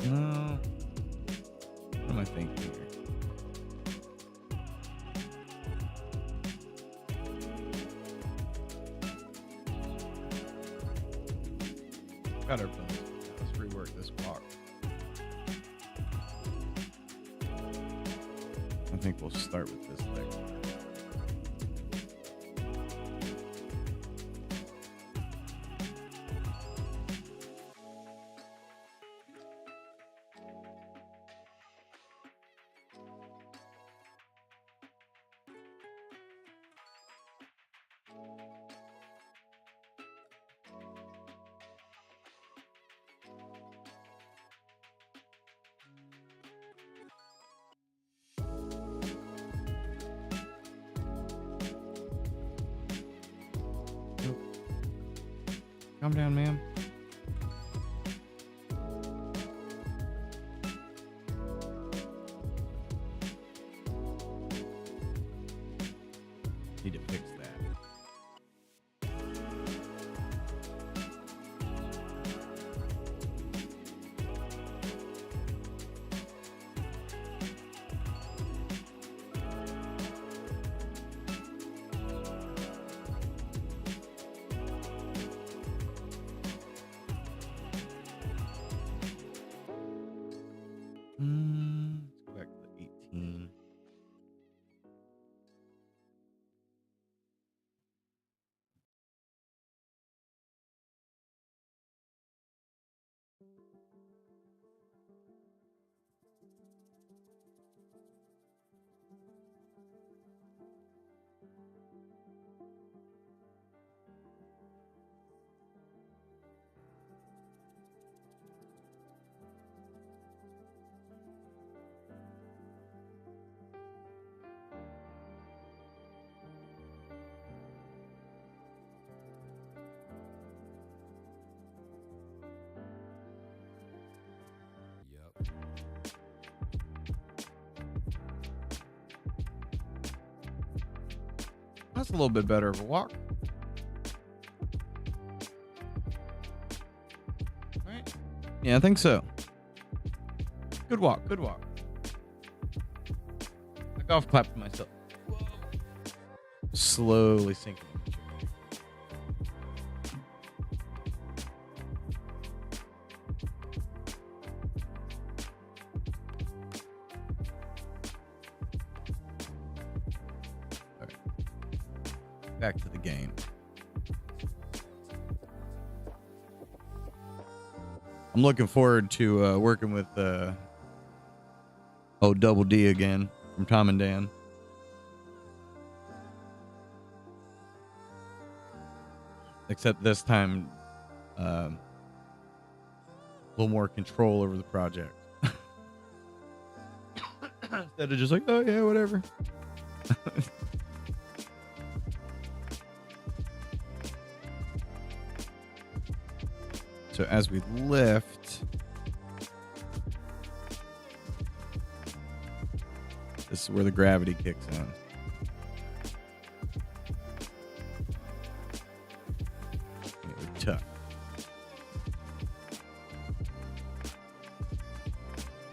No. What am I thinking here? Got our bones. Let's rework this block. I think we'll start with this leg. Calm down, ma'am. Need to fix that. That's a little bit better of a walk. Right? Yeah, I think so. Good walk. Good walk. I golf clapped to myself. Whoa. Slowly sinking. Back to the game. I'm looking forward to working with Double D again from Tom and Dan. Except this time, a little more control over the project. Instead of just like, oh yeah, whatever. So as we lift, this is where the gravity kicks in. And it would tuck.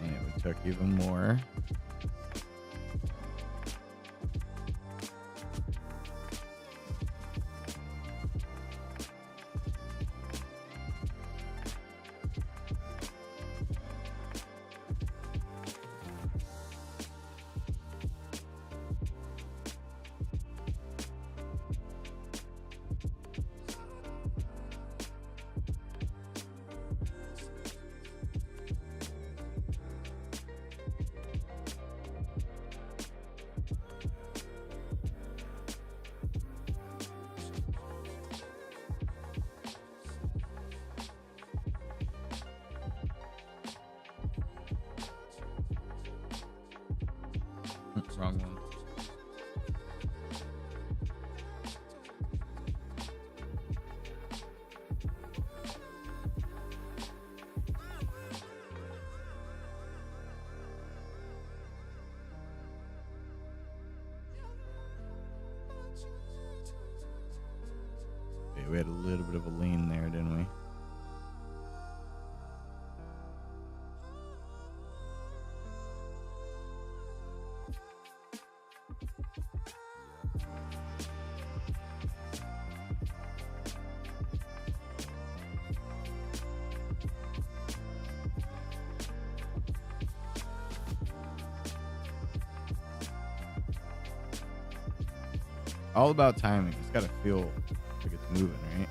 And it would tuck even more. Wrong one. Okay, we had a little bit of a lean there, didn't we? All about timing. It's got to feel like it's moving, right?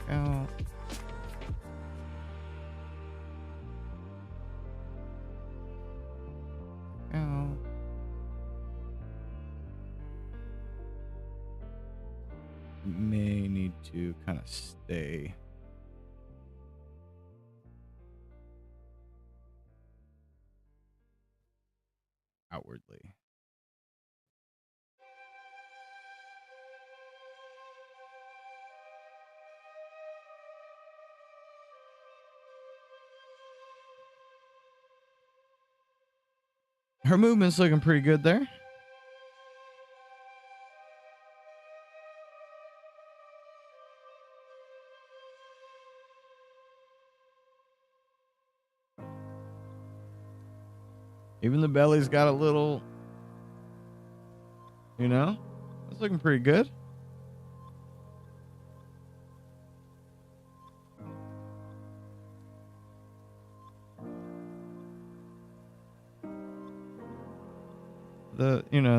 Out. Out. May need to kind of stay outwardly. Her movement's looking pretty good there. Even the belly's got a little, you know, it's looking pretty good.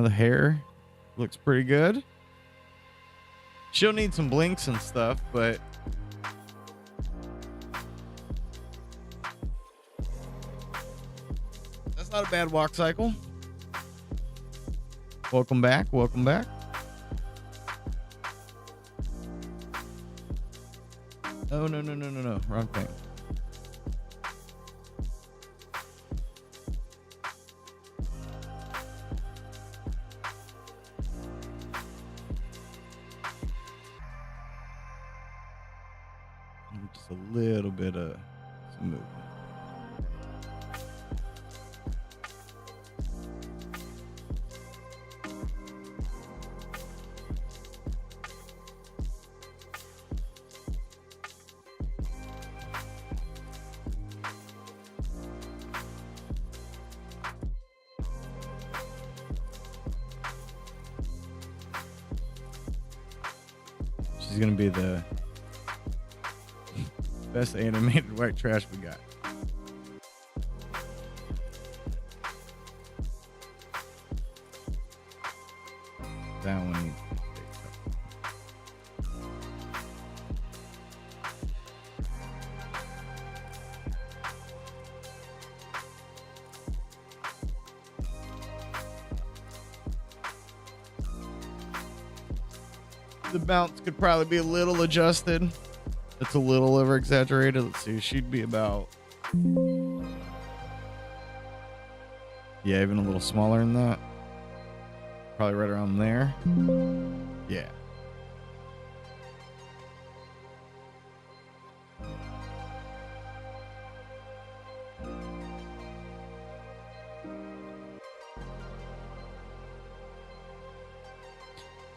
The hair looks pretty good. She'll need some blinks and stuff, but that's not a bad walk cycle. Welcome back. Welcome back. Oh, no. Wrong thing. a little bit of some movement. She's gonna be the best animated white trash we got. That one needs to be the bounce could probably be a little adjusted. It's a little over exaggerated. Let's see. She'd be about, yeah, even a little smaller than that. Probably right around there. Yeah.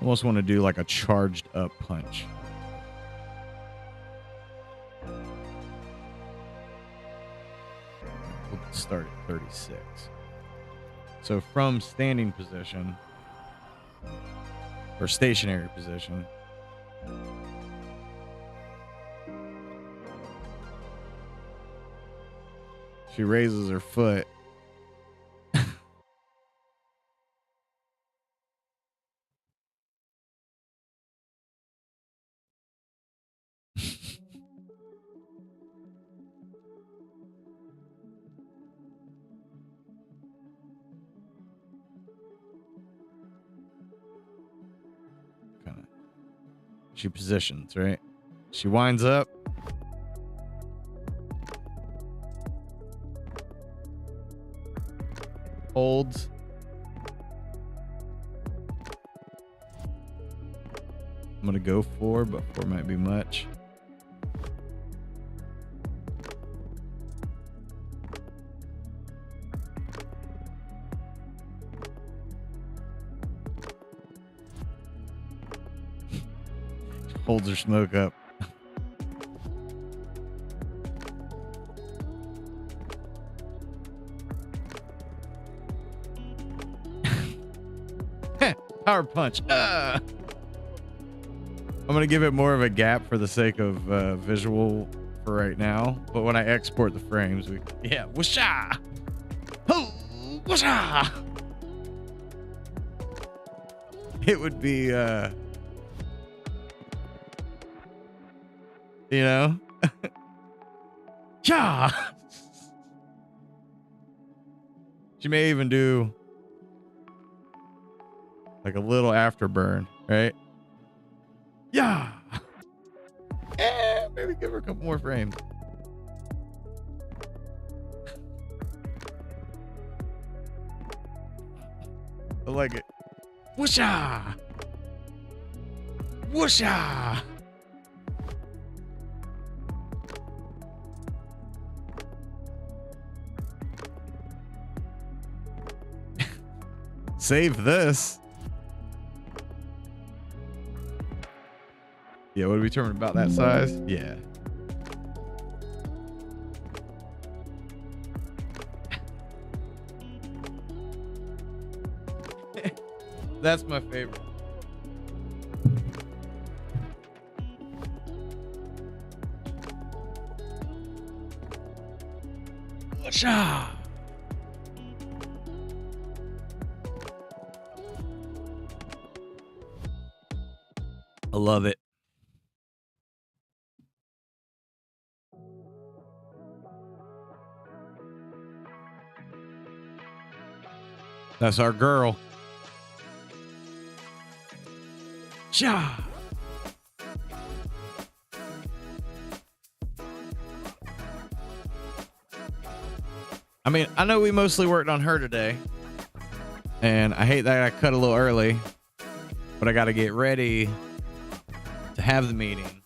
Almost want to do like a charged up punch. We'll start at 36. So from standing position or stationary position, she raises her foot. She positions, right? She winds up. Holds. I'm going to go 4, but 4 might be much. Holds her smoke up. Power punch. I'm gonna give it more of a gap for the sake of visual for right now. But when I export the frames, yeah, whoosha, ho, whoosha. It would be you know, yeah. She may even do like a little afterburn, right? Yeah. Maybe give her a couple more frames. I like it. Whoosha! Whoosha! Save this. Yeah, what are we determine about that size? Yeah. That's my favorite. Whatcha? I love it. That's our girl. Ja. I mean, I know we mostly worked on her today, and I hate that I cut a little early, but I got to get ready to have the meeting.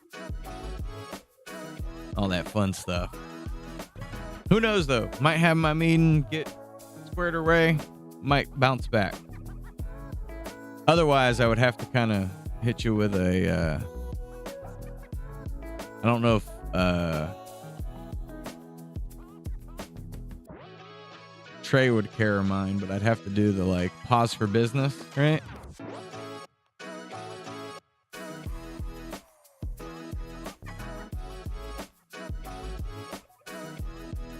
all that fun stuff. Who knows though? Might have my meeting get squared away. Might bounce back. Otherwise, I would have to kind of hit you with a. I don't know if Trey would care or mine, but I'd have to do the like pause for business, right?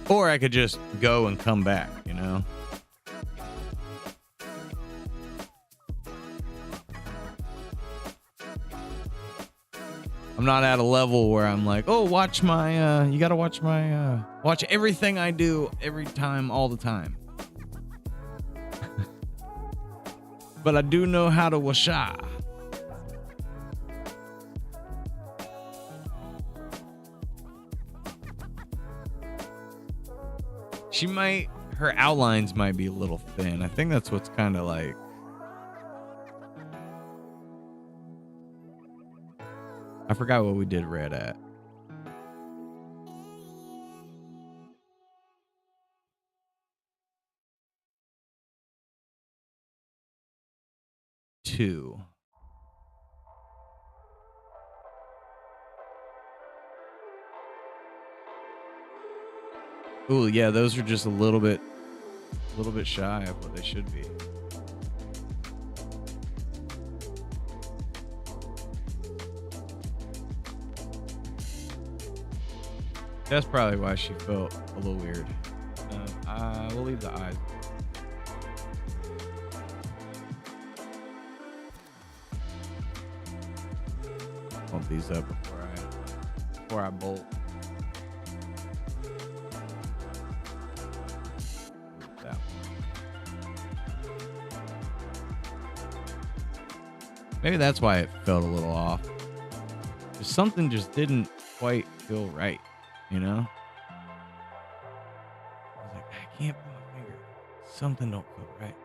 Or I could just go and come back, you know? I'm not at a level where I'm like, oh, watch my, you gotta watch my, watch everything I do every time, all the time. But I do know how to washa. She might, her outlines might be a little thin. I think that's what's kind of like. I forgot what we did red at. Two. Ooh, yeah, those are just a little bit shy of what they should be. That's probably why she felt a little weird. We'll leave the eyes. Bump these up before I bolt. That one. Maybe that's why it felt a little off. Just something just didn't quite feel right, you know? I was like, I can't put my finger. Something don't feel right.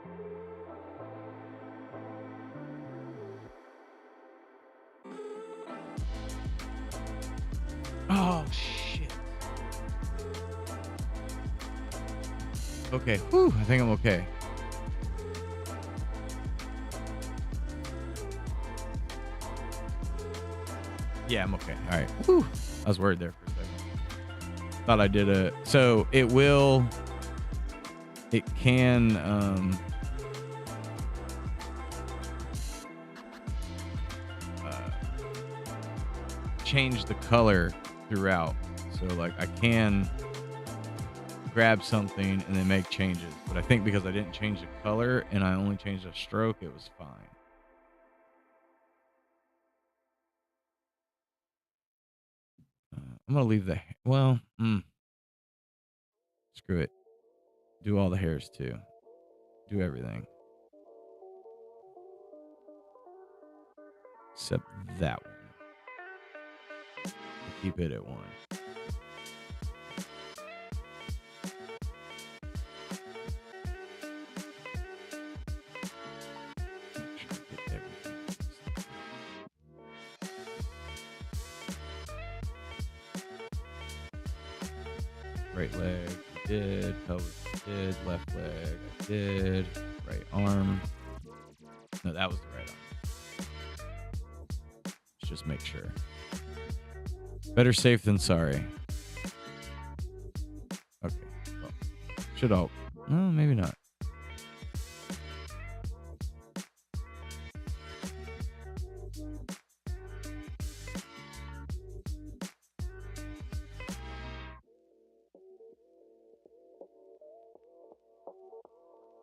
Oh, shit. Okay. Whew, I think I'm okay. Yeah, I'm okay. All right. Whew. I was worried there for a second. Thought I did a... So it will... It can... change the color throughout. So like I can grab something and then make changes. But I think because I didn't change the color and I only changed the stroke, it was fine. I'm gonna leave the screw it. Do all the hairs too. Do everything. Except that one. Keep it at 1. Right leg, I did. Pelvis, I did. Left leg, I did. Right arm. No, that was the right arm. Let's just make sure. Better safe than sorry. Okay. Well, should all. No, maybe not.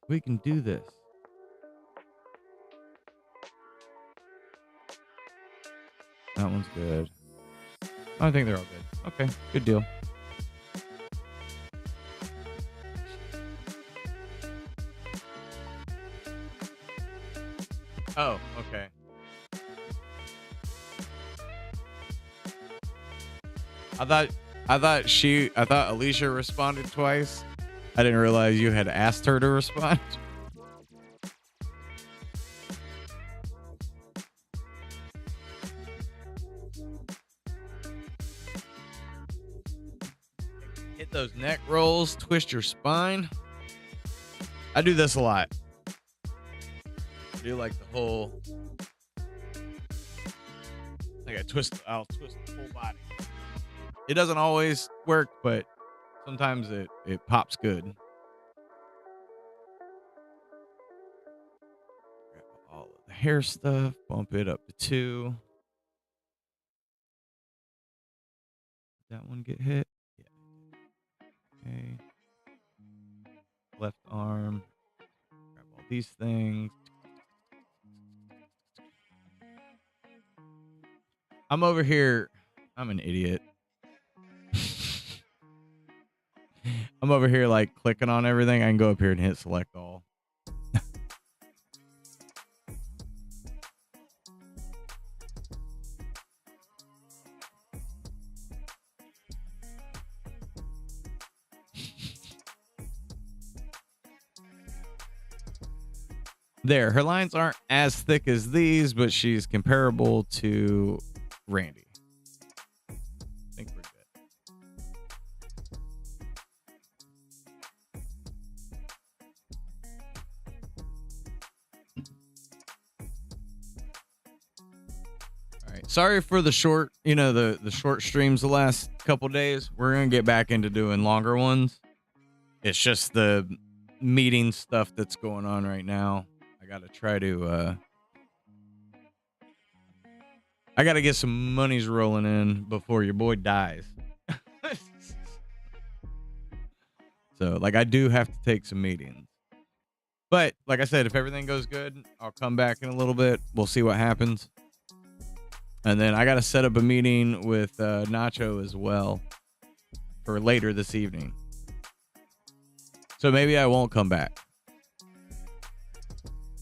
We can do this. That one's good. I think they're all good. Okay, good deal. Oh, okay. I thought Alicia responded twice. I didn't realize you had asked her to respond. Hit those neck rolls, twist your spine. I do this a lot. I do like the whole, like I'll twist the whole body. It doesn't always work, but sometimes it pops good. Grab all of the hair stuff, bump it up to 2. Did that one get hit? Yeah. Okay. Left arm. Grab all these things. I'm over here. I'm an idiot. I'm over here like clicking on everything. I can go up here and hit select all. There, her lines aren't as thick as these, but she's comparable to Randy. I think we're good. All right. Sorry for the short, the short streams the last couple days. We're going to get back into doing longer ones. It's just the meeting stuff that's going on right now. I got to try to I got to get some monies rolling in before your boy dies. So, like, I do have to take some meetings. But, like I said, if everything goes good, I'll come back in a little bit. We'll see what happens. And then I got to set up a meeting with Nacho as well for later this evening. So maybe I won't come back.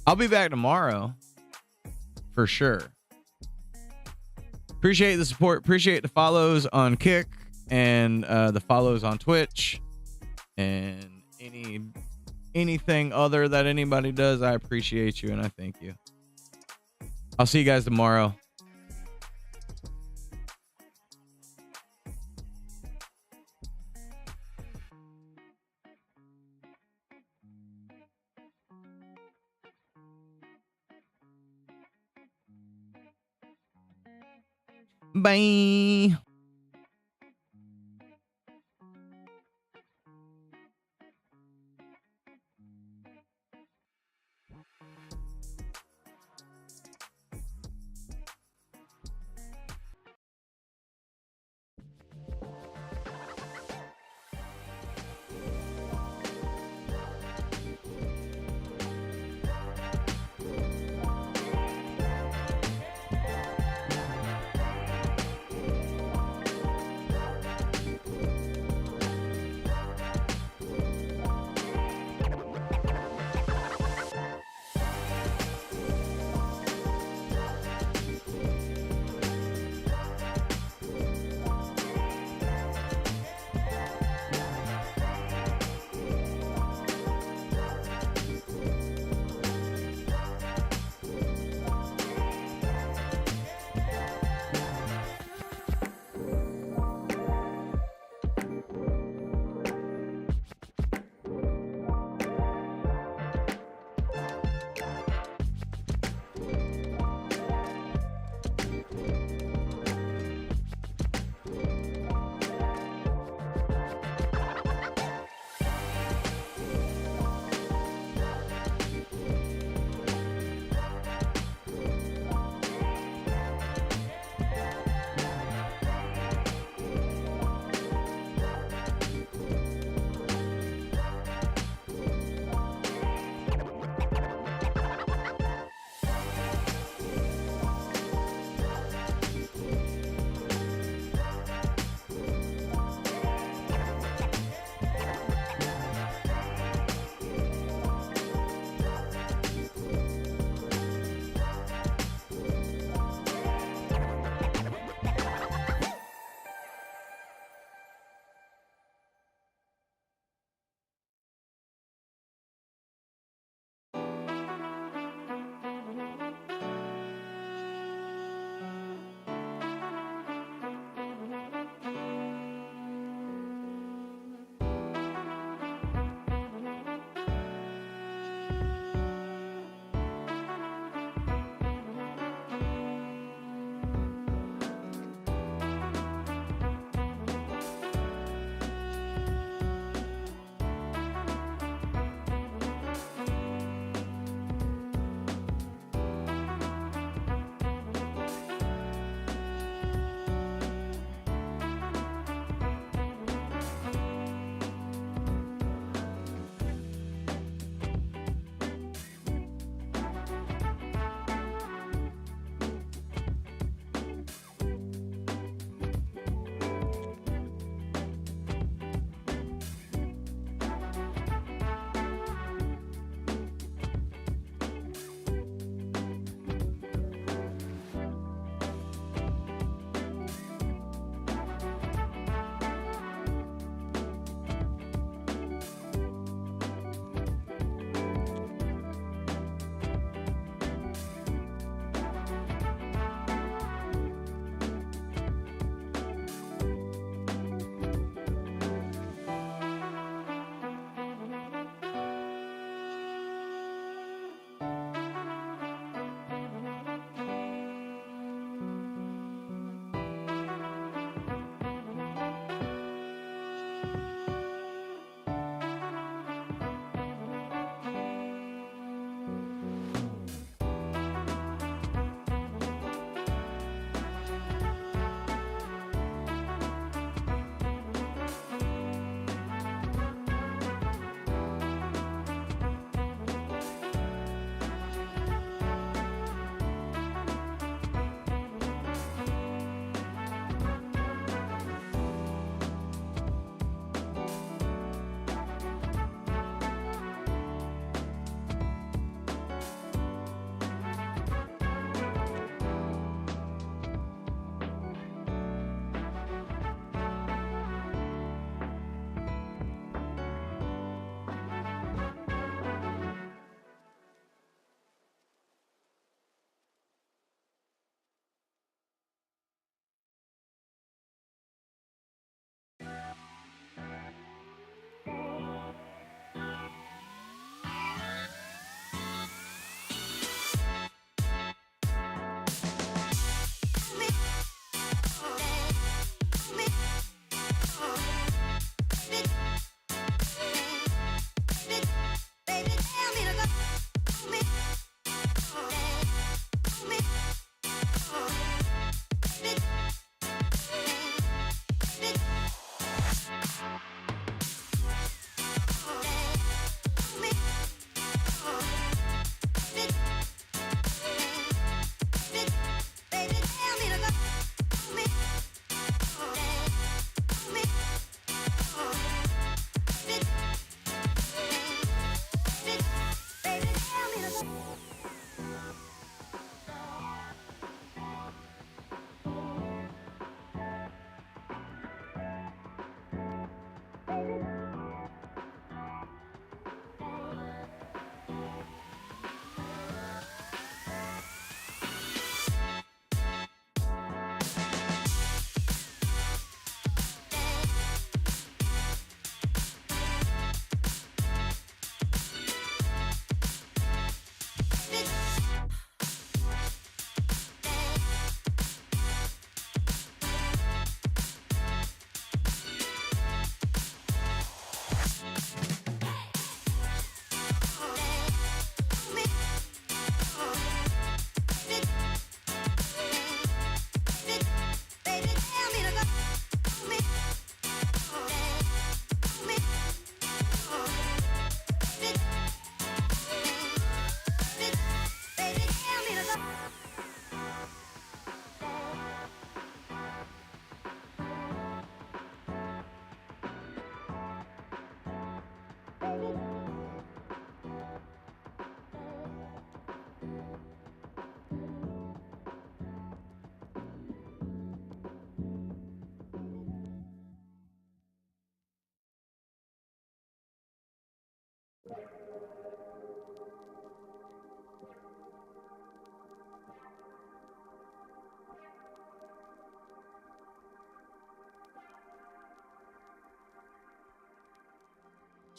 I'll be back tomorrow for sure. Appreciate the support. Appreciate the follows on Kick and the follows on Twitch and anything other that anybody does. I appreciate you and I thank you. I'll see you guys tomorrow. Bye.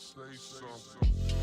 Say something.